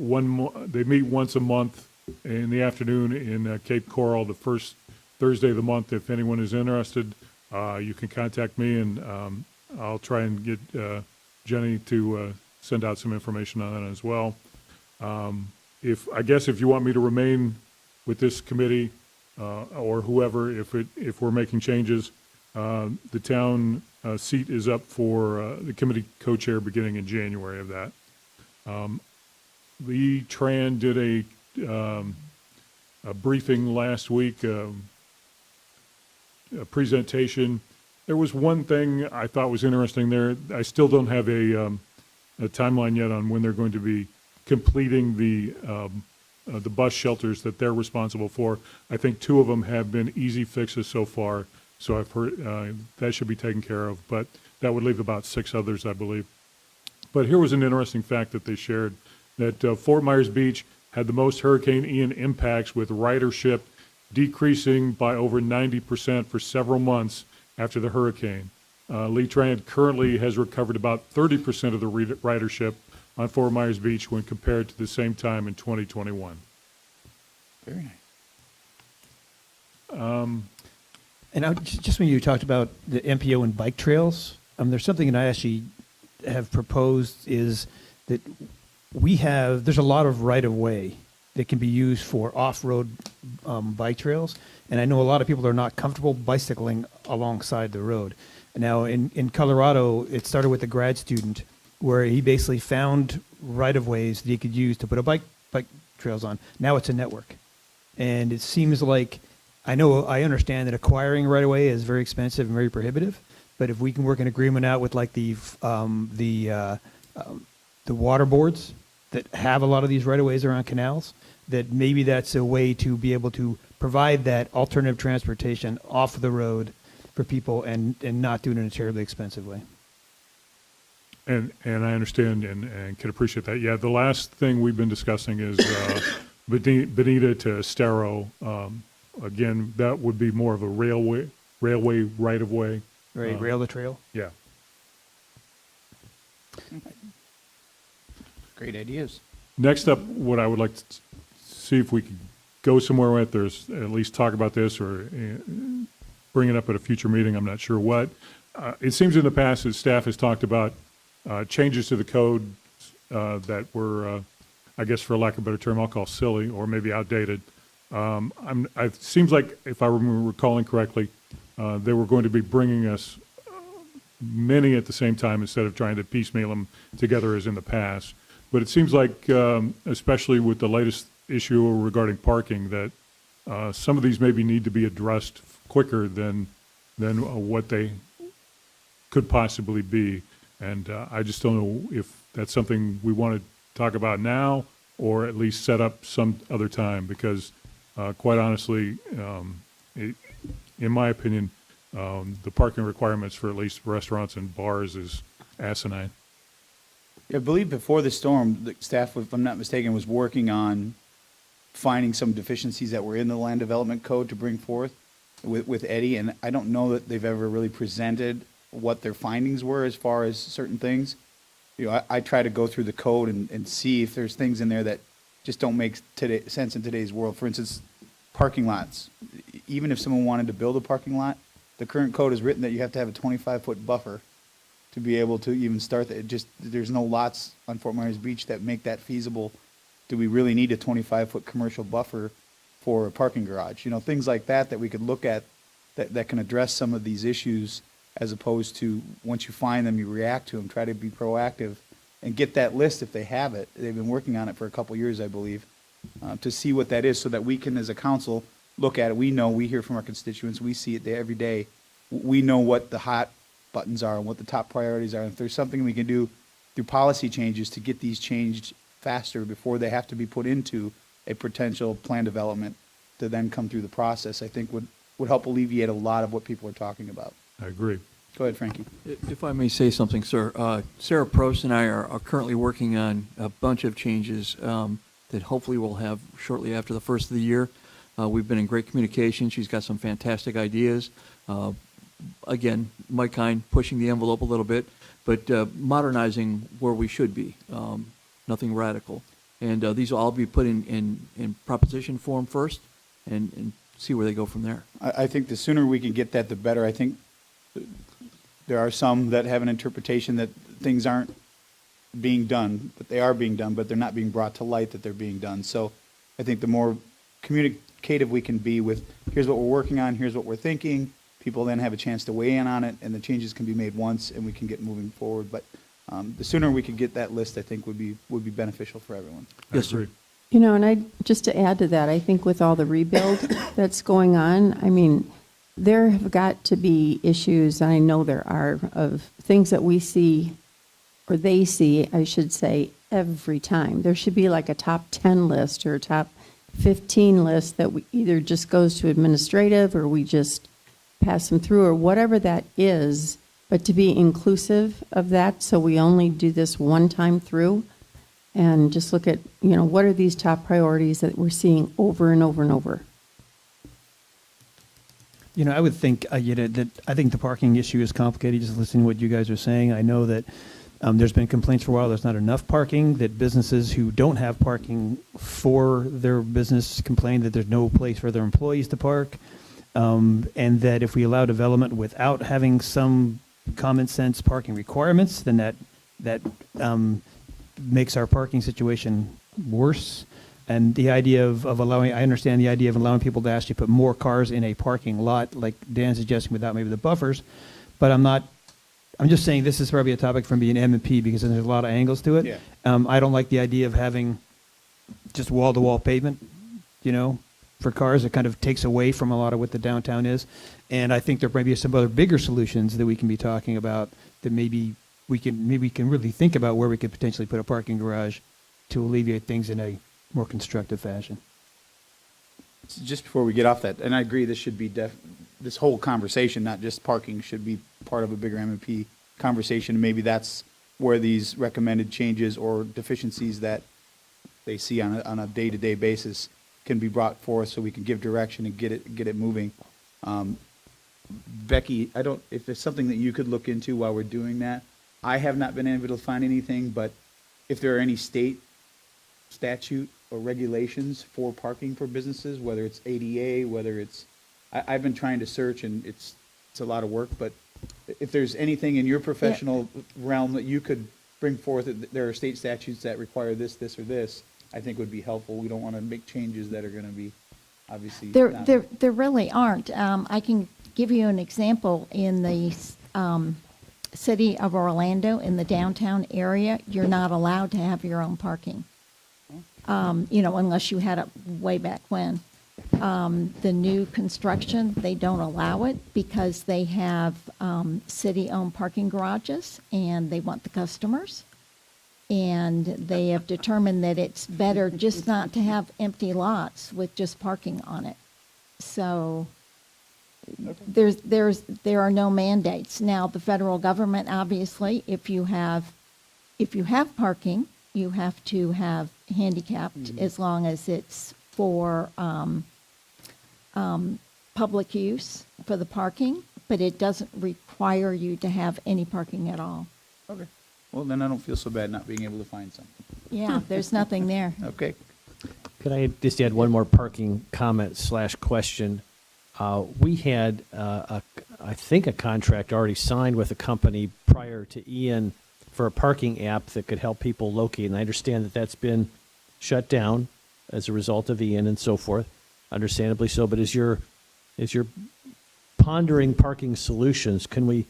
they meet once a month in the afternoon in Cape Coral, the first Thursday of the month. If anyone is interested, you can contact me, and I'll try and get Jenny to send out some information on that as well. If you want me to remain with this committee, or whoever, if we're making changes, the town seat is up for the committee co-chair beginning in January of that. Lee Tran did a briefing last week, a presentation. There was one thing I thought was interesting there. I still don't have a timeline yet on when they're going to be completing the bus shelters that they're responsible for. I think 2 of them have been easy fixes so far, so I've heard that should be taken care of, but that would leave about 6 others, I believe. But here was an interesting fact that they shared, that Fort Myers Beach had the most Hurricane Ian impacts, with ridership decreasing by over 90% for several months after the hurricane. Lee Tran currently has recovered about 30% of the ridership on Fort Myers Beach when compared to the same time in 2021. Very nice. And just when you talked about the MPO and bike trails, there's something that I actually have proposed, is that there's a lot of right-of-way that can be used for off-road bike trails. And I know a lot of people are not comfortable bicycling alongside the road. Now, in Colorado, it started with a grad student where he basically found right-of-ways that he could use to put a bike trails on. Now it's a network. And it seems like, I understand that acquiring right-of-way is very expensive and very prohibitive, but if we can work an agreement out with like the water boards that have a lot of these right-of-ways around canals, that maybe that's a way to be able to provide that alternative transportation off the road for people and not do it in a terribly expensive way. And I understand and can appreciate that. Yeah, the last thing we've been discussing is Bonita to Estero. Again, that would be more of a railway right-of-way. Right, rail to trail? Yeah. Great ideas. Next up, what I would like to see if we could go somewhere with, there's at least talk about this or bring it up at a future meeting, I'm not sure what. It seems in the past that staff has talked about changes to the code that were, I guess for lack of a better term, I'll call silly or maybe outdated. It seems like, if I remember recalling correctly, they were going to be bringing us many at the same time instead of trying to piecemeal them together as in the past. But it seems like, especially with the latest issue regarding parking, that some of these maybe need to be addressed quicker than what they could possibly be. And I just don't know if that's something we want to talk about now or at least set up some other time, because quite honestly, in my opinion, the parking requirements for at least restaurants and bars is asinine. I believe before the storm, the staff, if I'm not mistaken, was working on finding some deficiencies that were in the land development code to bring forth with Eddie, and I don't know that they've ever really presented what their findings were as far as certain things. You know, I try to go through the code and see if there's things in there that just don't make sense in today's world. For instance, parking lots. Even if someone wanted to build a parking lot, the current code is written that you have to have a 25-foot buffer to be able to even start that. There's no lots on Fort Myers Beach that make that feasible. Do we really need a 25-foot commercial buffer for a parking garage? You know, things like that we could look at that can address some of these issues, as opposed to once you find them, you react to them. Try to be proactive and get that list if they have it. They've been working on it for a couple years, I believe, to see what that is so that we can, as a council, look at it. We hear from our constituents. We see it there every day. We know what the hot buttons are and what the top priorities are. If there's something we can do through policy changes to get these changed faster before they have to be put into a potential plan development to then come through the process, I think would help alleviate a lot of what people are talking about. I agree. Go ahead, Frankie. If I may say something, sir. Sarah Prost and I are currently working on a bunch of changes that hopefully we'll have shortly after the first of the year. We've been in great communication. She's got some fantastic ideas. Again, Mike Hine pushing the envelope a little bit, but modernizing where we should be. Nothing radical. And these will all be put in proposition form first and see where they go from there. I think the sooner we can get that, the better. I think there are some that have an interpretation that things aren't being done, but they are being done, but they're not being brought to light that they're being done. So I think the more communicative we can be with, here's what we're working on, here's what we're thinking, people then have a chance to weigh in on it, and the changes can be made once, and we can get moving forward. But the sooner we could get that list, I think would be beneficial for everyone. Yes, sir. You know, and just to add to that, I think with all the rebuild that's going on, I mean, there have got to be issues, and I know there are, of things that we see, or they see, I should say, every time. There should be like a top 10 list or a top 15 list that we either just goes to administrative or we just pass them through or whatever that is, but to be inclusive of that, so we only do this one time through and just look at, you know, what are these top priorities that we're seeing over and over and over. You know, I would think, that I think the parking issue is complicated, just listening to what you guys are saying. I know that there's been complaints for a while there's not enough parking, that businesses who don't have parking for their business complain that there's no place for their employees to park, and that if we allow development without having some common sense parking requirements, then that makes our parking situation worse. And the idea of allowing, I understand the idea of allowing people to actually put more cars in a parking lot, like Dan's suggesting, without maybe the buffers. But I'm just saying this is probably a topic from being M&P because there's a lot of angles to it. Yeah. I don't like the idea of having just wall-to-wall pavement, for cars. It kind of takes away from a lot of what the downtown is. And I think there may be some other bigger solutions that we can be talking about that maybe we can really think about where we could potentially put a parking garage to alleviate things in a more constructive fashion. Just before we get off that, and I agree, this should be this whole conversation, not just parking, should be part of a bigger M&P conversation. Maybe that's where these recommended changes or deficiencies that they see on a day-to-day basis can be brought forth, so we can give direction and get it moving. Becky, if there's something that you could look into while we're doing that. I have not been able to find anything, but if there are any state statute or regulations for parking for businesses, whether it's ADA, whether it's, I've been trying to search, and it's a lot of work, but if there's anything in your professional realm that you could bring forth, that there are state statutes that require this, or this, I think would be helpful. We don't want to make changes that are going to be obviously. There, not- there really aren't. I can give you an example. In the city of Orlando, in the downtown area, you're not allowed to have your own parking. Unless you had it way back when. The new construction, they don't allow it because they have city-owned parking garages and they want the customers. And they have determined that it's better just not to have empty lots with just parking on it. So there are no mandates. Now, the federal government, obviously, if you have parking, you have to have handicapped as long as it's for public use for the parking, but it doesn't require you to have any parking at all. Okay. Well, then I don't feel so bad not being able to find something. Yeah, there's nothing there. Okay. Could I just add one more parking comment / question? We had, I think, a contract already signed with a company prior to Ian for a parking app that could help people locate. And I understand that that's been shut down as a result of Ian and so forth, understandably so. But as you're pondering parking solutions, can we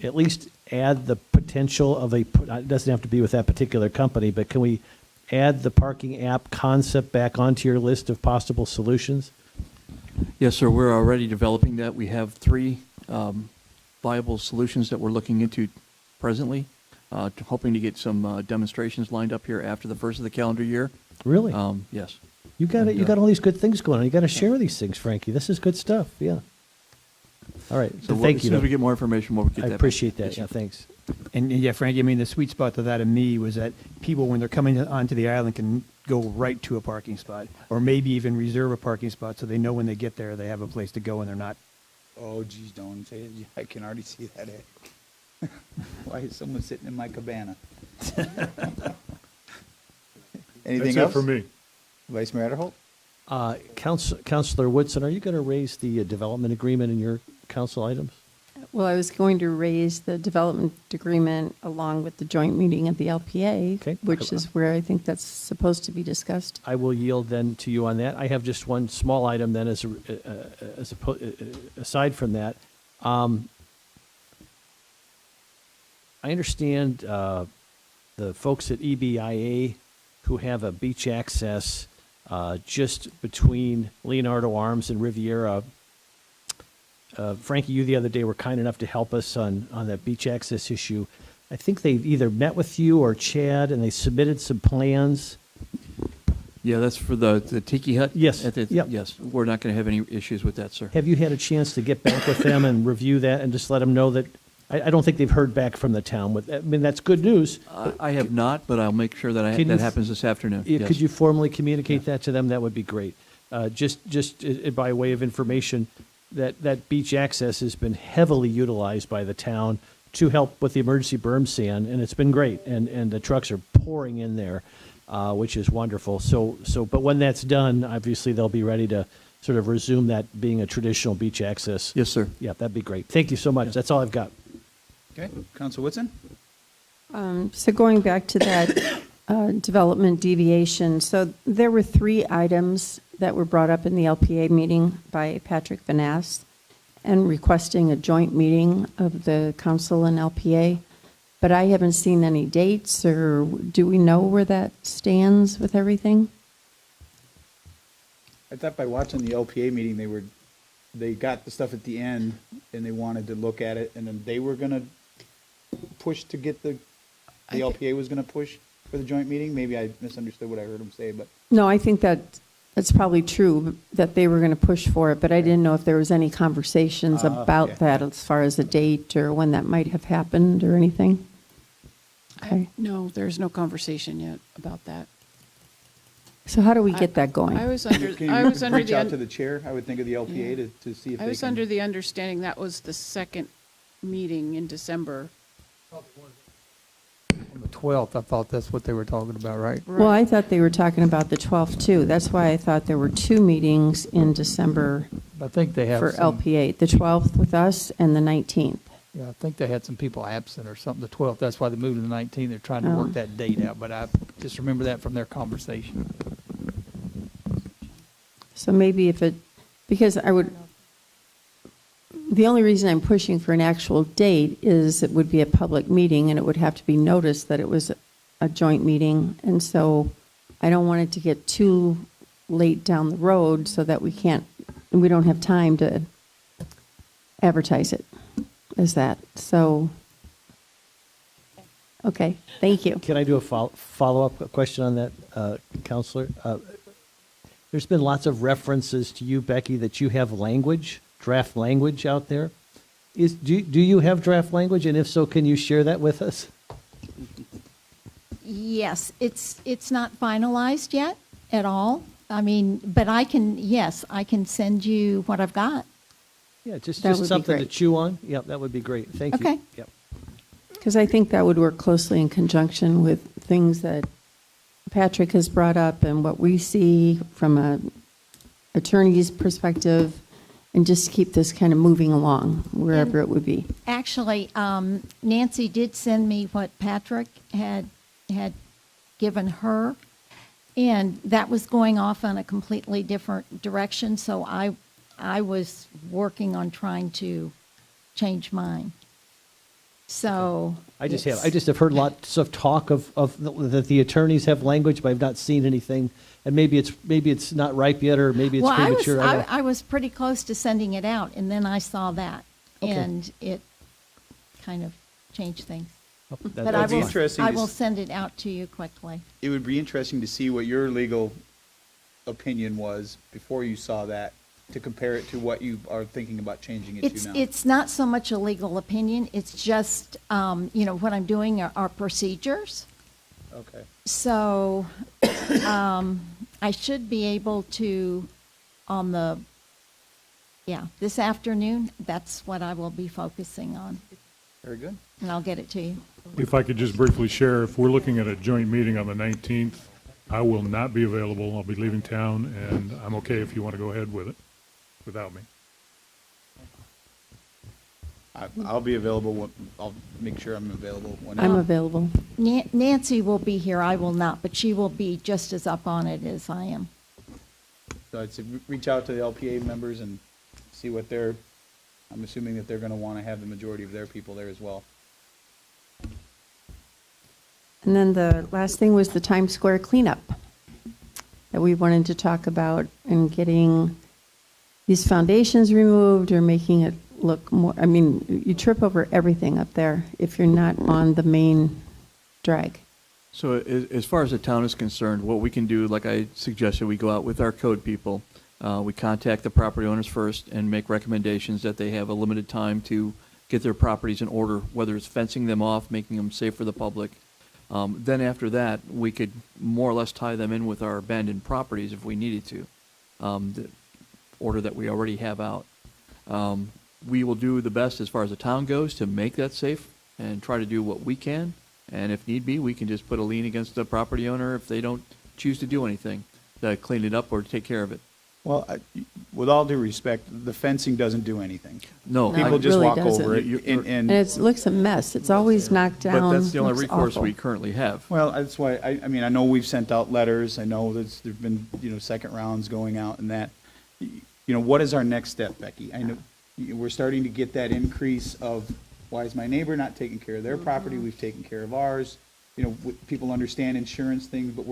at least add the potential of it doesn't have to be with that particular company, but can we add the parking app concept back onto your list of possible solutions? Yes, sir. We're already developing that. We have 3 viable solutions that we're looking into presently, hoping to get some demonstrations lined up here after the first of the calendar year. Really? Yes. You got it. You got all these good things going on. You got to share these things, Frankie. This is good stuff. Yeah. All right. So Thank as you. soon as we get more information, we'll get that. I appreciate that. Yes, Yeah. sir. Thanks. And yeah, Frankie, I mean, the sweet spot to that to me was that people, when they're coming onto the island, can go right to a parking spot, or maybe even reserve a parking spot so they know when they get there they have a place to go and they're not. Oh, geez, don't say it. I can already see that. Why is someone sitting in my cabana? Anything That's else? it for me. Vice Mayor Adderholt? Councilor Woodson, are you going to raise the development agreement in your council items? Well, I was going to raise the development agreement along with the joint meeting of the LPA, Okay. which is where I think that's supposed to be discussed. I will yield then to you on that. I have just one small item then aside from that. I understand the folks at EBIA who have a beach access just between Leonardo Arms and Riviera. Frankie, you the other day were kind enough to help us on that beach access issue. I think they either met with you or Chad, and they submitted some plans. Yeah, that's for the Tiki Hut? Yes. Yep. Yes. We're not going to have any issues with that, sir. Have you had a chance to get back with them and review that and just let them know that, I don't think they've heard back from the town. I mean, that's good news. I have not, but I'll make sure that Can you- that happens this afternoon. Yeah, Yes. could you formally communicate that to them? That would be great. Just by way of information, that beach access has been heavily utilized by the town to help with the emergency berm sand, and it's been great. And the trucks are pouring in there, which is wonderful. But when that's done, obviously they'll be ready to sort of resume that being a traditional beach access. Yes, sir. Yeah, that'd be great. Thank you so much. That's all I've got. Okay. Council Whitson? So going back to that development deviation, so there were 3 items that were brought up in the LPA meeting by Patrick Vanass and requesting a joint meeting of the council and LPA. But I haven't seen any dates, or do we know where that stands with everything? I thought by watching the LPA meeting, they got the stuff at the end and they wanted to look at it, and then they were gonna push to get the LPA was gonna push for the joint meeting. Maybe I misunderstood what I heard him say, but No, I think that's probably true, that they were going to push for it, but I didn't know if there was any conversations about yeah. that as far as a date or when that might have happened or anything. Okay. No, there's no conversation yet about that. So how do we get that going? I was under, can you I was under reach the, out to the chair, I would think, of the LPA to see if I they was can. under the understanding that was the second meeting in December. On the 12th, I thought that's what they were talking about, right? Well, I thought they were talking about the 12th too. That's why I thought there were 2 meetings in December I think they have for some- LPA, the 12th with us and the 19th. Yeah, I think they had some people absent or something, the 12th. That's why they moved to the 19th. They're trying to Oh. work that date out, but I just remember that from their conversation. So maybe if it, because I would, the only reason I'm pushing for an actual date is it would be a public meeting and it would have to be noticed that it was a joint meeting. And so I don't want it to get too late down the road so that we don't have time to advertise it as that. So, okay, thank you. Can I do a follow-up question on that, Counselor? There's been lots of references to you, Becky, that you have language, draft language out there. Do you have draft language? And if so, can you share that with us? Yes, it's not finalized yet at all. I mean, but I can send you what I've got. Yeah, just That would be something to great. chew on. Yep, that would be great. Thank you. Okay. Yep. Because I think that would work closely in conjunction with things that Patrick has brought up and what we see from a attorney's perspective, and just keep this kind of moving along wherever it would be. Actually, Nancy did send me what Patrick had given her, and that was going off on a completely different direction. So I was working on trying to change mine. So I just have heard lots of talk that the attorneys have language, but I've not seen anything. And maybe it's not ripe yet, or maybe it's premature. I was pretty close to sending it out, and then I saw that, Okay. and it kind of changed things. That- But That'd be interesting I to will s- send it out to you quickly. It would be interesting to see what your legal opinion was before you saw that, to compare it to what you are thinking about changing it to now. It's not so much a legal opinion, it's just, what I'm doing are procedures. Okay. So, I should be able to, this afternoon, that's what I will be focusing on, Very good. and I'll get it to you. If I could just briefly share, if we're looking at a joint meeting on the 19th, I will not be available. I'll be leaving town, and I'm okay if you want to go ahead with it without me. I'll be available. I'll make sure I'm available. When I'm available. Nancy will be here, I will not, but she will be just as up on it as I am. So I'd say reach out to the LPA members and see what I'm assuming that they're going to want to have the majority of their people there as well. And then the last thing was the Times Square cleanup that we wanted to talk about, and getting these foundations removed or making it look more, I mean, you trip over everything up there if you're not on the main drag. So as far as the town is concerned, what we can do, like I suggested, we go out with our code people. We contact the property owners first and make recommendations that they have a limited time to get their properties in order, whether it's fencing them off, making them safe for the public. Then after that, we could more or less tie them in with our abandoned properties if we needed to, the order that we already have out. We will do the best as far as the town goes to make that safe and try to do what we can. And if need be, we can just put a lien against the property owner if they don't choose to do anything, to clean it up or take care of it. Well, with all due respect, the fencing doesn't do anything. No, People it just really walk doesn't. over it. And it looks a mess. It's always knocked down. But that's the only looks recourse awful. we currently have. Well, that's why, I mean, I know we've sent out letters. I know there's been, second rounds going out and that. What is our next step, Becky? I know we're starting to get that increase of, why is my neighbor not taking care of their property? We've taken care of ours. People understand insurance things, but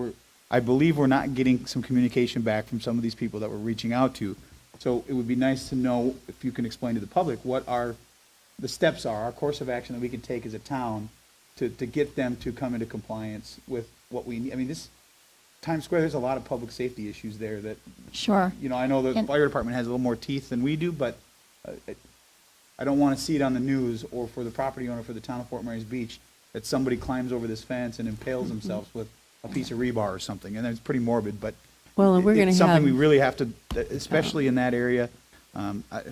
I believe we're not getting some communication back from some of these people that we're reaching out to. So it would be nice to know, if you can explain to the public, what the steps are, our course of action that we can take as a town to get them to come into compliance with what we need. I mean, this Times Square, there's a lot of public safety issues there that, Sure. I know the And- fire department has a little more teeth than we do, but I don't want to see it on the news, or for the property owner for the town of Fort Myers Beach, that somebody climbs over this fence and impales themselves with a piece of rebar or something. And it's pretty morbid, but Well, and we're going it's to have. something we really have to, especially in that area.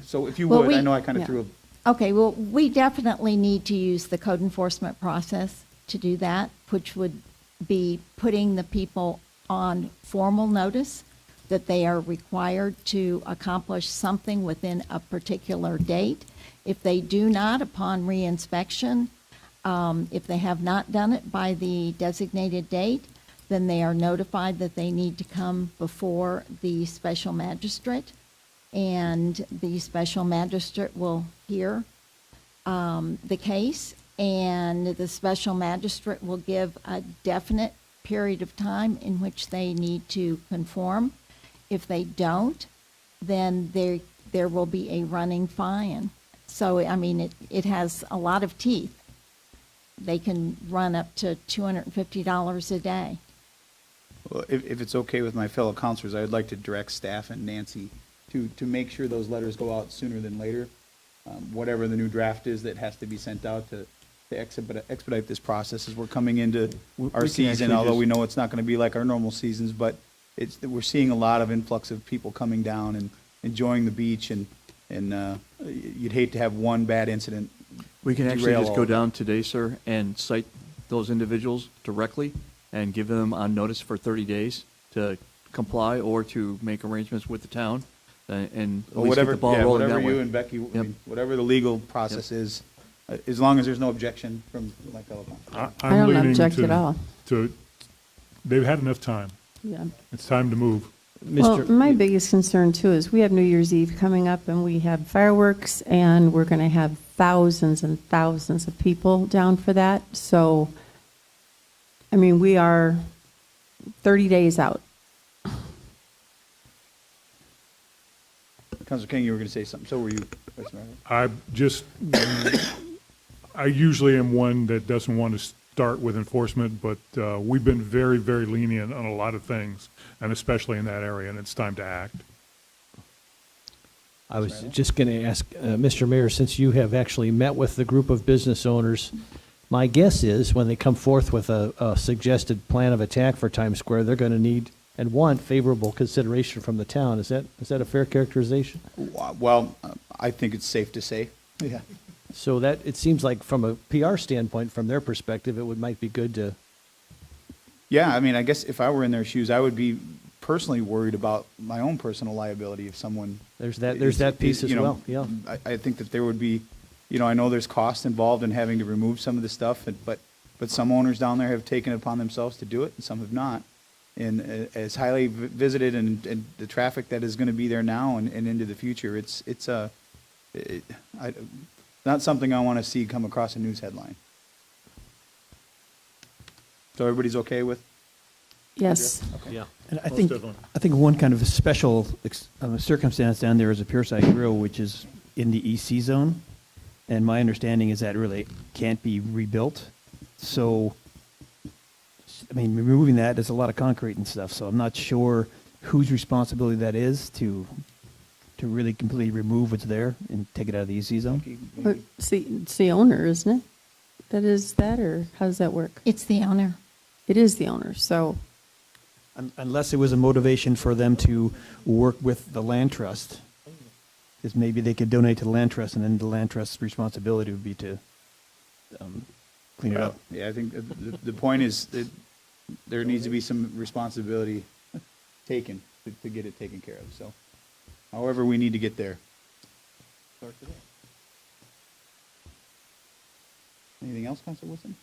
So if you Well, would, I we- know I kind of yeah. threw Okay, well, we definitely need to use the code enforcement process to do that, which would be putting the people on formal notice that they are required to accomplish something within a particular date. If they do not, upon reinspection, if they have not done it by the designated date, then they are notified that they need to come before the special magistrate, and the special magistrate will hear the case, and the special magistrate will give a definite period of time in which they need to conform. If they don't, then there will be a running fine. So, I mean, it has a lot of teeth. They can run up to $250 a day. Well, if it's okay with my fellow counselors, I'd like to direct staff and Nancy to make sure those letters go out sooner than later. Whatever the new draft is that has to be sent out to expedite this process as we're coming into our season, although we know it's not going to be like our normal seasons, but we're seeing a lot of influx of people coming down and enjoying the beach, and you'd hate to have one bad incident. We can actually derail just all go of it. down today, sir, and cite those individuals directly and give them on notice for 30 days to comply or to make arrangements with the town and at Well, least get whatever, the ball yeah, rolling whatever that you way. and Becky, I Yep. mean, whatever the legal process is, as long as there's no objection from my fellow counselors. I don't leaning object to- at all. They've had enough time. Yeah. It's time to move. Well, my biggest concern too is we have New Year's Eve coming up and we have fireworks and we're going to have thousands and thousands of people down for that. So, I mean, we are 30 days out. Councilor King, you were going to say something. So were you, Vice Mayor. I usually am one that doesn't want to start with enforcement, but we've been very, very lenient on a lot of things, and especially in that area, and it's time to act. I was just going to ask, Mr. Mayor, since you have actually met with the group of business owners, my guess is when they come forth with a suggested plan of attack for Times Square, they're going to need and want favorable consideration from the town. Is that a fair characterization? Well, I think it's safe to say. Yeah. So that, it seems like from a PR standpoint, from their perspective, might be good to. Yeah, I mean, I guess if I were in their shoes, I would be personally worried about my own personal liability if someone. There's that piece as well, yeah. I think that there would be, I know there's cost involved in having to remove some of the stuff, but some owners down there have taken it upon themselves to do it, and some have not. And as highly visited and the traffic that is going to be there now and into the future, it's not something I want to see come across a news headline. So everybody's okay with? Yes. Okay. Yeah. And Most definitely. I think one kind of a special circumstance down there is a Pierside Grill, which is in the EC zone. And my understanding is that really can't be rebuilt. So, I mean, removing that, there's a lot of concrete and stuff. So I'm not sure whose responsibility that is to really completely remove what's there and take it out of the EC zone. But it's the owner, isn't it? That is that, or how does that work? It's the owner. It is the owner, so. Unless it was a motivation for them to work with the land trust, is maybe they could donate to the land trust, and then the land trust's responsibility would be to clean it up. Yeah, I think the point is that there needs to be some responsibility taken to get it taken care of. So, however, we need to get there. Anything else, Councilor Wilson?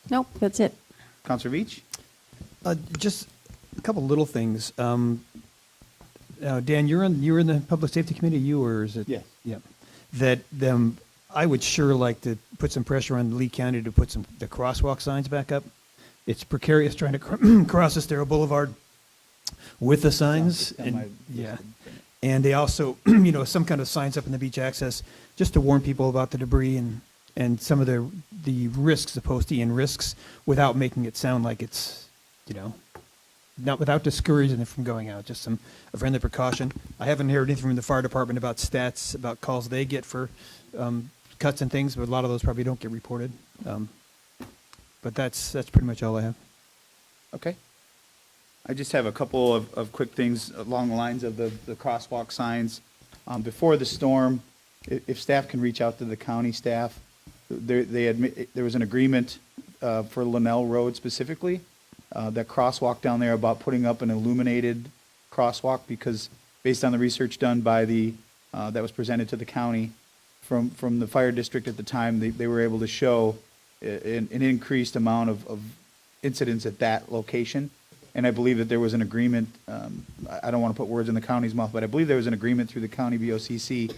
Nope, that's it. Councilor Beach? Just a couple little things. Dan, you're in the public safety committee, or is it? Yes. Yeah. That I would sure like to put some pressure on Lee County to put the crosswalk signs back up. It's precarious trying to cross Estero Boulevard with the signs. And they also, some kind of signs up in the beach access just to warn people about the debris and some of the risks, the post-EN risks, without making it sound like it's, not without discouraging it from going out, just a friendly precaution. I haven't heard anything from the fire department about stats, about calls they get for cuts and things, but a lot of those probably don't get reported. But that's pretty much all I have. Okay. I just have a couple of quick things along the lines of the crosswalk signs. Before the storm, if staff can reach out to the county staff, there was an agreement for Linnell Road specifically, that crosswalk down there about putting up an illuminated crosswalk because based on the research done by the, that was presented to the county from the fire district at the time, they were able to show an increased amount of incidents at that location. And I believe that there was an agreement, I don't want to put words in the county's mouth, but I believe there was an agreement through the county BOCC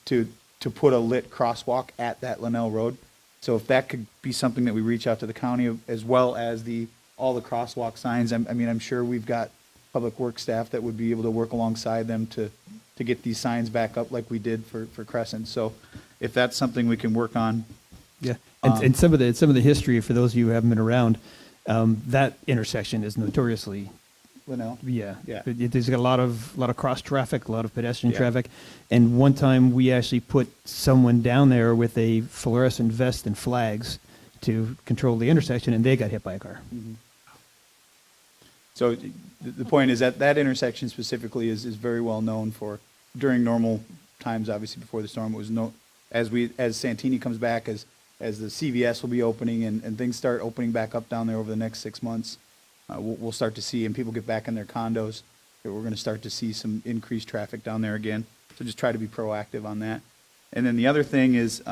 to put a lit crosswalk at that Linnell Road. So if that could be something that we reach out to the county as well as all the crosswalk signs, I mean, I'm sure we've got public works staff that would be able to work alongside them to get these signs back up like we did for Crescent. So if that's something we can work on. Yeah, and some of the history for those of you who haven't been around, that intersection is notoriously, Linnell? Yeah. Yeah. There's got a lot of cross traffic, a lot of pedestrian Yeah. traffic, and one time we actually put someone down there with a fluorescent vest and flags to control the intersection, and they got hit by a car. Mhm. So the point is that intersection specifically is very well known for, during normal times, obviously before the storm, it was as Santini comes back, as the CVS will be opening and things start opening back up down there over the next 6 months, we'll start to see, and people get back in their condos, that we're going to start to see some increased traffic down there again. So just try to be proactive on that. And then the other thing is,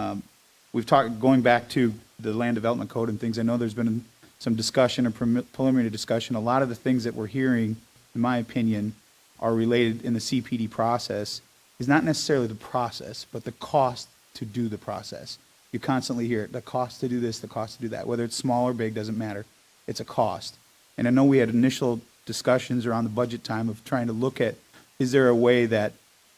we've talked, going back to the land development code and things, I know there's been some discussion or preliminary discussion. A lot of the things that we're hearing, in my opinion, are related in the CPD process is not necessarily the process, but the cost to do the process. You constantly hear it, the cost to do this, the cost to do that. Whether it's small or big, doesn't matter. It's a cost. And I know we had initial discussions around the budget time of trying to look at, is there a way that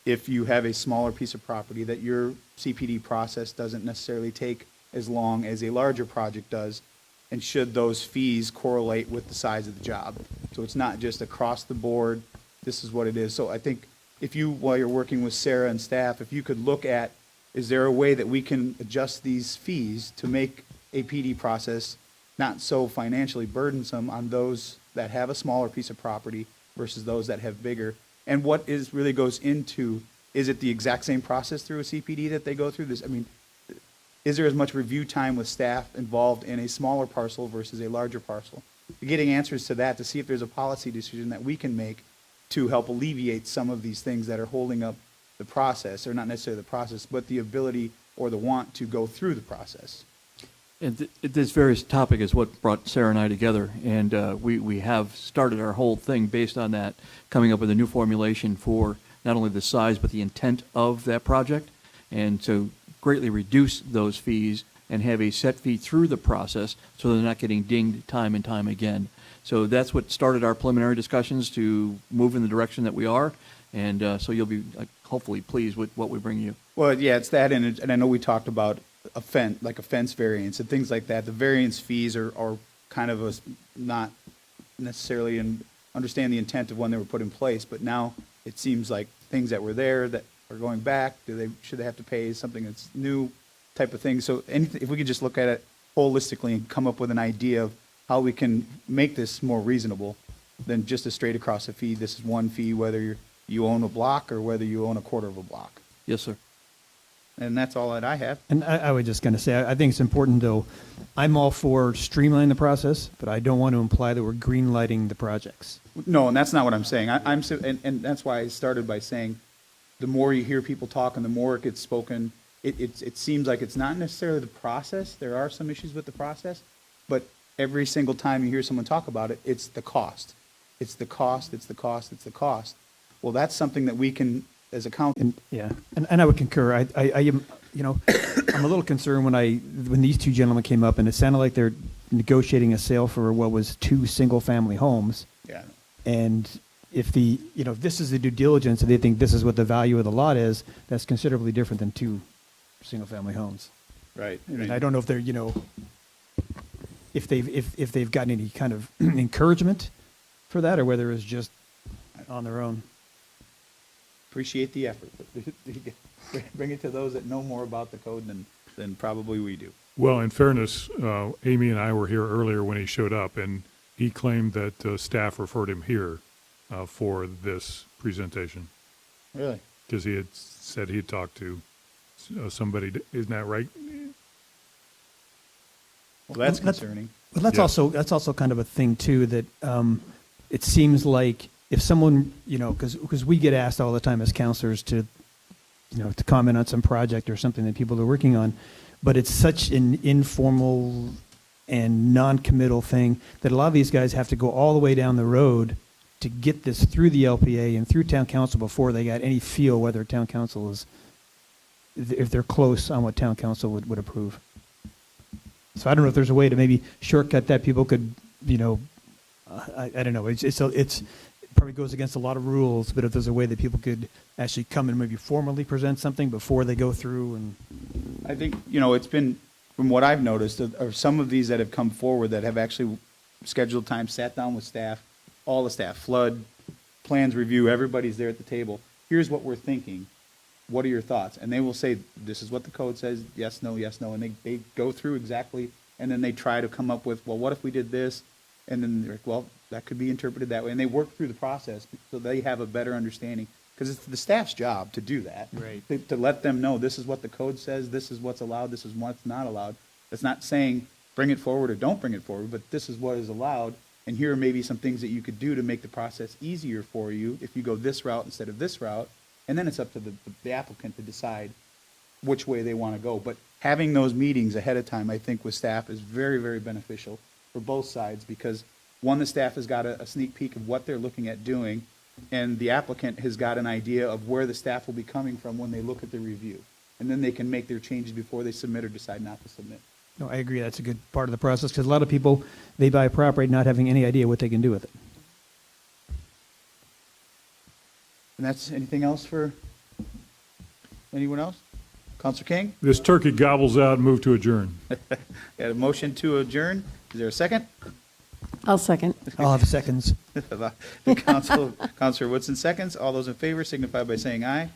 if you have a smaller piece of property, that your CPD process doesn't necessarily take as long as a larger project does, and should those fees correlate with the size of the job? So it's not just across the board, this is what it is. So I think if you, while you're working with Sarah and staff, if you could look at, is there a way that we can adjust these fees to make a PD process not so financially burdensome on those that have a smaller piece of property versus those that have bigger? And what is really goes into, is it the exact same process through a CPD that they go through this? I mean, is there as much review time with staff involved in a smaller parcel versus a larger parcel? Getting answers to that to see if there's a policy decision that we can make to help alleviate some of these things that are holding up the process, or not necessarily the process, but the ability or the want to go through the process. And this various topic is what brought Sarah and I together, and we have started our whole thing based on that, coming up with a new formulation for not only the size but the intent of that project, and to greatly reduce those fees and have a set fee through the process so they're not getting dinged time and time again. So that's what started our preliminary discussions to move in the direction that we are, and so you'll be hopefully pleased with what we bring you. Well, yeah, it's that, and I know we talked about a fence variance and things like that. The variance fees are kind of not necessarily understand the intent of when they were put in place, but now it seems like things that were there that are going back, should they have to pay something that's new type of thing? So if we could just look at it holistically and come up with an idea of how we can make this more reasonable than just a straight across a fee. This is one fee, whether you own a block or whether you own a quarter of a block. Yes, sir. And that's all that I have. And I was just going to say, I think it's important, though. I'm all for streamlining the process, but I don't want to imply that we're green lighting the projects. No, and that's not what I'm saying. And that's why I started by saying, the more you hear people talk and the more it gets spoken, it seems like it's not necessarily the process. There are some issues with the process, but every single time you hear someone talk about it, it's the cost. It's the cost, it's the cost, it's the cost. Well, that's something that we can, as a council. Yeah, and I would concur. I am, I'm a little concerned when these two gentlemen came up, and it sounded like they're negotiating a sale for what was 2 single-family homes. Yeah. And if this is the due diligence, and they think this is what the value of the lot is, that's considerably different than 2 single-family homes. Right. And I don't know if they're, if they've gotten any kind of encouragement for that, or whether it's just on their own. Appreciate the effort. Bring it to those that know more about the code than probably we do. Well, in fairness, Amy and I were here earlier when he showed up, and he claimed that staff referred him here for this presentation. Really? Because he had said he had talked to somebody. Isn't that right? Well, that's concerning. But that's also kind of a thing too, that it seems like if someone, because we get asked all the time as counselors to comment on some project or something that people are working on, but it's such an informal and non-committal thing that a lot of these guys have to go all the way down the road to get this through the LPA and through town council before they got any feel whether town council is, if they're close on what town council would approve. So I don't know if there's a way to maybe shortcut that. People could, I don't know. It probably goes against a lot of rules, but if there's a way that people could actually come and maybe formally present something before they go through and. I think, it's been, from what I've noticed, are some of these that have come forward that have actually scheduled time, sat down with staff, all the staff, flood, plans review, everybody's there at the table. Here's what we're thinking. What are your thoughts? And they will say, this is what the code says, yes, no, and they go through exactly, and then they try to come up with, well, what if we did this? And then they're like, well, that could be interpreted that way. And they work through the process so they have a better understanding. Because it's the staff's job to do that. Right. To let them know this is what the code says, this is what's allowed, this is what's not allowed. It's not saying bring it forward or don't bring it forward, but this is what is allowed. And here are maybe some things that you could do to make the process easier for you if you go this route instead of this route. And then it's up to the applicant to decide which way they want to go. But having those meetings ahead of time, I think, with staff is very, very beneficial for both sides because, one, the staff has got a sneak peek of what they're looking at doing, and the applicant has got an idea of where the staff will be coming from when they look at the review. And then they can make their changes before they submit or decide not to submit. No, I agree. That's a good part of the process because a lot of people, they buy a property not having any idea what they can do with it. And that's anything else for anyone else? Counselor King? This turkey gobbles out and move to adjourn. Got a motion to adjourn. Is there a second? I'll second. I'll have seconds. Counselor Woodson seconds. All those in favor signify by saying aye.